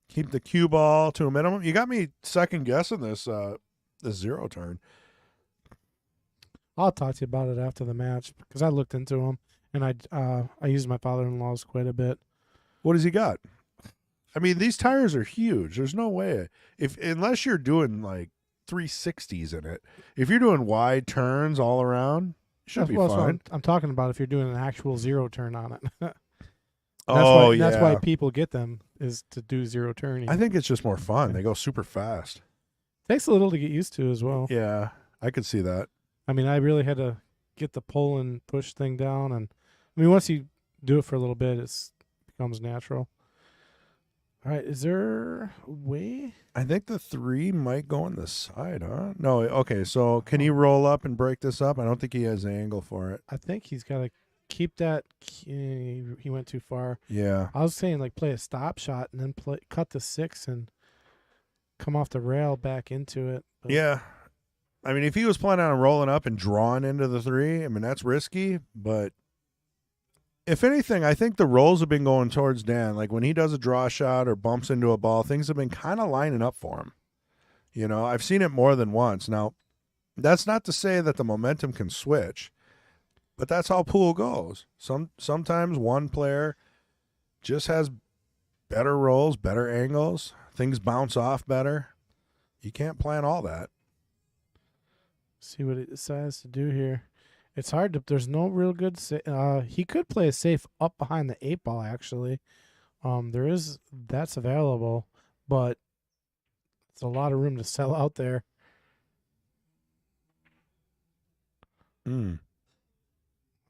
Keep the cue ball to a minimum. You got me second guessing this zero turn. I'll talk to you about it after the match because I looked into him and I used my father-in-law's quite a bit. What does he got? I mean, these tires are huge. There's no way unless you're doing like 360s in it. If you're doing wide turns all around, it should be Well, that's what fine. I'm talking about if you're doing an actual zero turn on it. That's why people get them is to do zero turning. I think it's just more fun. They go super fast. Takes a little to get used to as well. Yeah, I could see that. I mean, I really had to get the pull and push thing down, and I mean, once you do it for a little bit, it becomes natural. All right, is there a way? I think the 3 might go on the side, huh? No, okay. So can he roll up and break this up? I don't think he has the angle for it. I think he's got to keep that. He went too far. Yeah. I was saying like play a stop shot and then cut the 6 and come off the rail back into it. But Yeah. I mean, if he was planning on rolling up and drawing into the 3, I mean, that's risky. But if anything, I think the rolls have been going towards Dan. Like when he does a draw shot or bumps into a ball, things have been kind of lining up for him. You know, I've seen it more than once. Now, that's not to say that the momentum can switch, but that's how pool goes. Sometimes one player just has better rolls, better angles. Things bounce off better. You can't plan all that. see what it decides to do here. It's hard to. There's no real good. He could play a safe up behind the 8 ball. Actually, that's available, but it's a lot of room to sell out there. Mm.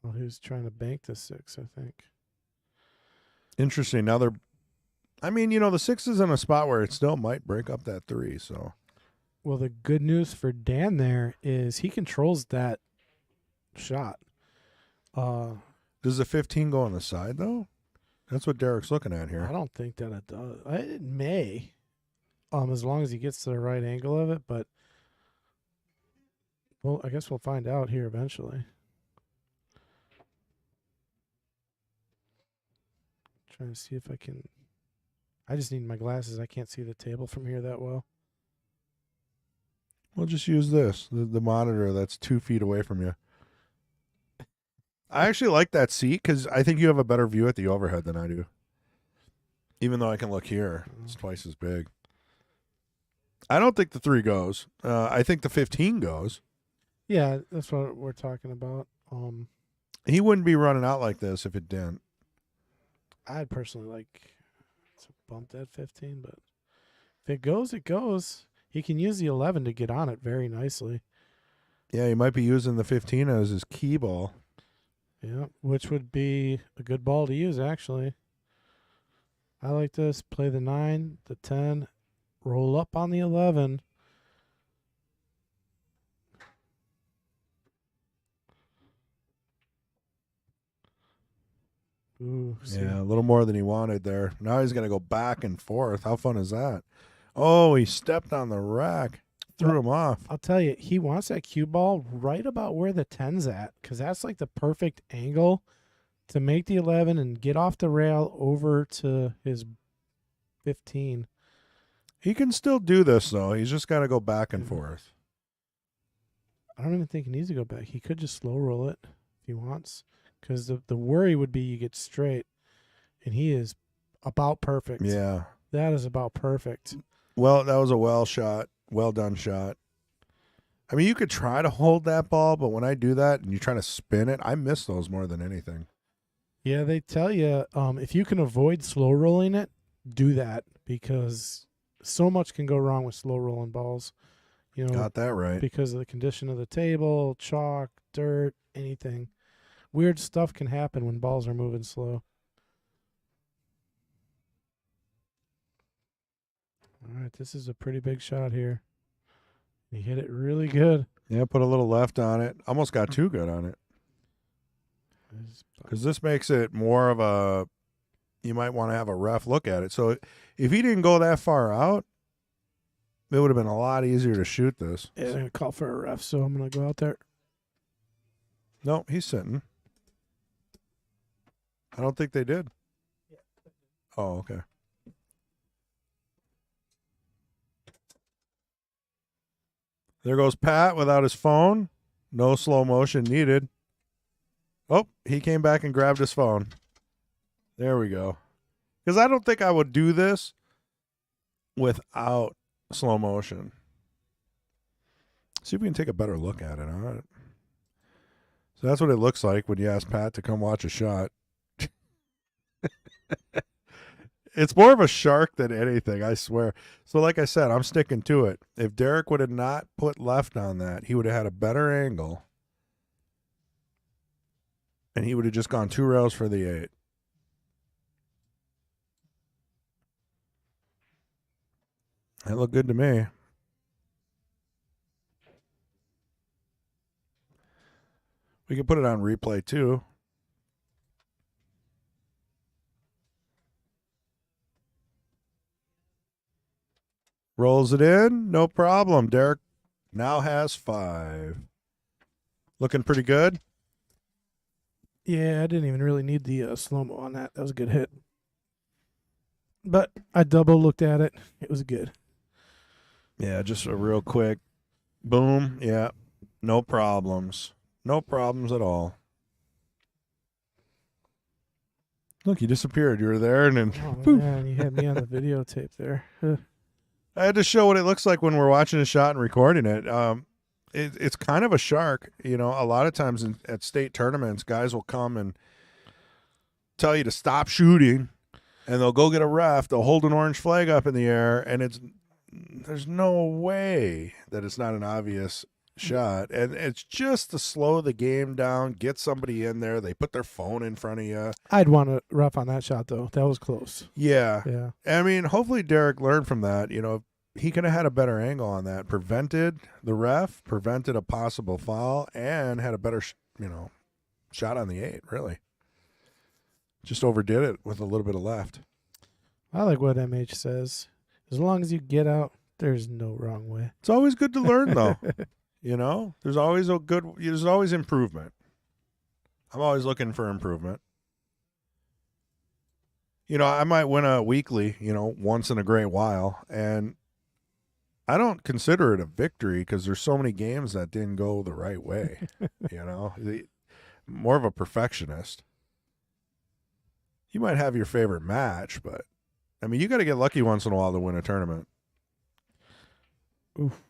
Well, he was trying to bank the 6, I think. Interesting. Now I mean, the 6 is in a spot where it still might break up that 3. So, Well, the good news for Dan there is he controls that shot. does the 15 go on the side though? That's what Derrick's looking at I here. don't think that it does. It may. as long as he gets to the right angle of it. But well, I guess we'll find out here eventually. Trying to see if I can. I just need my glasses. I can't see the table from here that well. We'll just use this, the monitor that's 2 feet away from you. I actually like that seat because I think you have a better view at the overhead than I do. Even though I can look here, it's twice as big. I don't think the 3 goes. I think the 15 goes. Yeah, that's what we're talking about. He wouldn't be running out like this if it didn't. I'd personally like to bump that 15, but if it goes, it goes. He can use the 11 to get on it very nicely. Yeah, he might be using the 15 as his key ball. Yeah, which would be a good ball to use, actually. I like this. Play the 9, the 10, roll up on the 11. Ooh, see. Yeah, a little more than he wanted there. Now he's going to go back and forth. How fun is that? Oh, he stepped on the rack. Threw him off. I'll tell you, he wants that cue ball right about where the 10's at, because that's like the perfect angle to make the 11 and get off the rail over to his 15. He can still do this, though. He's just got to go back and forth. I don't even think he needs to go back. He could just slow roll it if he wants, because the worry would be you get straight, and he is about perfect. Yeah. That is about perfect. Well, that was a well done shot. I mean, you could try to hold that ball, but when I do that and you try to spin it, I miss those more than anything. Yeah, they tell you if you can avoid slow rolling it, do that, because so much can go wrong with slow rolling balls. You know, Got that right. because of the condition of the table, chalk, dirt, anything. Weird stuff can happen when balls are moving slow. All right, this is a pretty big shot here. He hit it really good. Yeah, put a little left on it. Almost got too good on it. Because this makes it more of a, you might want to have a ref look at it. So if he didn't go that far out, it would have been a lot easier to shoot this. Yeah, they're going to call for a ref, so I'm going to go out there. No, he's sitting. I don't think they did. Oh, okay. There goes Pat without his phone. No slow motion needed. Oh, he came back and grabbed his phone. There we go. Because I don't think I would do this without slow motion. See if we can take a better look at it. All right. So that's what it looks like when you ask Pat to come watch a shot. It's more of a shark than anything, I swear. So like I said, I'm sticking to it. If Derrick would have not put left on that, he would have had a better angle. And he would have just gone 2 rails for the 8. That looked good to me. We could put it on replay too. Rolls it in, no problem. Derrick now has 5. Looking pretty good. Yeah, I didn't even really need the slow-mo on that. That was a good hit. But I double looked at it. It was good. Yeah, just a real quick boom. Yeah, no problems. No problems at all. Look, you disappeared. You were there, and then Oh, man, you had me on the videotape there. I had to show what it looks like when we're watching a shot and recording it. It's kind of a shark. You know, a lot of times at state tournaments, guys will come and tell you to stop shooting, and they'll go get a ref. They'll hold an orange flag up in the air, and there's no way that it's not an obvious shot. And it's just to slow the game down, get somebody in there. They put their phone in front of you. I'd want a ref on that shot, though. That was close. Yeah. Yeah. I mean, hopefully Derrick learned from that. You know, he could have had a better angle on that. Prevented the ref, prevented a possible foul, and had a better, shot on the 8, really. Just overdid it with a little bit of left. I like what MH says. As long as you get out, there's no wrong way. It's always good to learn, though. You know, there's always improvement. I'm always looking for improvement. You know, I might win a weekly, once in a great while, and I don't consider it a victory because there's so many games that didn't go the right way. More of a perfectionist. You might have your favorite match, but I mean, you got to get lucky once in a while to win a tournament. Oof.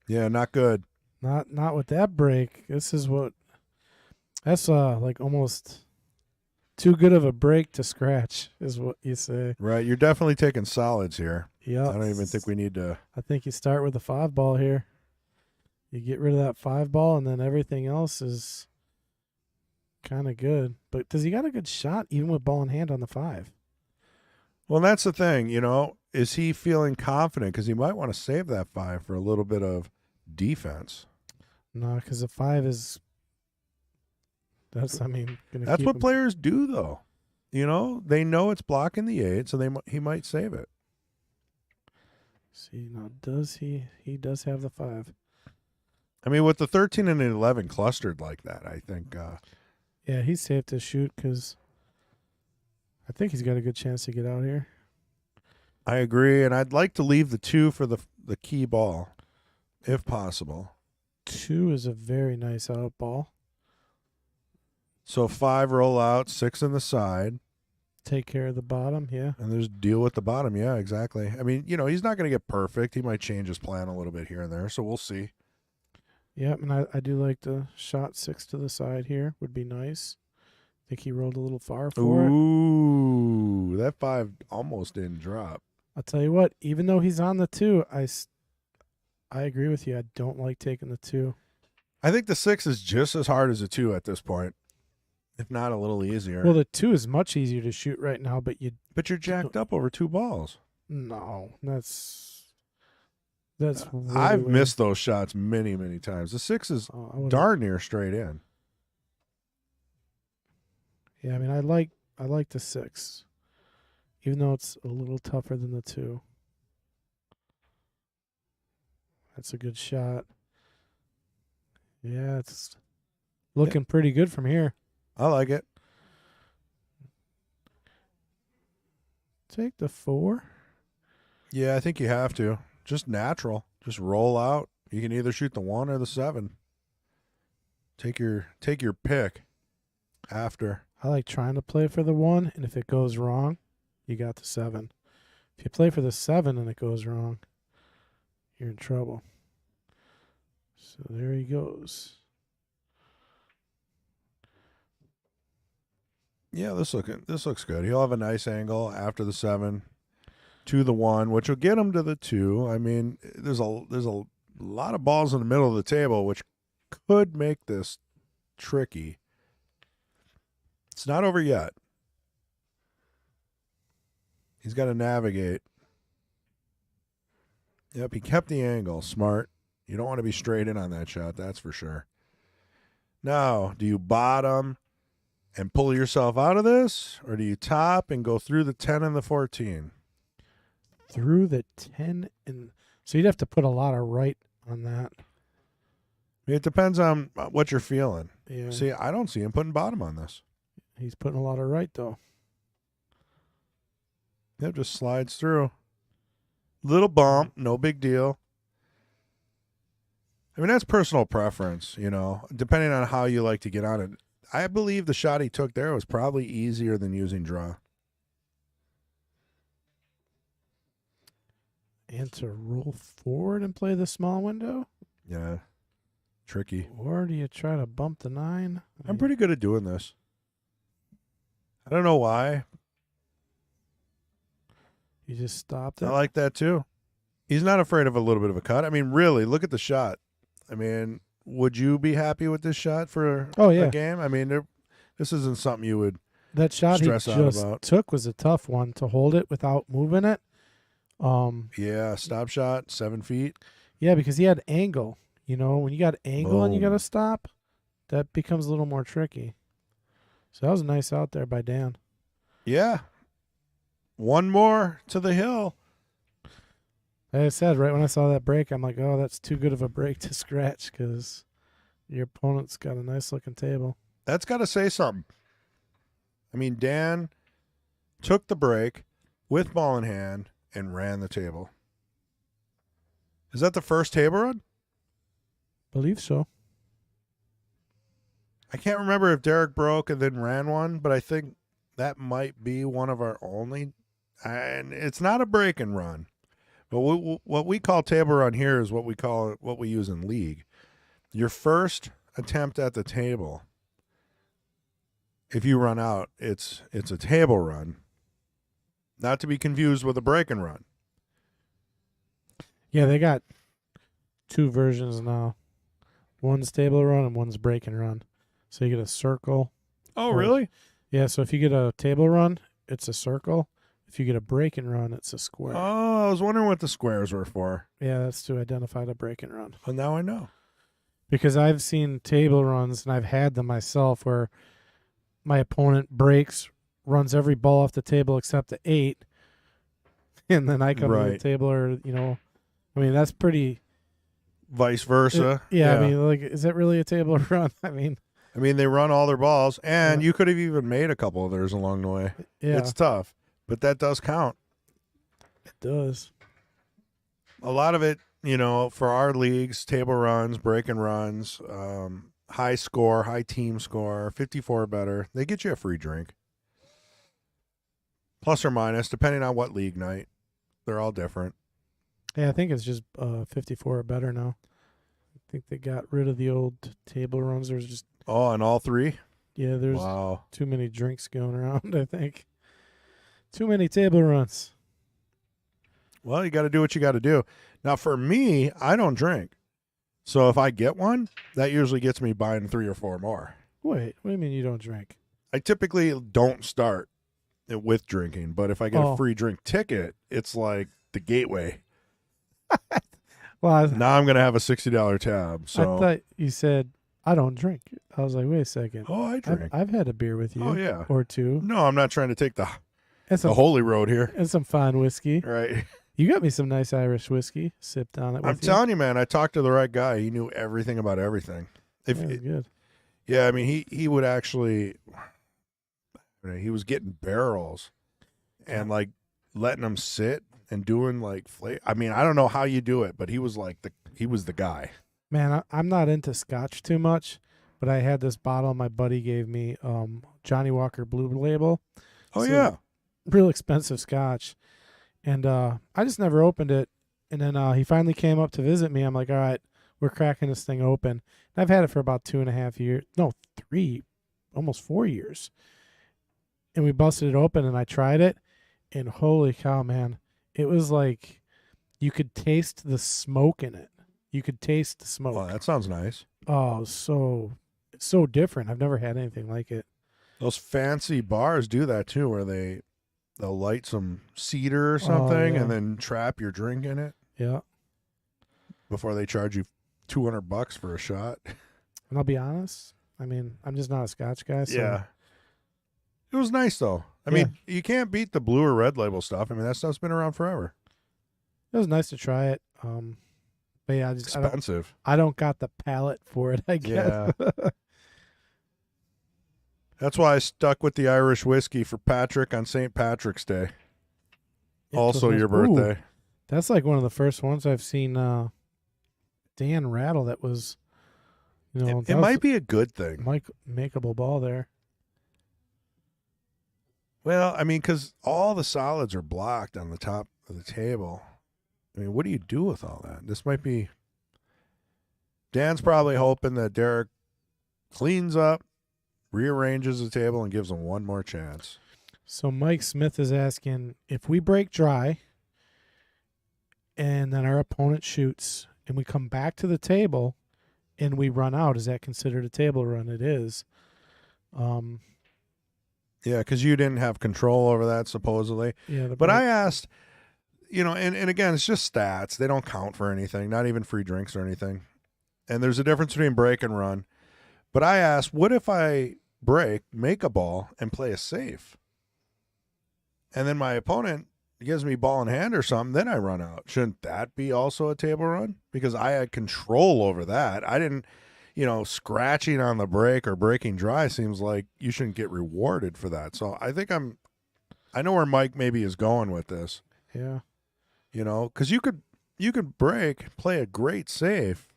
Yeah, not good. Not with that break. That's like almost too good of a break to scratch, is what you say. Right, you're definitely taking solids here. Yeah. I don't even think we need to. I think you start with the 5 ball here. You get rid of that 5 ball, and then everything else is kind of good. But does he got a good shot even with ball in hand on the 5? Well, that's the thing, is he feeling confident? Because he might want to save that 5 for a little bit of defense. No, because the 5 is. That's gonna That's keep what him. players do, though. They know it's blocking the 8, so he might save it. See, now does he? He does have the 5. I mean, with the 13 and the 11 clustered like that, I think. Yeah, he's safe to shoot because I think he's got a good chance to get out here. I agree, and I'd like to leave the 2 for the key ball, if possible. 2 is a very nice out ball. So 5 roll out, 6 in the side. Take care of the bottom, yeah. And there's deal with the bottom. Yeah, exactly. I mean, he's not going to get perfect. He might change his plan a little bit here and there, so we'll see. Yep, and I do like the shot 6 to the side here. Would be nice. I think he rolled a little far for it. Ooh, that 5 almost didn't drop. I'll tell you what, even though he's on the 2, I agree with you. I don't like taking the 2. I think the 6 is just as hard as a 2 at this point, if not a little easier. Well, the 2 is much easier to shoot right now, but you're jacked up over 2 balls. No, that's I've missed those shots many, many times. The 6 is darn near straight in. Yeah, I mean, I like the 6, even though it's a little tougher than the 2. That's a good shot. Yeah, it's looking pretty good from here. I like it. Take the 4. Yeah, I think you have to. Just natural. Just roll out. You can either shoot the 1 or the 7. Take your pick after. I like trying to play for the 1, and if it goes wrong, you got the 7. If you play for the 7 and it goes wrong, you're in trouble. So there he goes. Yeah, this looks good. He'll have a nice angle after the 7 to the 1, which will get him to the 2. I mean, there's a lot of balls in the middle of the table, which could make this tricky. It's not over yet. He's got to navigate. Yep, he kept the angle. Smart. You don't want to be straight in on that shot, that's for sure. Now, do you bottom and pull yourself out of this, or do you top and go through the 10 and the 14? Through the 10, and so you'd have to put a lot of right on that. It depends on what you're feeling. Yeah. See, I don't see him putting bottom on this. He's putting a lot of right, though. Yep, just slides through. Little bump, no big deal. I mean, that's personal preference, depending on how you like to get on it. I believe the shot he took there was probably easier than using draw. And to roll forward and play the small window? Yeah, tricky. Or do you try to bump the 9? I'm pretty good at doing this. I don't know why. You just stopped it? I like that too. He's not afraid of a little bit of a cut. I mean, really, look at the shot. I mean, would you be happy with this shot for a game? I mean, this isn't something you would that shot stress he out just about. took was a tough one to hold it without moving it. Yeah, stop shot, 7 feet. Yeah, because he had angle. When you got angle and you got Boom. to stop, that becomes a little more tricky. So that was nice out there by Dan. Yeah. One more to the hill. Like I said, right when I saw that break, I'm like, oh, that's too good of a break to scratch because your opponent's got a nice looking table. That's got to say something. I mean, Dan took the break with ball in hand and ran the table. Is that the first table run? Believe so. I can't remember if Derrick broke and then ran one, but I think that might be one of our only. And it's not a break and run, but what we call table run here is what we use in league. Your first attempt at the table, if you run out, it's a table run, not to be confused with a break and run. Yeah, they got two versions now. One's table run and one's break and run. So you get a circle. Oh, really? Yeah, so if you get a table run, it's a circle. If you get a break and run, it's a square. Oh, I was wondering what the squares were for. Yeah, that's to identify the break and run. Well, now I know. Because I've seen table runs, and I've had them myself, where my opponent breaks, runs every ball off the table except the 8, and then I come to the Right. table, or, I mean, that's pretty... Vice versa. Yeah, I mean, like, is that really a table run? I mean, they run all their balls, and you could have even made a couple of theirs along the way. yeah, It's tough, but that does count. it does. A lot of it, for our leagues, table runs, break and runs, high score, high team score, 54 or better, they get you a free drink. Plus or minus, depending on what league night. They're all different. Yeah, I think it's just 54 or better now. I think they got rid of the old table runs. There's just, Oh, and all three? there's Wow. too many drinks going around, I think. Too many table runs. Well, you got to do what you got to do. Now, for me, I don't drink. So if I get one, that usually gets me buying 3 or 4 more. Wait, what do you mean you don't drink? I typically don't start with drinking, but if I get Oh. a free drink ticket, it's like the gateway. Well, Now I'm going to have a $60 tab. So, I thought you said, I don't drink. I was like, wait a second. oh, I drink. I've had a beer with you. Oh, yeah. Or two. No, I'm not trying to take the And some, holy road here. and some fine whiskey. Right. You got me some nice Irish whiskey. Sipped on it with I'm you. telling you, man, I talked to the right guy. He knew everything about everything. Yeah, it was good. Yeah, I mean, he would actually, he was getting barrels and like letting them sit and doing like I mean, I don't know how you do it, but he was like he was the guy. Man, I'm not into scotch too much, but I had this bottle my buddy gave me, Johnny Walker Blue Label. Oh, So, yeah. Real expensive scotch. And I just never opened it. And then he finally came up to visit me. I'm like, all right, we're cracking this thing open. And I've had it for about 2.5 years. No, 3, almost 4 years. And we busted it open and I tried it. And holy cow, man. It was like you could taste the smoke in it. You could taste the smoke. Oh, that sounds nice. Oh, so different. I've never had anything like it. Those fancy bars do that too, where they'll light some cedar or something yeah. and then trap your drink in it Yeah. before they charge you $200 for a shot. And I'll be honest. I mean, I'm just not a scotch guy. So Yeah. It was nice though. I mean, you can't beat the blue or red label stuff. I mean, that stuff's been around forever. it was nice to try it. But yeah, Expensive. I don't got the palate for it, I guess. Yeah. That's why I stuck with the Irish whiskey for Patrick on St. Patrick's Day. It Also was your nice. Ooh, birthday. that's like one of the first ones I've seen Dan rattle that was, It might be a good thing. makeable ball there. Well, I mean, because all the solids are blocked on the top of the table. I mean, what do you do with all that? This might be. Dan's probably hoping that Derrick cleans up, rearranges the table, and gives him one more chance. So Mike Smith is asking, if we break dry and then our opponent shoots and we come back to the table and we run out, is that considered a table run? It is. Yeah, because you didn't have control over that, supposedly. Yeah, But I asked, and again, it's just stats. They don't count for anything, not even free drinks or anything. And there's a difference between break and run. But I asked, what if I break, make a ball, and play a safe? And then my opponent, he gives me ball in hand or something, then I run out. Shouldn't that be also a table run? Because I had control over that. I didn't, scratching on the break or breaking dry seems like you shouldn't get rewarded for that. So I think I know where Mike maybe is going with this. Yeah. Because you could break, play a great save,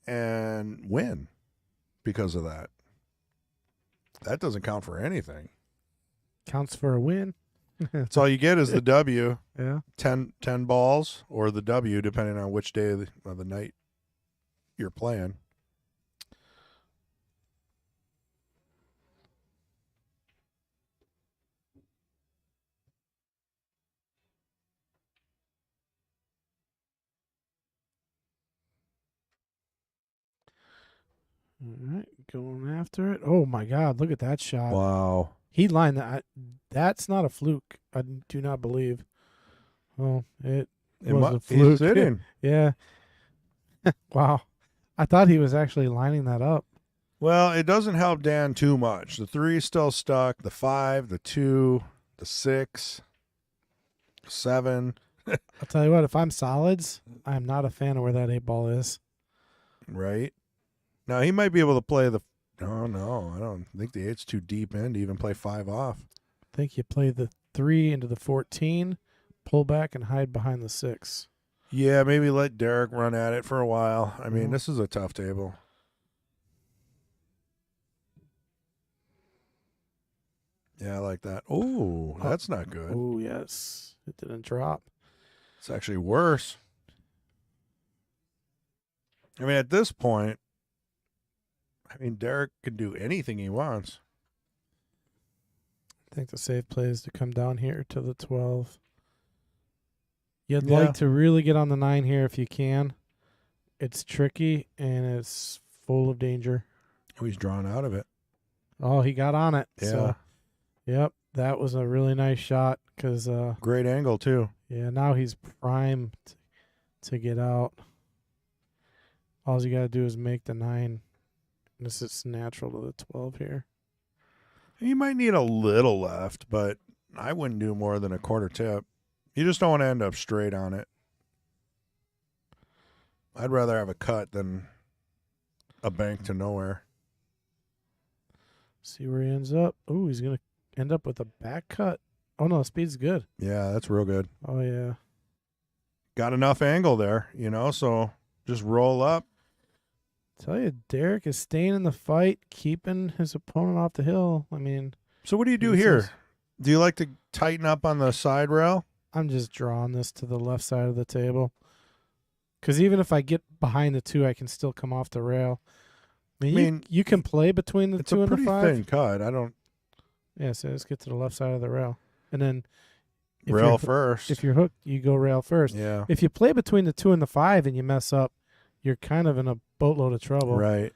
and win because of that. That doesn't count for anything. Counts for a win. That's all you get is the W, Yeah. 10 balls, or the W, depending on which day of the night you're playing. All right, going after it. Oh my God, look at that shot. Wow. He lined that. That's not a fluke. I do not believe. Oh, it was a fluke. He's sitting. Yeah. Wow. I thought he was actually lining that up. Well, it doesn't help Dan too much. The 3 is still stuck. The 5, the 2, the 6, 7. I'll tell you what, if I'm solids, I'm not a fan of where that 8 ball is. Right? Now, he might be able to play the... No, I don't think the 8's too deep in to even play 5 off. I think you play the 3 into the 14, pull back and hide behind the 6. Yeah, maybe let Derrick run at it for a while. I mean, Mhm. this is a tough table. Yeah, I like that. Oh, that's not good. Oh, yes. It didn't drop. It's actually worse. I mean, at this point, Derrick can do anything he wants. I think the safe play is to come down here to the 12. You'd Yeah. like to really get on the 9 here if you can. It's tricky and it's full of danger. Oh, he's drawn out of it. Oh, he got on it. Yeah. So, yep, that was a really nice shot because, Great angle, too. yeah, now he's primed to get out. All you got to do is make the 9. This is natural to the 12 here. He might need a little left, but I wouldn't do more than a quarter tip. You just don't want to end up straight on it. I'd rather have a cut than a bank to nowhere. See where he ends up. Oh, he's going to end up with a back cut. Oh, no, the speed's good. Yeah, that's real good. Oh, yeah. Got enough angle there, so just roll up. Tell you, Derrick is staying in the fight, keeping his opponent off the hill. I mean, So what do you do he here? says- Do you like to tighten up on the side rail? I'm just drawing this to the left side of the table. Because even if I get behind the 2, I can still come off the rail. I mean, you can play between the It's 2 a and the pretty 5. thin cut. I don't Yeah, so let's get to the left side of the rail. And then if rail you're, first. if you're hooked, you go rail first. Yeah, If you play between the 2 and the 5 and you mess up, you're kind of in a boatload of trouble. right.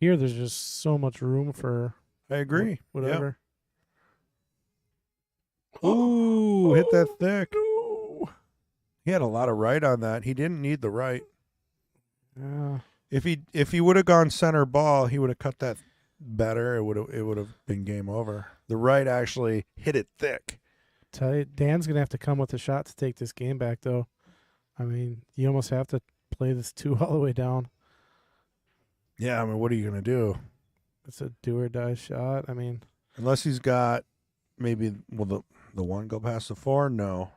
Here, there's just so much room for I agree. whatever. Yep. Ooh, hit that thick. No. He had a lot of right on that. He didn't need the right. Yeah. If he would have gone center ball, he would have cut that better. It would have been game over. The right actually hit it thick. Tell you, Dan's gonna have to come with a shot to take this game back, though. I mean, you almost have to play this 2 all the way down. Yeah, what are you gonna do? It's a do or die shot. I mean, Unless he's got maybe will the 1 go past the 4? No.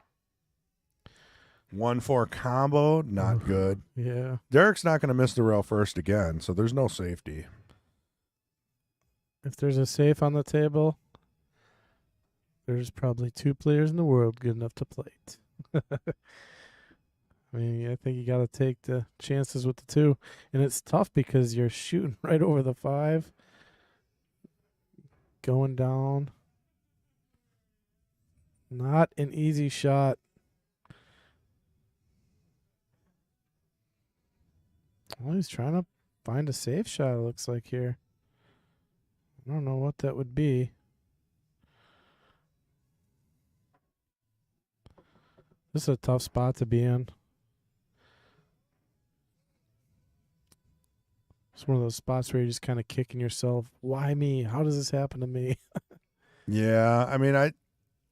1-4 combo, not Oof. good. yeah. Derrick's not going to miss the rail first again, so there's no safety. If there's a safe on the table, there's probably 2 players in the world good enough to play it. I mean, I think you got to take the chances with the 2. And it's tough because you're shooting right over the 5, going down. Not an easy shot. Well, he's trying to find a safe shot, it looks like here. I don't know what that would be. This is a tough spot to be in. It's one of those spots where you're just kind of kicking yourself. Why me? How does this happen to me? Yeah,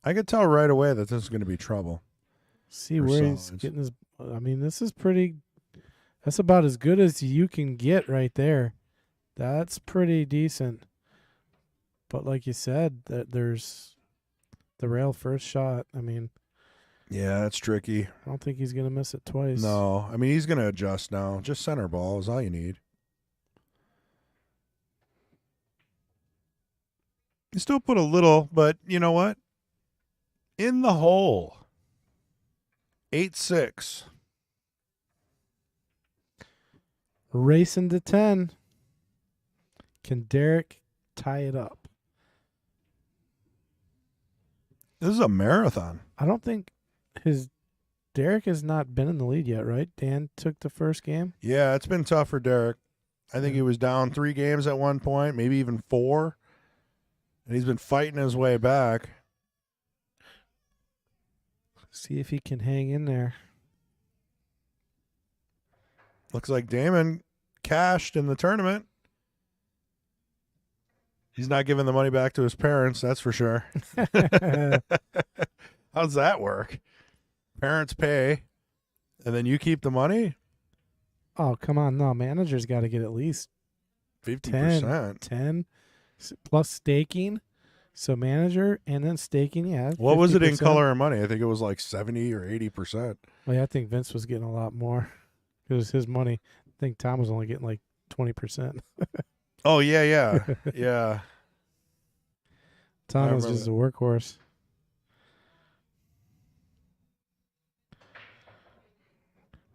I could tell right away that this is going to be trouble. See For where he's solids. getting his. I mean, this is pretty. That's about as good as you can get right there. That's pretty decent. But like you said, that there's the rail first shot. I mean, Yeah, that's tricky. I don't think he's gonna miss it twice. No, I mean, he's going to adjust now. Just center ball is all you need. You still put a little, but you know what? In the hole. 8-6. Racing to 10. Can Derrick tie it up? This is a marathon. I don't think Derrick has not been in the lead yet, right? Dan took the first game. Yeah, it's been tough for Derrick. I think he was down 3 games at one point, maybe even 4. And he's been fighting his way back. See if he can hang in there. Looks like Damon cashed in the tournament. He's not giving the money back to his parents, that's for sure. How's that work? Parents pay, and then you keep the money? Oh, come on. No, manager's got to get at least 50%. 10 plus staking. So manager and then staking, yeah. What was it in 50%. color and money? I think it was like 70 or 80%. Well, yeah, I think Vince was getting a lot more. It was his money. I think Tom was only getting like 20%. Oh, yeah. Yeah. Tom I was remember just a workhorse.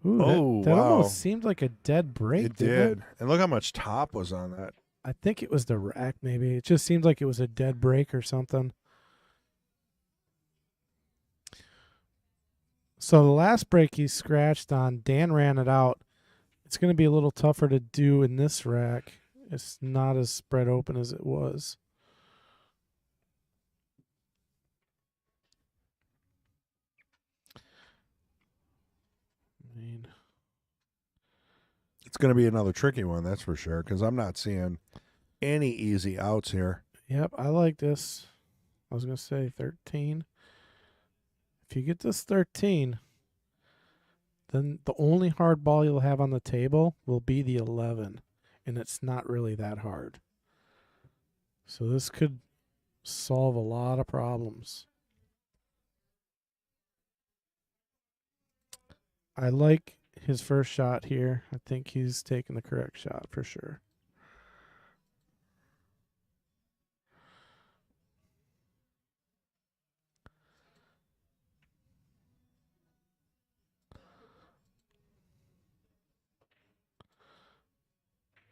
Ooh, Oh, that wow. almost seemed like a dead break. It didn't did. And look how much top was on that. I think it was the rack, maybe. It just seemed like it was a dead break or something. So the last break he scratched on, Dan ran it out. It's going to be a little tougher to do in this rack. It's not as spread open as it was. I mean, It's going to be another tricky one, that's for sure, because I'm not seeing any easy outs here. yep, I like this. I was going to say 13. If you get this 13, then the only hard ball you'll have on the table will be the 11, and it's not really that hard. So this could solve a lot of problems. I like his first shot here. I think he's taking the correct shot for sure.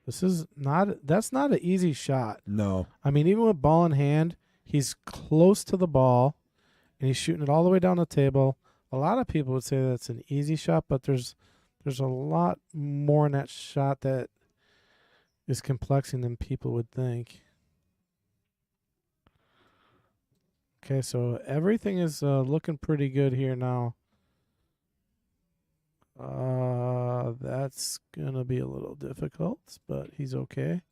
That's not an easy shot. No. I mean, even with ball in hand, he's close to the ball, and he's shooting it all the way down the table. A lot of people would say that's an easy shot, but there's a lot more in that shot that is complexing than people would think. Okay, so everything is looking pretty good here now. That's gonna be a little difficult, but he's okay.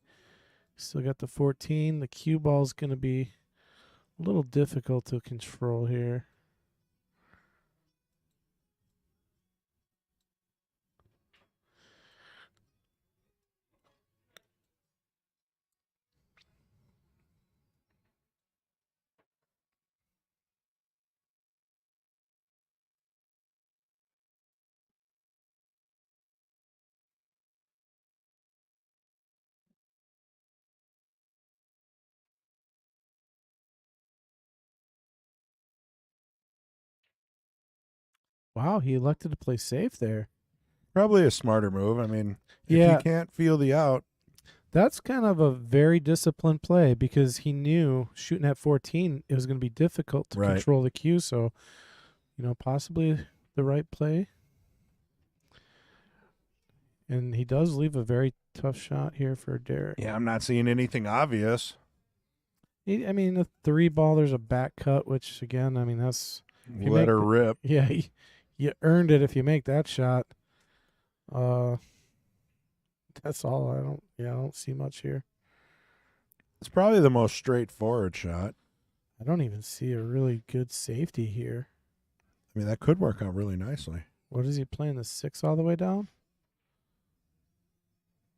Still got the 14. The cue ball's gonna be a little difficult to control here. Wow, he elected to play safe there. Probably a smarter move. I mean, if Yeah. you can't feel the out, That's kind of a very disciplined play because he knew shooting at 14 it was going to be difficult to Right. control the cue. So, possibly the right play. And he does leave a very tough shot here for Derrick. yeah, I'm not seeing anything obvious. I mean, the 3 ball, there's a back cut, which again, I mean, that's you Let make her the- rip. yeah, you earned it if you make that shot. That's all. I don't see much here. It's probably the most straightforward shot. I don't even see a really good safety here. I mean, that could work out really nicely. What is he playing? The 6 all the way down?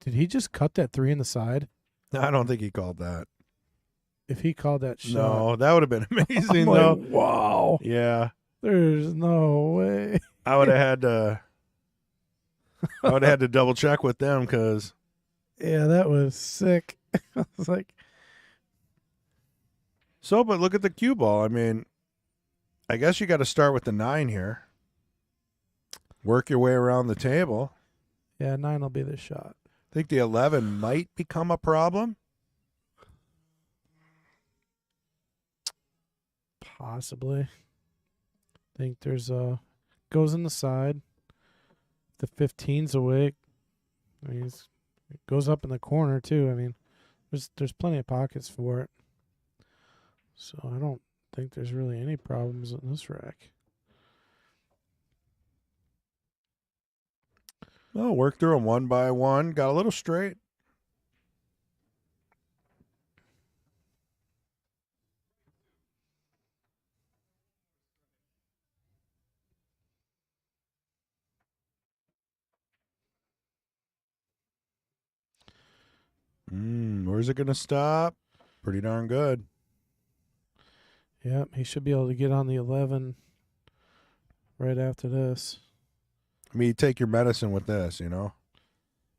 Did he just cut that 3 in the side? I don't think he called that. If he called that shot. No, that would have been amazing, I'm though. like, wow. Yeah. There's no way. I would have had to. I would have had to double check with them because Yeah, that was sick. I was like, so. But look at the cue ball. I mean, I guess you got to start with the 9 here. Work your way around the table. yeah, 9 will be the shot. I think the 11 might become a problem. Possibly. I think there's goes in the side. The 15's away. I mean, it goes up in the corner too. I mean, there's plenty of pockets for it. So I don't think there's really any problems in this rack. Oh, work through them one by one. Got a little straight. Where's it going to stop? Pretty darn good. Yep, he should be able to get on the 11 right after this. I mean, you take your medicine with this, you know.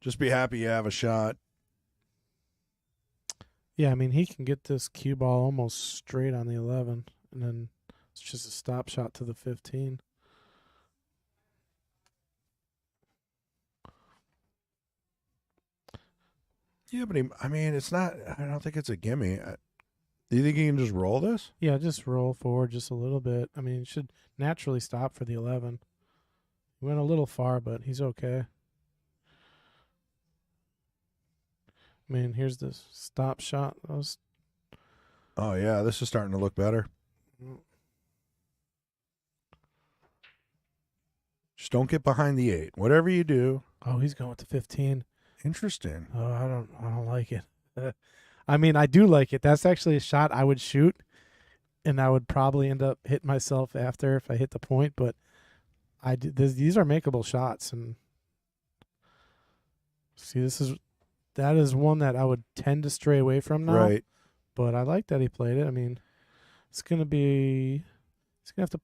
Just be happy you have a shot. Yeah, I mean, he can get this cue ball almost straight on the 11, and then it's just a stop shot to the 15. Yeah, but I mean, it's not. I don't think it's a gimme. Do you think he can just roll this? Yeah, just roll forward just a little bit. I mean, it should naturally stop for the 11. He went a little far, but he's okay. I mean, here's the stop shot. Oh yeah, this is starting to look better. Just don't get behind the 8. Whatever you do. Oh, he's going with the 15. Interesting. Oh, I don't like it. I mean, I do like it. That's actually a shot I would shoot, and I would probably end up hitting myself after if I hit the point. But these are makeable shots, and see, that is one that I would tend to stray away from now. Right. But I like that he played it. I mean, he's gonna have to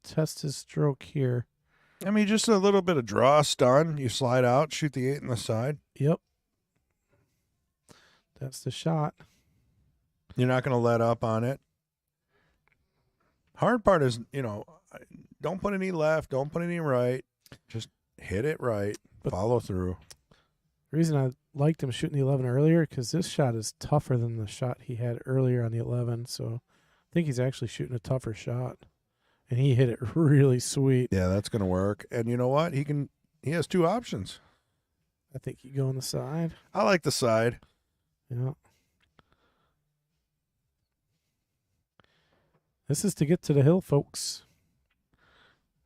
test his stroke here. I mean, just a little bit of draw, stun. You slide out, shoot the 8 in the side. Yep. That's the shot. You're not going to let up on it. Hard part is, don't put any left, don't put any right. Just hit it right. But follow through. The reason I liked him shooting the 11 earlier, because this shot is tougher than the shot he had earlier on the 11. So I think he's actually shooting a tougher shot. And he hit it really sweet. Yeah, that's going to work. And you know what? He has 2 options. I think you go on the side. I like the side. Yeah. This is to get to the hill, folks.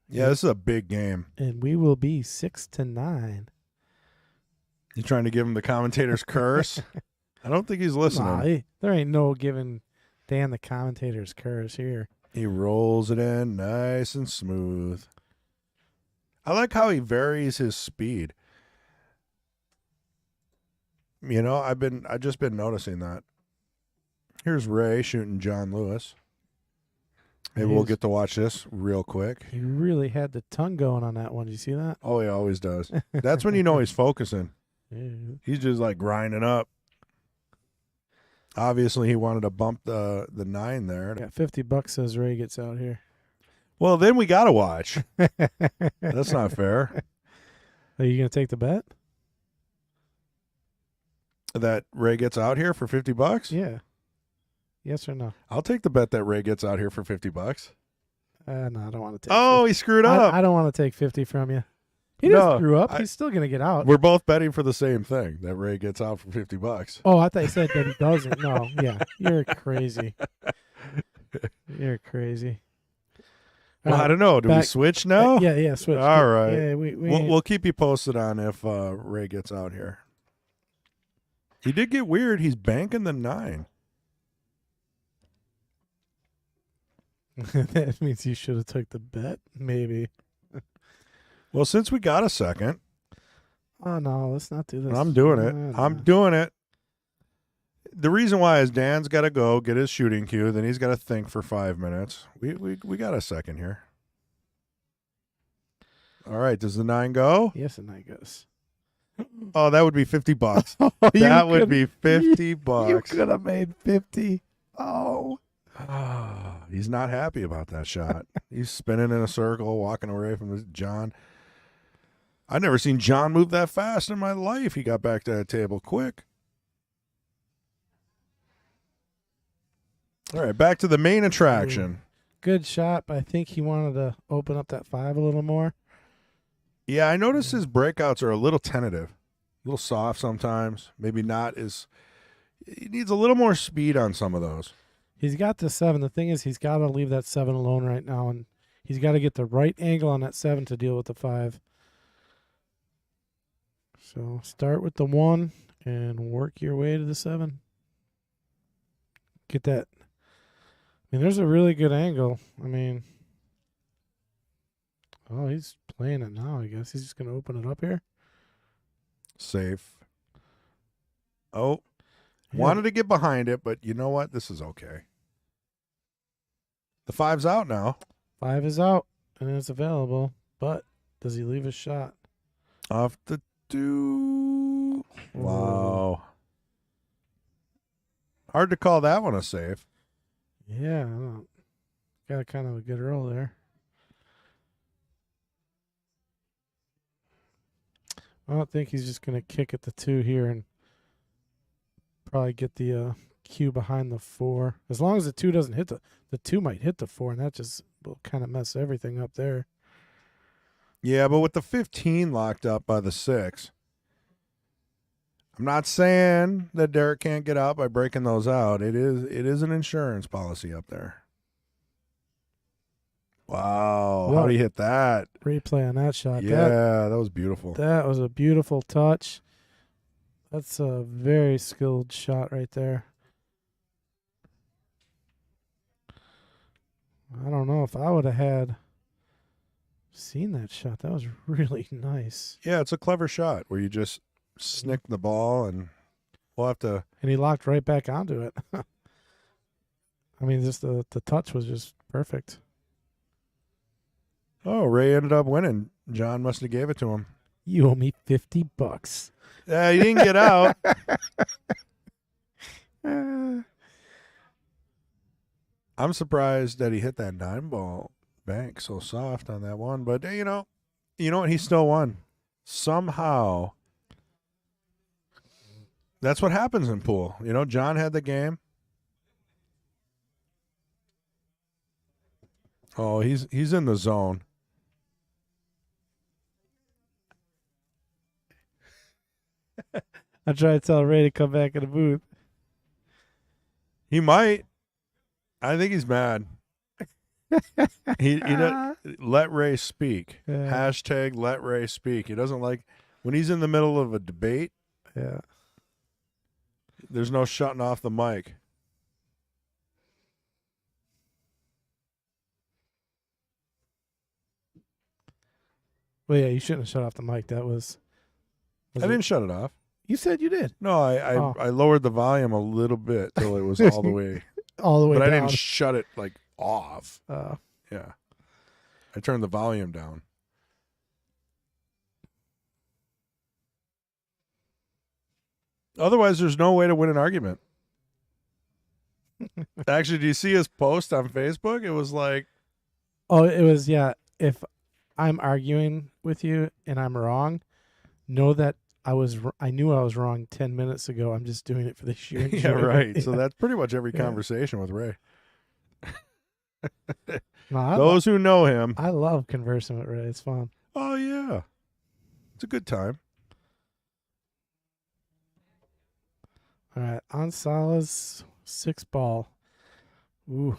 Yeah, this is a big game. And we will be 6-9. You trying to give him the commentator's curse? I don't think he's listening. Nah, there ain't no giving Dan the commentator's curse here. He rolls it in nice and smooth. I like how he varies his speed. I've just been noticing that. Here's Ray shooting John Lewis. Maybe we'll get to watch this real quick. He really had the tongue going on that one. Did you see that? Oh, he always does. That's when you know he's focusing. Yeah. He's just like grinding up. Obviously, he wanted to bump the 9 there. Got $50 as Ray gets out here. Well, then we got to watch. That's not fair. Are you going to take the bet? That Ray gets out here for $50? Yeah. Yes or no? I'll take the bet that Ray gets out here for $50. No, I don't want to take. Oh, he screwed up. I don't want to take 50 from you. He didn't screw up. He's still going to get out. We're both betting for the same thing, that Ray gets out for $50. Oh, I thought you said that he doesn't. No, yeah. You're crazy. You're crazy. Well, I don't know. Do we switch now? Yeah, switch. All right. Yeah, We'll keep you posted on if Ray gets out here. He did get weird. He's banking the 9. That means you should have took the bet, maybe. Well, since we got a second, Oh no, let's not do this. I'm doing it. No, I'm no. doing it. The reason why is Dan's got to go get his shooting cue. Then he's got to think for 5 minutes. We got a second here. All right. Does the 9 go? Yes, and I goes. Oh, that would be $50. Oh, That would be $50. You could have made 50. Oh. He's not happy about that shot. He's spinning in a circle, walking away from John. I've never seen John move that fast in my life. He got back to that table quick. All right, back to the main attraction. Good shot, but I think he wanted to open up that 5 a little more. Yeah, I noticed his breakouts are a little tentative, a little soft sometimes. Maybe not as. He needs a little more speed on some of those. He's got the 7. The thing is, he's got to leave that 7 alone right now, and he's got to get the right angle on that 7 to deal with the 5. So start with the 1 and work your way to the 7. Get that. I mean, there's a really good angle. I mean, oh, he's playing it now, I guess. He's just going to open it up here. Safe. Oh, Yeah. wanted to get behind it, but you know what? This is okay. The 5's out now. 5 is out, and it's available, but does he leave a shot? Off the 2. Wow. Hard to call that one a save. Yeah, I don't. Got kind of a good roll there. I don't think he's just going to kick at the 2 here and probably get the cue behind the 4. As long as the 2 doesn't hit the 2 might hit the 4, and that just will kind of mess everything up there. Yeah, but with the 15 locked up by the 6, I'm not saying that Derrick can't get out by breaking those out. It is an insurance policy up there. Wow, What? how do you hit that? Replay on that shot. Yeah, that was beautiful. That was a beautiful touch. That's a very skilled shot right there. I don't know if I would have had seen that shot. That was really nice. Yeah, it's a clever shot where you just snick the ball, and we'll have to. And he locked right back onto it. I mean, just the touch was just perfect. Oh, Ray ended up winning. John must have gave it to him. You owe me $50. Yeah, he didn't get out. I'm surprised that he hit that 9 ball bank so soft on that one, but you know what? He still won. Somehow, that's what happens in pool. You know, John had the game. Oh, he's in the zone. I tried to tell Ray to come back in the booth. He might. I think he's mad. he let Ray speak. Yeah. Hashtag let Ray speak. He doesn't like when he's in the middle of a debate. Yeah. There's no shutting off the mic. Well, yeah, you shouldn't have shut off the mic. That was I didn't shut it off. You said you did. No, Oh. I lowered the volume a little bit till it was all the way. All the way But down. I didn't shut it like off. Uh, Yeah. I turned the volume down. Otherwise, there's no way to win an argument. Actually, do you see his post on Facebook? It was like, oh, it was, yeah. If I'm arguing with you and I'm wrong, know that I knew I was wrong 10 minutes ago. I'm just doing it for the sheer yeah, enjoyment. right. So that's pretty much every Yeah. conversation with Ray. No, I Those who know him. I love conversing with Ray. It's fun. Oh, yeah. It's a good time. All right, on Salah's 6 ball. Ooh.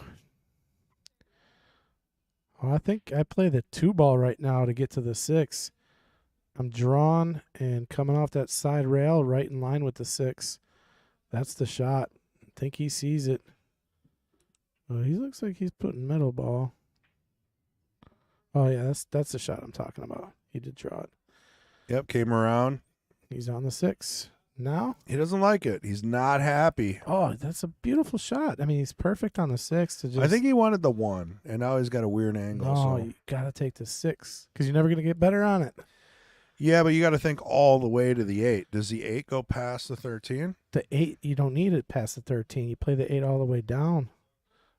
Well, I think I play the 2 ball right now to get to the 6. I'm drawn and coming off that side rail right in line with the 6. That's the shot. I think he sees it. Oh, he looks like he's putting middle ball. Oh yeah, that's the shot I'm talking about. He did draw it. Yep, came around. He's on the 6 now. He doesn't like it. He's not happy. Oh, that's a beautiful shot. I mean, he's perfect on the 6 to just. I think he wanted the 1, and now he's got a weird angle. No, so. you gotta take the 6 because you're never gonna get better on it. Yeah, but you got to think all the way to the 8. Does the 8 go past the 13? The 8, you don't need it past the 13. You play the 8 all the way down,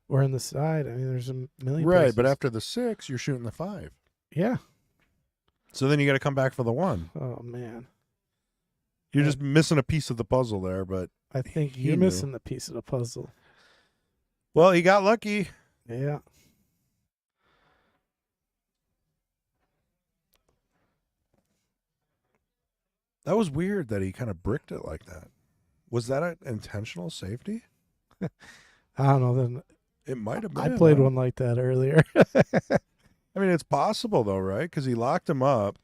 or in the side. I mean, there's a million. Right, places. but after the 6, you're shooting the 5. Yeah. So then you got to come back for the 1. Oh man. You're just missing a piece of the puzzle there, but I think He you're knew. missing the piece of the puzzle. well, he got lucky. Yeah. That was weird that he kind of bricked it like that. Was that an intentional safety? I don't know. Then It might have been. I played huh? one like that earlier. I mean, it's possible though, right? Because he locked him up.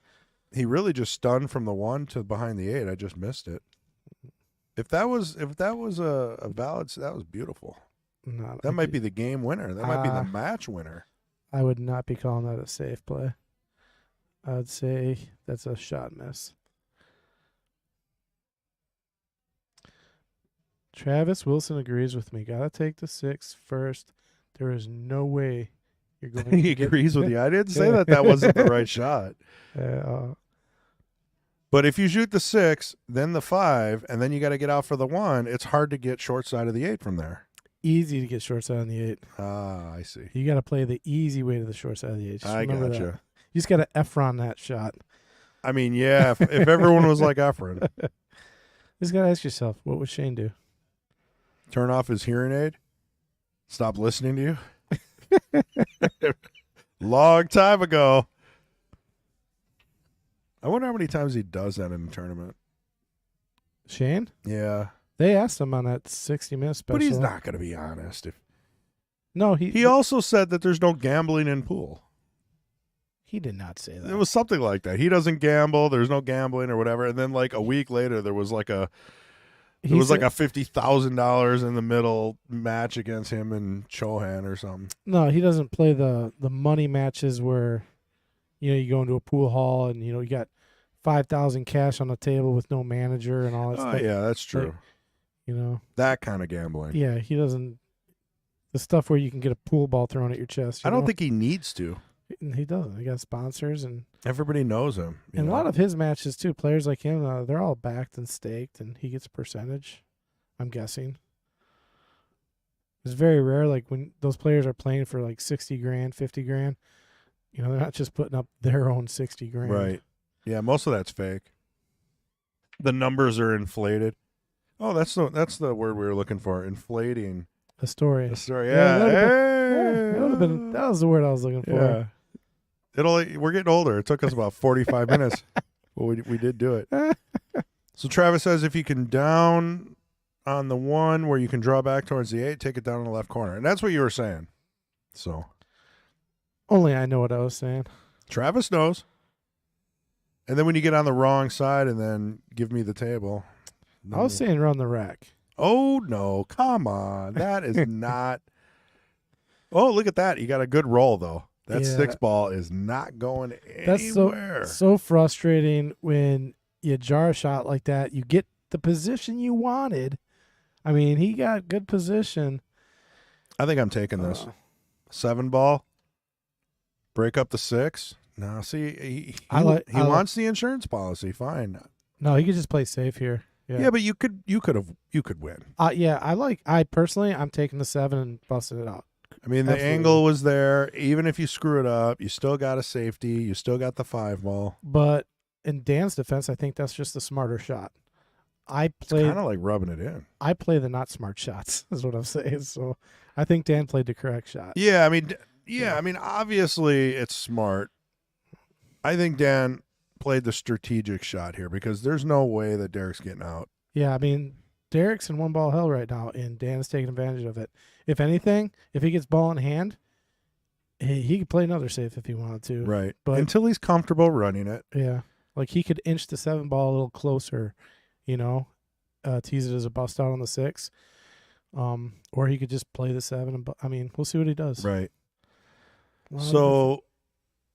He really just stunned from the 1 to behind the 8. I just missed it. If that was a valid, that was beautiful. No, That might be the game winner. That might be the Ah. match winner. I would not be calling that a safe play. I would say that's a shot miss. Travis Wilson agrees with me. Gotta take the 6 first. There is no way you're going. He to get- agrees with you. I didn't say that wasn't the right shot. But if you shoot the 6, then the 5, and then you got to get out for the 1, it's hard to get short side of the 8 from there. Easy to get short side on the 8. Ah, I see. You got to play the easy way to the short side of the 8. Just I remember gotcha. that. You just got to Efron that shot. I mean, yeah, if everyone was like Efren, You just got to ask yourself, what would Shane do? turn off his hearing aid, stop listening to you. Long time ago. I wonder how many times he does that in a tournament. Shane? Yeah. They asked him on that 60-minute special. But he's not going to be honest. No, He also said that there's no gambling in pool. he did not say that. It was something like that. He doesn't gamble. There's no gambling or whatever. And then like a week later, there was like a $50,000 in the middle match against him and Chohan or something. No, he doesn't play the money matches where, you go into a pool hall and, you got 5,000 cash on the table with no manager and all that Oh, stuff. yeah, that's true. That kind of gambling. Yeah, he doesn't. The stuff where you can get a pool ball thrown at your chest. I don't think he needs to. He doesn't. He got sponsors and Everybody knows him. you a know? lot of his matches too. Players like him, they're all backed and staked, and he gets a percentage. I'm guessing. It's very rare, like when those players are playing for like 60 grand, 50 grand. They're not just putting up their own 60 grand. Right. Yeah, most of that's fake. The numbers are inflated. Oh, that's the word we were looking for. Inflating. A story. The story. Yeah, Yeah. that was the word I was looking for. Yeah. We're getting older. It took us about 45 minutes. Well, we did do it. So Travis says if you can down on the 1 where you can draw back towards the 8, take it down in the left corner. And that's what you were saying. So Only I know what I was saying. Travis knows. And then when you get on the wrong side and then give me the table. I was saying run the rack. Oh, no. Come on. That is not. Oh, look at that. You got a good roll, though. That Yeah. 6 ball is not going That's anywhere. so frustrating when you jar a shot like that. You get the position you wanted. I mean, he got good position. I think I'm taking this. Uh, 7 ball. Break up the 6. No, see, he I wants the insurance policy. Fine. No, he could just play safe here. Yeah, but you could win. I personally, I'm taking the 7 and busting it out. I mean, the Absolutely. angle was there. Even if you screw it up, you still got a safety. You still got the 5 ball. But in Dan's defense, I think that's just the smarter shot. It's kind of like rubbing it in. I play the not smart shots, is what I'm saying. So I think Dan played the correct shot. Yeah, I mean, obviously it's smart. I think Dan played the strategic shot here because there's no way that Derrick's getting out. Yeah, I mean, Derrick's in one ball hell right now, and Dan is taking advantage of it. If anything, if he gets ball in hand, he could play another safe if he wanted to. Right. But Until he's comfortable running it. yeah, like he could inch the 7 ball a little closer, tease it as a bust out on the 6. Or he could just play the 7. And I mean, we'll see what he does. Right. Well, So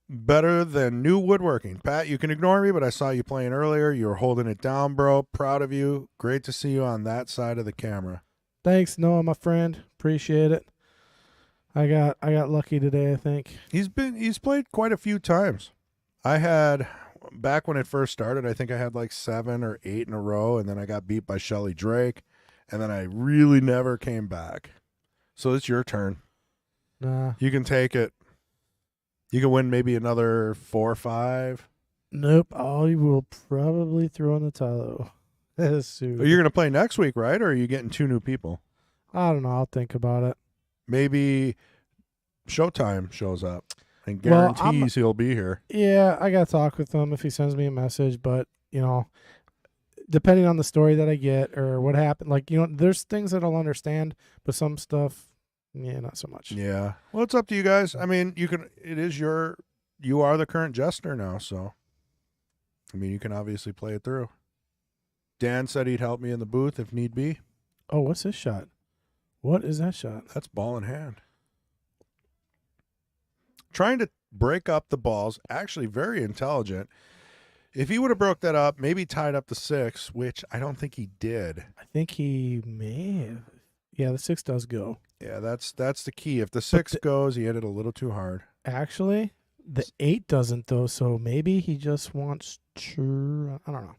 better than new woodworking. Pat, you can ignore me, but I saw you playing earlier. You were holding it down, bro. Proud of you. Great to see you on that side of the camera. thanks, Noah, my friend. Appreciate it. I got lucky today, I think. He's played quite a few times. I had back when it first started, I think I had like 7 or 8 in a row, and then I got beat by Shelly Drake, and then I really never came back. So it's your turn. Nah. You can take it. You can win maybe another 4 or 5. Nope. I will probably throw in the towel. Shoot. You're going to play next week, right? Or are you getting 2 new people? I don't know. I'll think about it. Maybe Showtime shows up and Well, guarantees he'll be here. Yeah, I got to talk with him if he sends me a message, but, depending on the story that I get or what happened, there's things that I'll understand, but some stuff, not so much. Yeah. Well, it's up to you guys. I mean, you are the current jester now, so I mean, you can obviously play it through. Dan said he'd help me in the booth if need be. Oh, what's this shot? What is that shot? That's ball in hand. Trying to break up the balls, actually very intelligent. If he would have broke that up, maybe tied up the 6, which I don't think he did. I think he may have. Yeah, the 6 does go. Yeah, that's the key. If the 6 goes, he hit it a little too hard. Actually, the 8 doesn't, though, so maybe he just wants to. I don't know.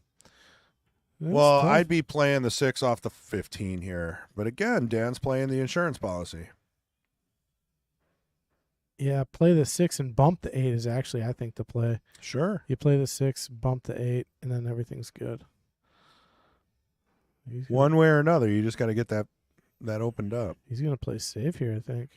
Well, I'd be playing the 6 off the 15 here. But again, Dan's playing the insurance policy. Yeah, play the 6 and bump the 8 is actually, I think, the play. Sure. You play the 6, bump the 8, and then everything's good. One way or another, you just got to get that opened up. He's going to play safe here, I think.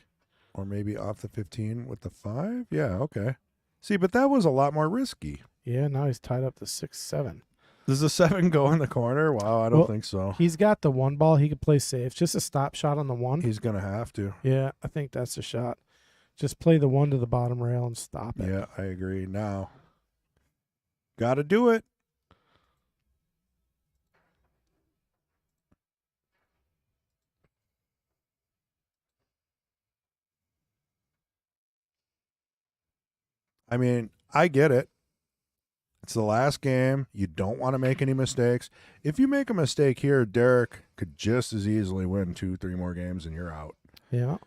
Or maybe off the 15 with the 5? Yeah, okay. See, but that was a lot more risky. Yeah, now he's tied up to 6-7. Does the 7 go in the corner? Wow, I don't think so. He's got the 1 ball. He could play safe. Just a stop shot on the 1. He's going to have to. Yeah, I think that's the shot. Just play the 1 to the bottom rail and stop it. Yeah, I agree. Now, got to do it. I mean, I get it. It's the last game. You don't want to make any mistakes. If you make a mistake here, Derrick could just as easily win 2-3 more games and you're out. Yeah.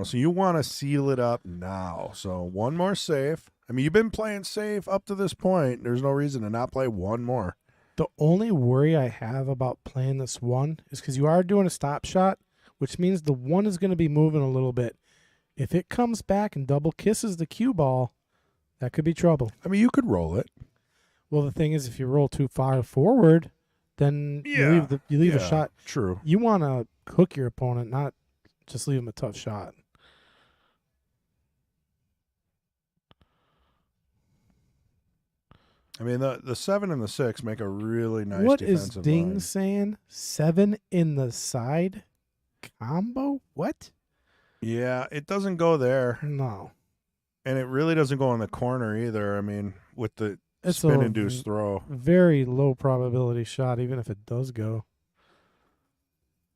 So you want to seal it up now. So 1 more safe. I mean, you've been playing safe up to this point. There's no reason to not play 1 more. The only worry I have about playing this 1 is because you are doing a stop shot, which means the 1 is going to be moving a little bit. If it comes back and double kisses the cue ball, that could be trouble. I mean, you could roll it. Well, the thing is, if you roll too far forward, then you leave a shot. True. You want to cook your opponent, not just leave him a tough shot. I mean, the 7 and the 6 make a really nice What is defensive Ding line. saying? 7 in the side combo? What? Yeah, it doesn't go there. No. And it really doesn't go in the corner either. I mean, with the It's spin-induced throw. Very low probability shot, even if it does go.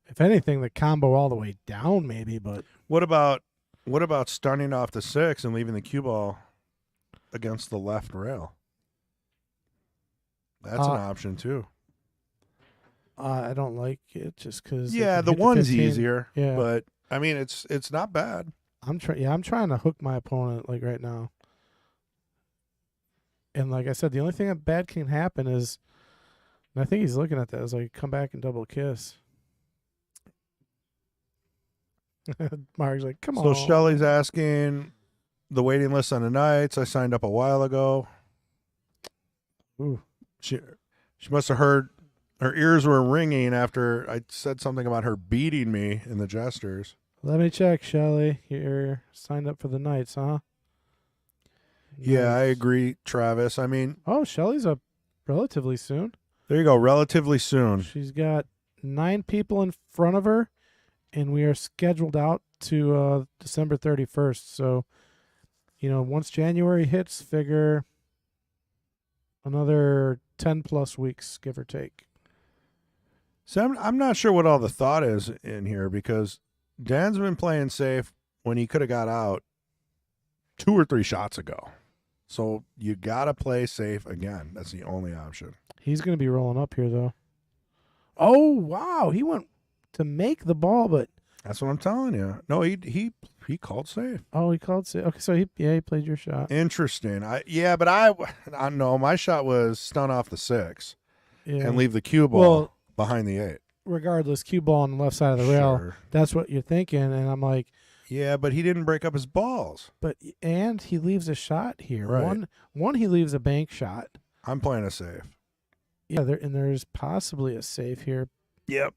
If anything, the combo all the way down, maybe. But What about stunning off the 6 and leaving the cue ball against the left rail? That's an option too. I don't like it just because. Yeah, the 1's easier. Yeah, But I mean, it's not bad. I'm trying to hook my opponent like right now. And like I said, the only thing that bad can happen is, and I think he's looking at that, is like come back and double kiss. Mark's like, come on. So Shelly's asking the waiting list on the Knights. I signed up a while ago. Ooh. She must have heard, her ears were ringing after I said something about her beating me in the Jesters. Let me check, Shelly. You're signed up for the Knights, huh? Yeah, I Nice. agree, Travis. I mean, Oh, Shelly's up relatively soon. there you go, relatively soon. She's got 9 people in front of her, and we are scheduled out to December 31st. So, once January hits, figure another 10 plus weeks, give or take. So I'm not sure what all the thought is in here because Dan's been playing safe when he could have got out 2 or 3 shots ago. So you got to play safe again. That's the only option. He's going to be rolling up here, though. Oh, wow. He went to make the ball, but... That's what I'm telling you. No, he called safe. Oh, he called safe. Okay, so he played your shot. Interesting. But I know my shot was stun off the 6 Yeah. and leave the cue ball behind the 8. Regardless, cue ball on the left side of the rail. Sure. That's what you're thinking, and I'm like... Yeah, but he didn't break up his balls. And he leaves a shot here. Right. One he leaves a bank shot. I'm playing a safe. Yeah, there's possibly a safe here Yep.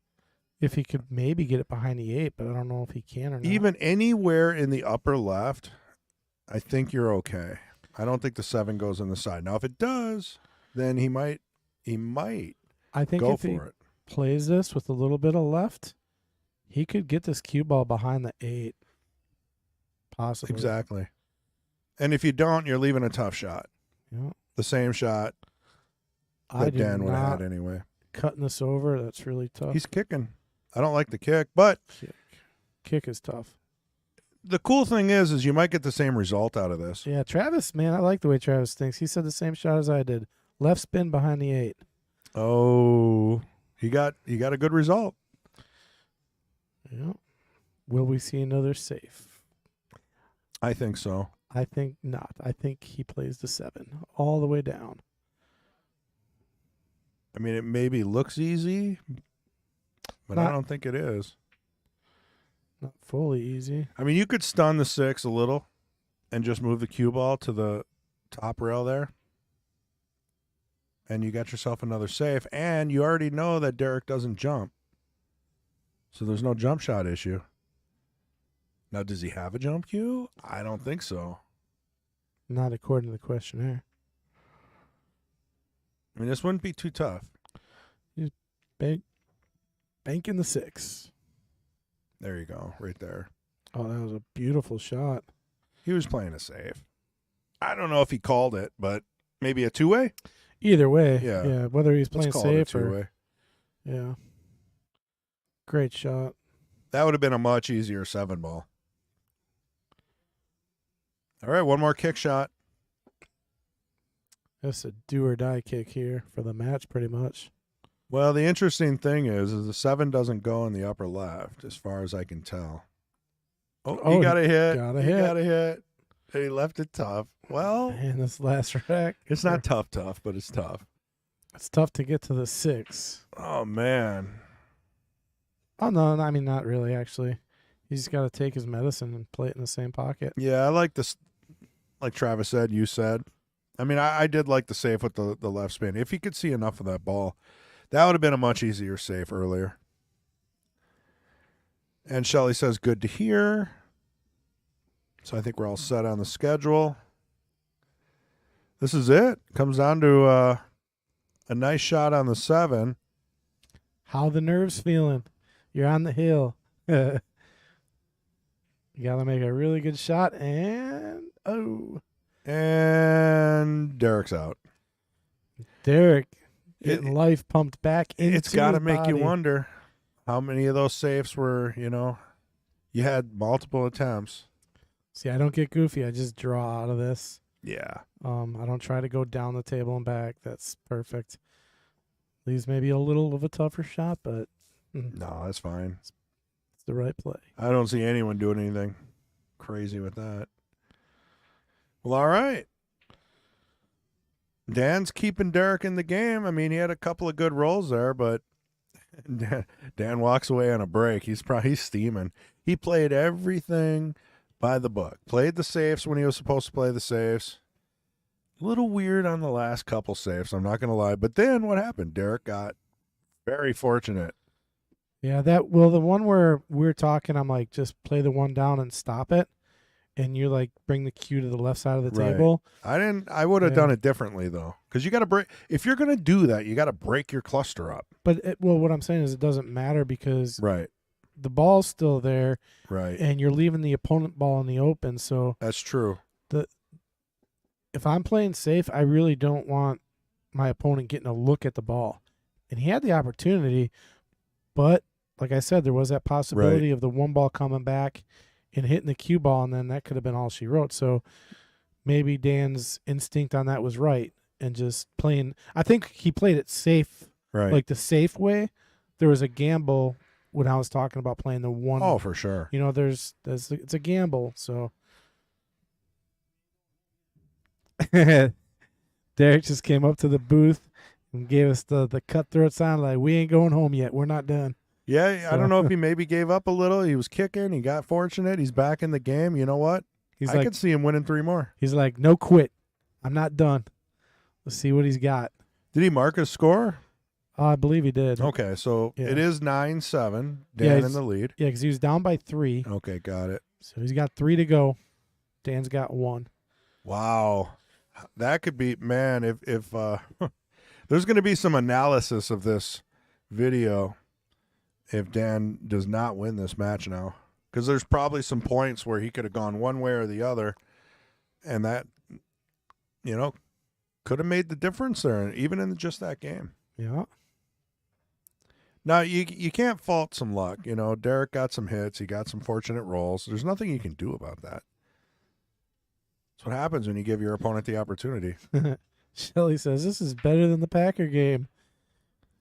if he could maybe get it behind the 8, but I don't know if he can or not. Even anywhere in the upper left, I think you're okay. I don't think the 7 goes on the side. Now, if it does, then he might I think go if he for it. plays this with a little bit of left, he could get this cue ball behind the 8. Possibly. Exactly. And if you don't, you're leaving a tough shot. Yeah. The same shot I that do Dan would have not had anyway. cutting this over. That's really tough. He's kicking. I don't like the kick, but Kick is tough. the cool thing is you might get the same result out of this. Yeah, Travis, man, I like the way Travis thinks. He said the same shot as I did. Left spin behind the 8. Oh, he got a good result. Yeah. Will we see another safe? I think so. I think not. I think he plays the 7 all the way down. I mean, it maybe looks easy, but I Not- don't think it is. Not fully easy. I mean, you could stun the 6 a little and just move the cue ball to the top rail there. And you got yourself another safe. And you already know that Derrick doesn't jump. So there's no jump shot issue. Now, does he have a jump cue? I don't think so. Not according to the questionnaire. I mean, this wouldn't be too tough. Banking the 6. There you go, right there. Oh, that was a beautiful shot. He was playing a safe. I don't know if he called it, but maybe a 2-way? Either way. Yeah. Yeah. Whether he's playing Let's call it a safe or. 2-way. Yeah. Great shot. That would have been a much easier 7 ball. All right, one more kick shot. That's a do or die kick here for the match, pretty much. Well, the interesting thing is the 7 doesn't go in the upper left, as far as I can tell. Oh, he got a hit. got a He hit. got a hit. He left it tough. Well, And this last rack. it's not tough, but it's tough. It's tough to get to the 6. Oh, man. Oh, no, I mean, not really, actually. He's got to take his medicine and play it in the same pocket. Yeah, I like this. Like Travis said, you said. I mean, I did like the save with the left spin. If he could see enough of that ball, that would have been a much easier save earlier. And Shelly says, good to hear. So I think we're all set on the schedule. This is it. Comes down to a nice shot on the 7. How the nerves feeling? You're on the hill. You got to make a really good shot, and And Derrick's out. Derrick getting life pumped back into It's got to his make you body. wonder how many of those safes were, you had multiple attempts. See, I don't get goofy. I just draw out of this. Yeah. I don't try to go down the table and back. That's perfect. Leaves maybe a little of a tougher shot, but No, that's fine. it's the right play. I don't see anyone doing anything crazy with that. Well, all right. Dan's keeping Derrick in the game. I mean, he had a couple of good rolls there, but Dan walks away on a break. He's steaming. He played everything by the book. Played the safes when he was supposed to play the safes. A little weird on the last couple safes, I'm not going to lie. But then what happened? Derrick got very fortunate. Yeah, the one where we're talking, I'm like, just play the one down and stop it. And you like bring the cue to the left side of the Right. table. I would have Yeah. done it differently though. Because you got to break, if you're going to do that, you got to break your cluster up. But what I'm saying is it doesn't matter because Right. the ball's still there Right. and you're leaving the opponent ball in the open. So That's true. if I'm playing safe, I really don't want my opponent getting a look at the ball. And he had the opportunity, But like I said, there was that possibility of the one ball coming back and hitting the cue ball, and then that could have been all she wrote. So maybe Dan's instinct on that was right, and just playing. I think he played it safe, Right. like the safe way. There was a gamble when I was talking about playing the one. Oh, for sure. You know, it's a gamble. So Derrick just came up to the booth and gave us the cutthroat sound, like, we ain't going home yet. We're not done. Yeah, I don't know if he maybe gave up a little. He was kicking. He got fortunate. He's back in the game. You know what? I could see him winning 3 more. He's like, no quit. I'm not done. Let's see what he's got. Did he mark his score? I believe he did. Okay, so Yeah. it is 9-7. Yeah, Dan he's- in the lead. Yeah, because he was down by 3. Okay, got it. So he's got 3 to go. Dan's got 1. Wow. That could be, man, if there's going to be some analysis of this video if Dan does not win this match now, because there's probably some points where he could have gone one way or the other, and that, could have made the difference there, even in just that game. Yeah. Now, you can't fault some luck. Derrick got some hits. He got some fortunate rolls. There's nothing you can do about that. That's what happens when you give your opponent the opportunity. Shelly says, this is better than the Packer game.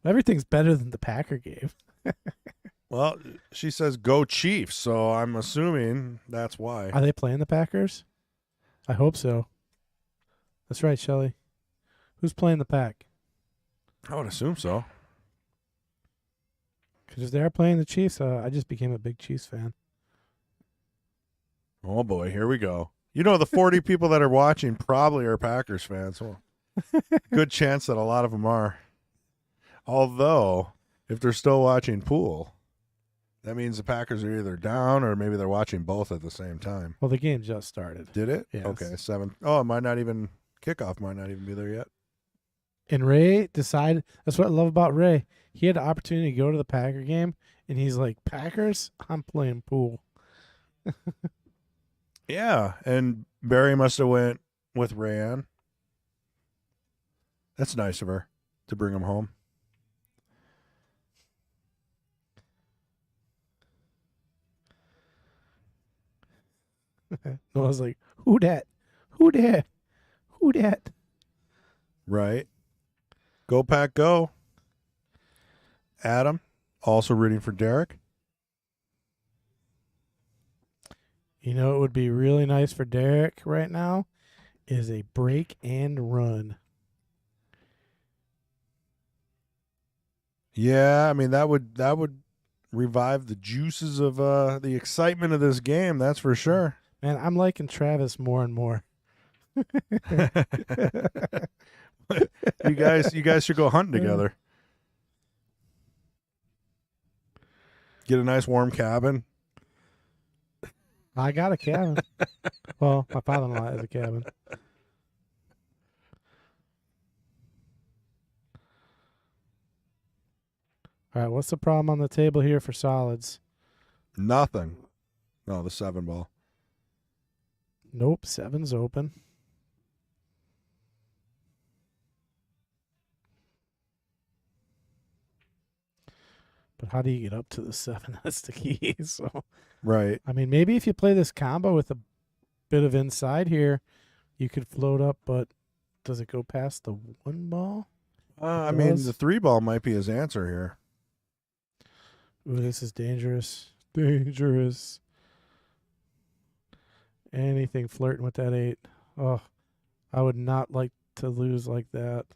Everything's better than the Packer game. Well, she says go Chiefs, so I'm assuming that's why. Are they playing the Packers? I hope so. That's right, Shelly. Who's playing the Pack? I would assume so. Because if they're playing the Chiefs, I just became a big Chiefs fan. Oh, boy, here we go. The 40 people that are watching probably are Packers fans. Well, good chance that a lot of them are. Although, if they're still watching pool, that means the Packers are either down or maybe they're watching both at the same time. Well, the game just started. Did it? Yes. Okay, 7. Oh, it might not even, kickoff might not even be there yet. And Ray decided, that's what I love about Ray. He had the opportunity to go to the Packer game, and he's like, Packers? I'm playing pool. Yeah, and Barry must have went with Rayanne. That's nice of her to bring him home. No, I was like, who dat? Who dat? Who dat? Right. Go Pack, go. Adam, also rooting for Derrick. You know, it would be really nice for Derrick right now is a break and run. Yeah, I mean that would revive the juices of the excitement of this game. That's for sure. Man, I'm liking Travis more and more. You guys should go hunting together. Get a nice warm cabin. I got a cabin. Well, my father-in-law has a cabin. All right, what's the problem on the table here for solids? Nothing. No, the 7 ball. Nope, 7's open. But how do you get up to the 7? That's the key. So, Right. I mean, maybe if you play this combo with a bit of inside here, you could float up, but does it go past the 1 ball? I mean, does. the 3 ball might be his answer here. Ooh, this is dangerous. Dangerous. Anything flirting with that 8. Oh, I would not like to lose like that.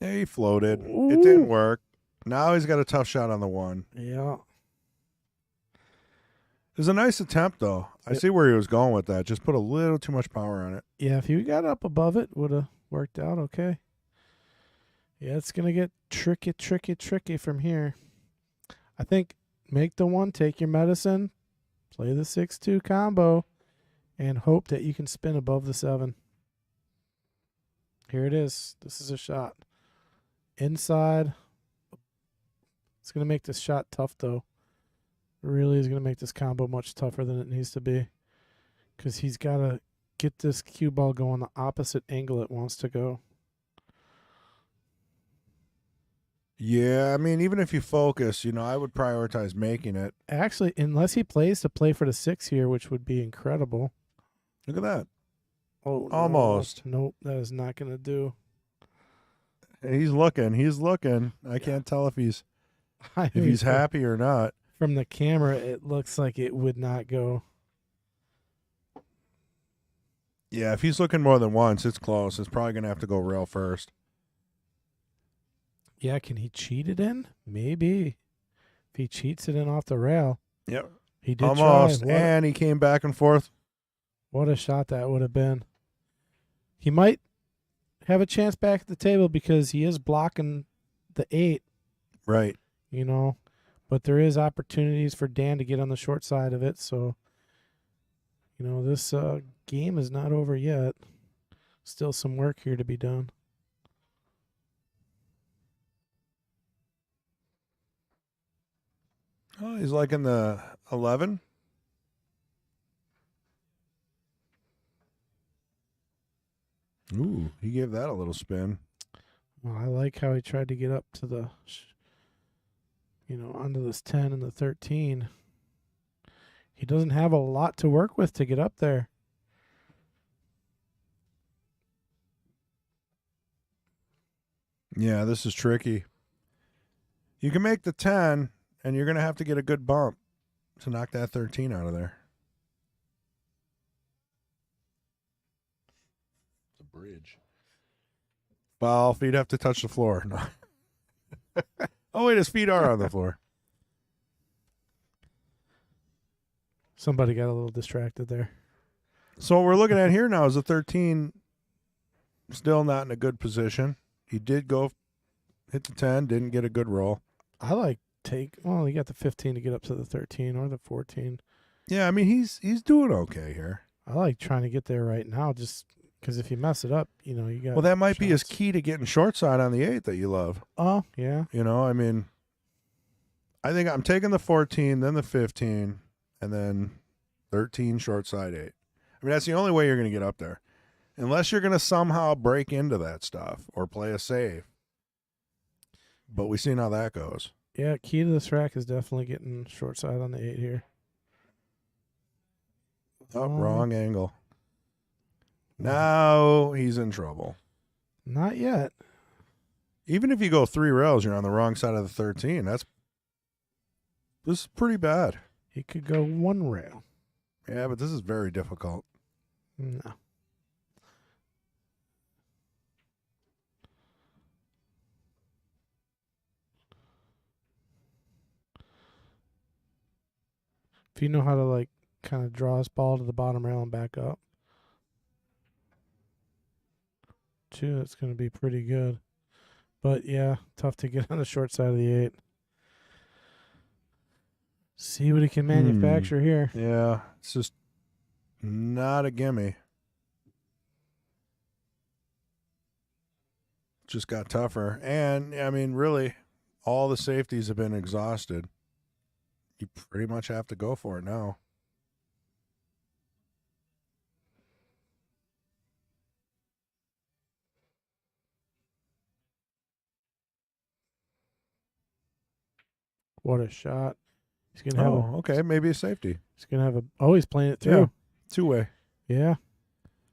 Yeah, he floated. Ooh. It didn't work. Now he's got a tough shot on the 1. Yeah. It was a nice attempt, though. I see where he was going with that. Just put a little too much power on it. Yeah, if you got up above it, would have worked out okay. Yeah, it's going to get tricky from here. I think make the 1, take your medicine, play the 6-2 combo, and hope that you can spin above the 7. Here it is. This is a shot. Inside. It's going to make this shot tough, though. It really is going to make this combo much tougher than it needs to be. Because he's got to get this cue ball going the opposite angle it wants to go. Yeah, I mean, even if you focus, I would prioritize making it. Actually, unless he plays to play for the 6 here, which would be incredible. Look at that. Oh, Almost. No. Nope, that is not going to do. He's looking. He's looking. I can't tell if he's I mean, happy or not. From the camera, it looks like it would not go. Yeah, if he's looking more than once, it's close. It's probably going to have to go rail first. Yeah, can he cheat it in? Maybe. If he cheats it in off the rail. Yep. He did Almost. try. And he came back and forth. What a shot that would have been. He might have a chance back at the table because he is blocking the 8, Right. But there is opportunities for Dan to get on the short side of it. So, this game is not over yet. Still some work here to be done. Oh, he's like in the 11. Ooh, he gave that a little spin. Well, I like how he tried to get up to the, onto this 10 and the 13. He doesn't have a lot to work with to get up there. Yeah, this is tricky. You can make the 10, and you're going to have to get a good bump to knock that 13 out of there. It's a bridge. Well, feet have to touch the floor. No. Oh, wait, his feet are on the floor. Somebody got a little distracted there. So what we're looking at here now is a 13 still not in a good position. He did go hit the 10, didn't get a good roll. I like he got the 15 to get up to the 13 or the 14. Yeah, I mean, he's doing okay here. I like trying to get there right now just because if you mess it up, you got. Well, that might be his shots. key to getting short side on the 8 that you love. Oh, yeah. I mean, I think I'm taking the 14, then the 15, and then 13 short side 8. I mean, that's the only way you're going to get up there. Unless you're going to somehow break into that stuff or play a save. But we've seen how that goes. Yeah, key to this rack is definitely getting short side on the 8 here. Oh, wrong angle. Now he's in trouble. Not yet. Even if you go 3 rails, you're on the wrong side of the 13. This is pretty bad. He could go 1 rail. Yeah, but this is very difficult. No. If you know how to kind of draw his ball to the bottom rail and back up, that's going to be pretty good. But yeah, tough to get on the short side of the 8. See what he can manufacture here. Yeah, it's just not a gimme. Just got tougher. And, I mean, really, all the safeties have been exhausted. You pretty much have to go for it now. What a shot. He's going to have okay, maybe a safety. he's going to have he's playing it through. Yeah, 2-way. Yeah.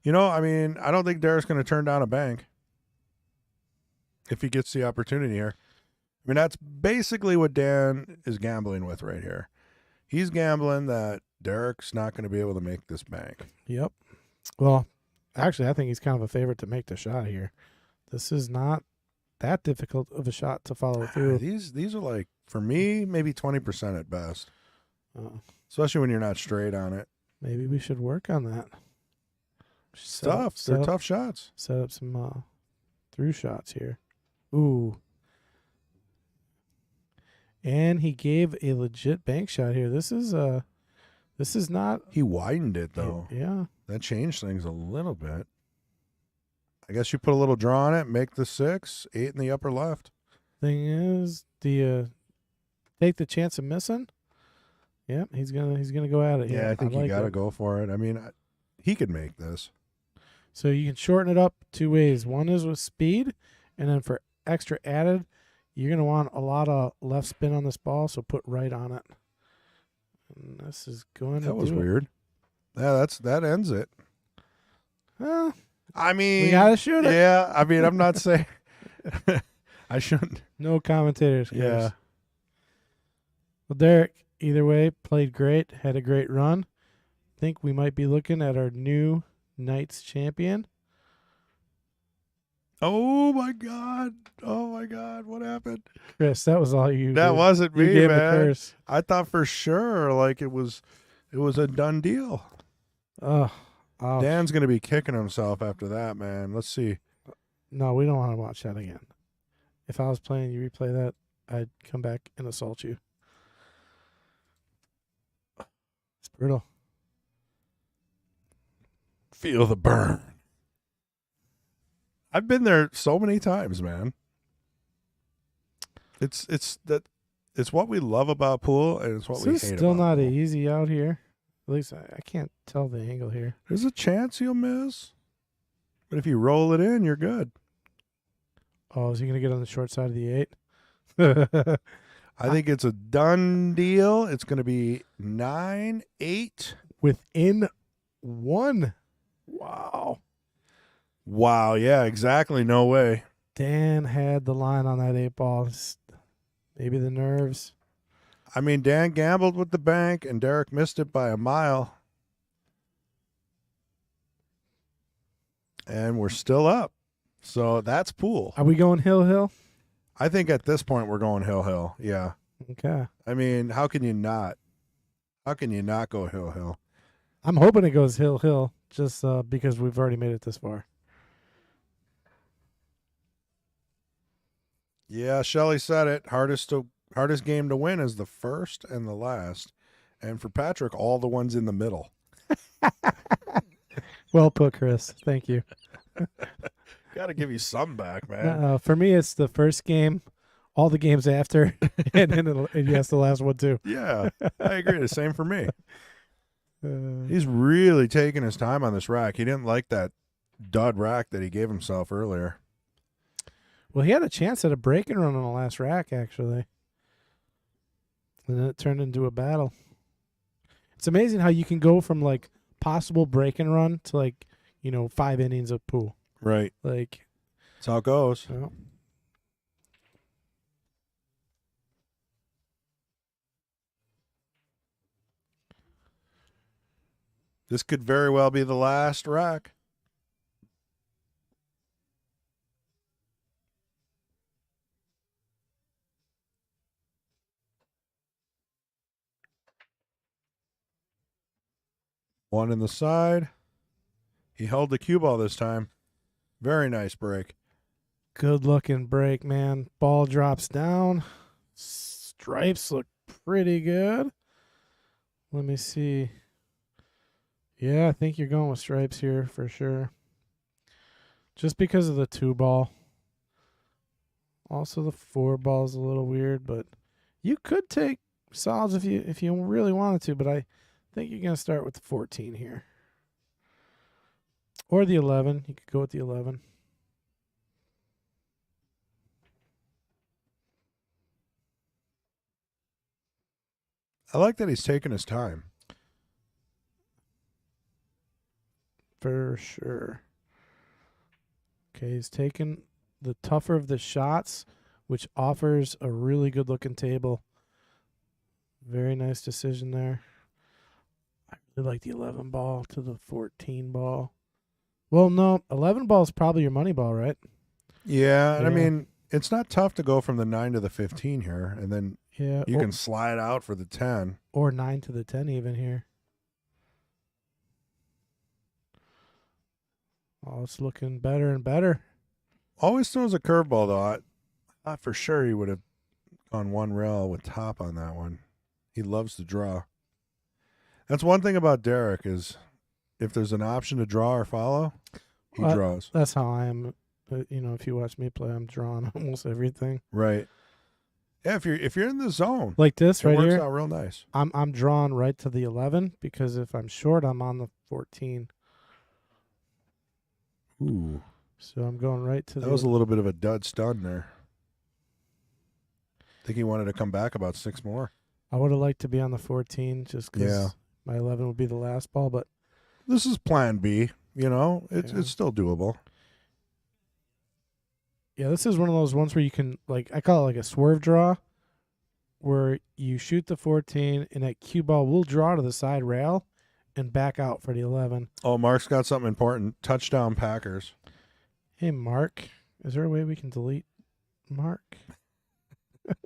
I mean, I don't think Derrick's going to turn down a bank if he gets the opportunity here. I mean, that's basically what Dan is gambling with right here. He's gambling that Derrick's not going to be able to make this bank. Yep. Well, actually, I think he's kind of a favorite to make the shot here. This is not that difficult of a shot to follow through. These are for me, maybe 20% at best. Especially when you're not straight on it. Maybe we should work on that. They're tough shots. Set up some through shots here. Ooh. And he gave a legit bank shot here. This is not. He widened it though. Yeah. That changed things a little bit. I guess you put a little draw on it, make the 6, 8 in the upper left. Thing is, do you take the chance of missing? Yep, he's gonna go at it. Yeah, I think you got to it. go for it. I mean, he could make this. So you can shorten it up 2 ways. One is with speed, and then for extra added, You're going to want a lot of left spin on this ball, so put right on it. And this is going to That was do it. weird. Yeah, that ends it. Well, I mean, we got to shoot it. yeah. I mean, I'm not saying I shouldn't. No commentators. Chris. Yeah. Well, Derek, either way, played great, had a great run. Think we might be looking at our new Knights champion. Oh my god! Oh my god! What happened? Chris, that was all you. That did. wasn't You me, gave a man. curse. I thought for sure like it was a done deal. Oh, Dan's gonna be kicking himself after that, man. Let's see. no, we don't want to watch that again. If I was playing, you replay that, I'd come back and assault you. It's brutal. Feel the burn. I've been there so many times, man. It's what we love about pool, and it's what we hate This is still about not pool. easy out here. At least I can't tell the angle here. There's a chance you'll miss, but if you roll it in, you're good. Oh, is he going to get on the short side of the 8? I think it's a done deal. It's going to be 9-8. Within 1. Wow. Wow, yeah, exactly. No way. Dan had the line on that 8 ball. Maybe the nerves. I mean, Dan gambled with the bank, and Derek missed it by a mile. And we're still up. So that's pool. Are we going hill? I think at this point we're going hill. Yeah. Okay. I mean, how can you not? How can you not go hill? I'm hoping it goes hill just because we've already made it this far. Yeah, Shelley said it. Hardest game to win is the first and the last. And for Patrick, all the ones in the middle. Well put, Chris. Thank you. Got to give you some back, man. For me, it's the first game, all the games after, and then yes, the last one too. Yeah, I agree. The same for me. Uh, He's really taking his time on this rack. He didn't like that dud rack that he gave himself earlier. well, he had a chance at a break and run on the last rack, actually. And then it turned into a battle. It's amazing how you can go from like possible break and run to like, 5 innings of pool. Right. Like, That's how it goes. This could very well be the last rack. One in the side. He held the cue ball this time. Very nice break. good looking break, man. Ball drops down. Stripes look pretty good. Let me see. Yeah, I think you're going with stripes here for sure. Just because of the 2 ball. Also the 4 ball is a little weird, but you could take solids if you really wanted to, but I think you're going to start with the 14 here. Or the 11. You could go with the 11. I like that he's taking his time. For sure. Okay, he's taking the tougher of the shots, which offers a really good looking table. Very nice decision there. I really like the 11 ball to the 14 ball. Well, no, 11 ball is probably your money ball, right? Yeah, and I Yeah. mean, it's not tough to go from the 9 to the 15 here, and then Yeah. you can slide out for the 10. Or 9 to the 10 even here. Oh, it's looking better and better. Always throws a curveball, though. I thought for sure he would have gone one rail with top on that one. He loves to draw. That's one thing about Derek is if there's an option to draw or follow, he Well, draws. That's how I am. If you watch me play, I'm drawing almost everything. Right. Yeah, if you're in the zone, Like this it right works here. out real nice. I'm drawn right to the 11 because if I'm short, I'm on the 14. Ooh. So I'm going right to That the. was a little bit of a dud stun there. think he wanted to come back about 6 more. I would have liked to be on the 14 just because Yeah. my 11 would be the last ball, but This is plan B, you know. Yeah. It's still doable. yeah, this is one of those ones where you can, like, I call it like a swerve draw, where you shoot the 14 and that cue ball will draw to the side rail and back out for the 11. Oh, Mark's got something important. Touchdown Packers. Hey, Mark, is there a way we can delete Mark?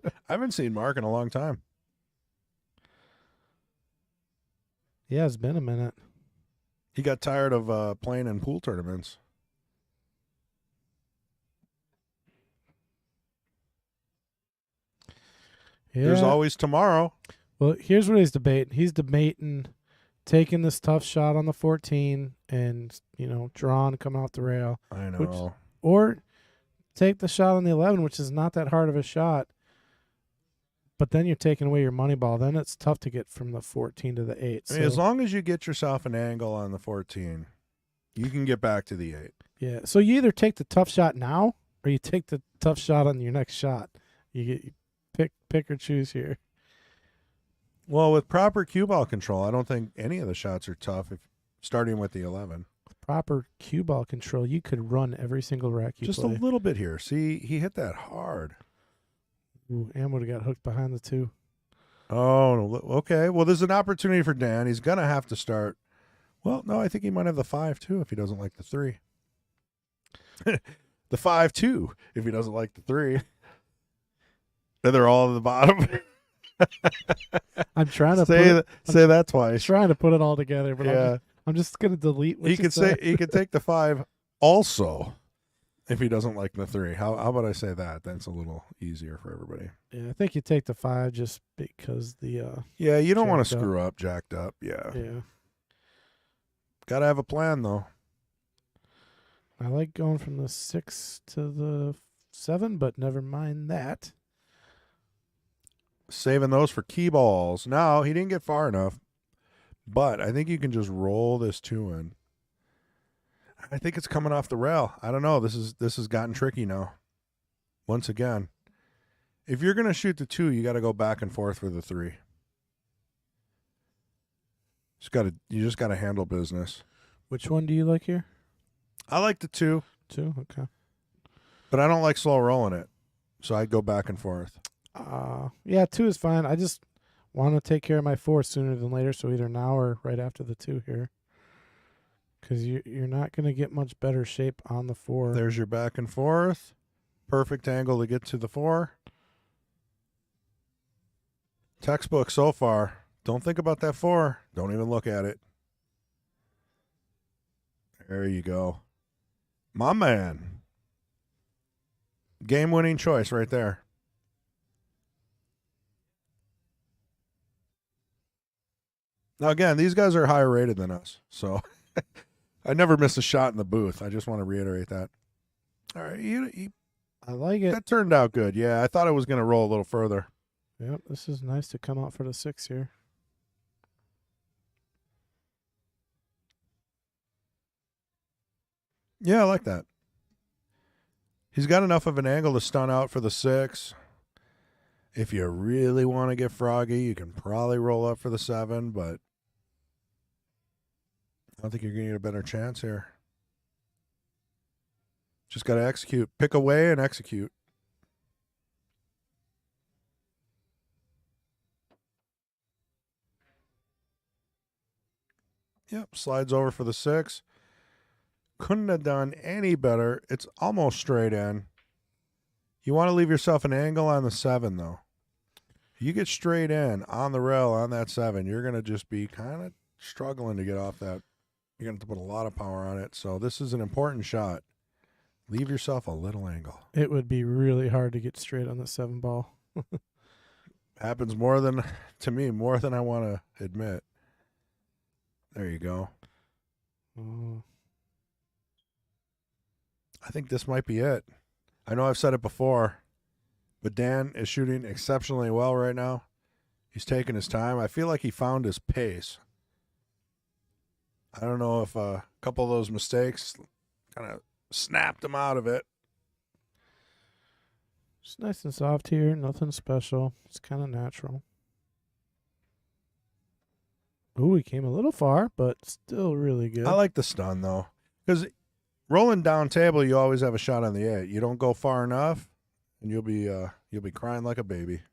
I haven't seen Mark in a long time. Yeah, it's been a minute. He got tired of playing in pool tournaments. Yeah. There's always tomorrow. Well, here's what he's debating. He's debating taking this tough shot on the 14 and, drawing, coming off the rail. I know. Or take the shot on the 11, which is not that hard of a shot. But then you're taking away your money ball. Then it's tough to get from the 14 to the 8. I mean, as long as you get yourself an angle on the 14, you can get back to the 8. Yeah. So you either take the tough shot now or you take the tough shot on your next shot. You pick or choose here. Well, with proper cue ball control, I don't think any of the shots are tough. If starting with the 11, Proper cue ball control, you could run every single rack you just play. a little bit here. See, he hit that hard. Ooh, and would have got hooked behind the 2. Oh, okay. Well, there's an opportunity for Dan. He's gonna have to start. Well, no, I think he might have the 5 too if he doesn't like the 3. The 5 too if he doesn't like the 3. Then they're all at the bottom. I'm trying to say that twice. trying to put it all together, but Yeah. I'm just gonna delete what He you could said. he could take the 5 also if he doesn't like the 3. How about I say that? That's a little easier for everybody. Yeah, I think you take the 5 just because the Yeah, you don't want to Jacked up. screw up, jacked up. Yeah. yeah. Got to have a plan though. I like going from the 6 to the 7, but never mind that. Saving those for key balls. Now, he didn't get far enough, but I think you can just roll this 2 in. I think it's coming off the rail. I don't know. This has gotten tricky now. Once again, if you're going to shoot the 2, you got to go back and forth for the 3. You just got to handle business. Which one do you like here? I like the 2, 2? Okay. but I don't like slow rolling it. So I'd go back and forth. Yeah, 2 is fine. I just want to take care of my 4 sooner than later, so either now or right after the 2 here. Because you're not going to get much better shape on the 4. There's your back and forth. Perfect angle to get to the 4. Textbook so far. Don't think about that 4. Don't even look at it. There you go. My man. Game-winning choice right there. Now, again, these guys are higher rated than us, so I never miss a shot in the booth. I just want to reiterate that. All right, I like it. that turned out good. Yeah, I thought it was going to roll a little further. Yep, this is nice to come out for the 6 here. Yeah, I like that. He's got enough of an angle to stun out for the 6. If you really want to get froggy, you can probably roll up for the 7, but I don't think you're going to get a better chance here. Just got to execute. Pick away and execute. Yep, slides over for the 6. Couldn't have done any better. It's almost straight in. You want to leave yourself an angle on the 7, though. You get straight in on the rail on that 7, you're going to just be kind of struggling to get off that. You're going to have to put a lot of power on it. So this is an important shot. Leave yourself a little angle. It would be really hard to get straight on the 7 ball. Happens to me, more than I want to admit. There you go. Oh. I think this might be it. I know I've said it before, but Dan is shooting exceptionally well right now. He's taking his time. I feel like he found his pace. I don't know if a couple of those mistakes kind of snapped him out of it. It's nice and soft here. Nothing special. It's kind of natural. Ooh, he came a little far, but still really good. I like the stun though, because rolling down table, you always have a shot on the 8. You don't go far enough, and you'll be crying like a baby.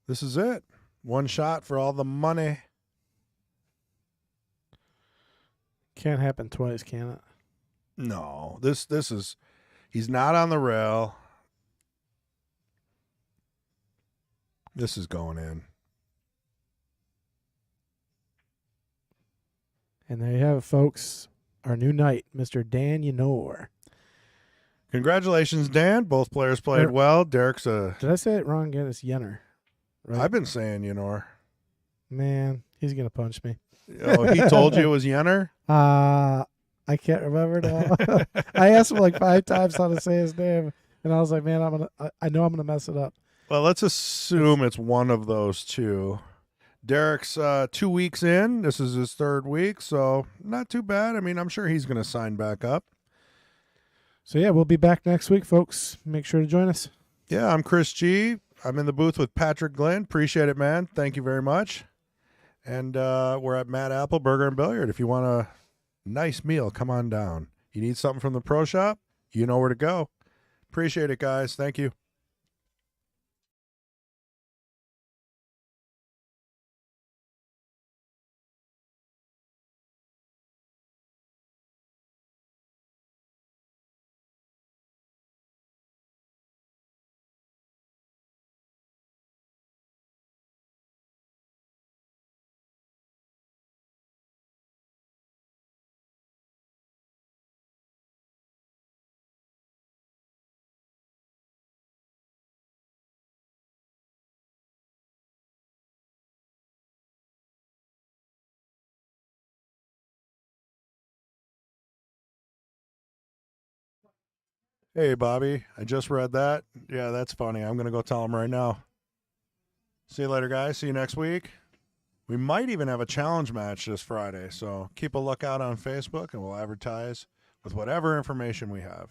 This is it. One shot for all the money. Can't happen twice, can it? No, this is. He's not on the rail. This is going in. And there you have it, folks. Our new knight, Mr. Dan Yenor. Congratulations, Dan. Both players played well. Derek's a. Did I say it wrong again? It's Yenor. Right? I've been saying Yenor. Man, he's going to punch me. Oh, he told you it was Yenor? I can't remember now. I asked him like 5 times how to say his name, and I was like, man, I know I'm gonna mess it up. Well, let's assume it's one of those two. Derek's 2 weeks in. This is his 3rd week, so not too bad. I mean, I'm sure he's going to sign back up. So, yeah, we'll be back next week, folks. Make sure to join us. Yeah, I'm Chris G. I'm in the booth with Patrick Glenn. Appreciate it, man. Thank you very much. And we're at Matt Apple Burger and Billiard. If you want a nice meal, come on down. You need something from the pro shop? You know where to go. Appreciate it, guys. Thank you. Hey, Bobby, I just read that. Yeah, that's funny. I'm going to go tell him right now. See you later, guys. See you next week. We might even have a challenge match this Friday, so keep a lookout on Facebook, and we'll advertise with whatever information we have.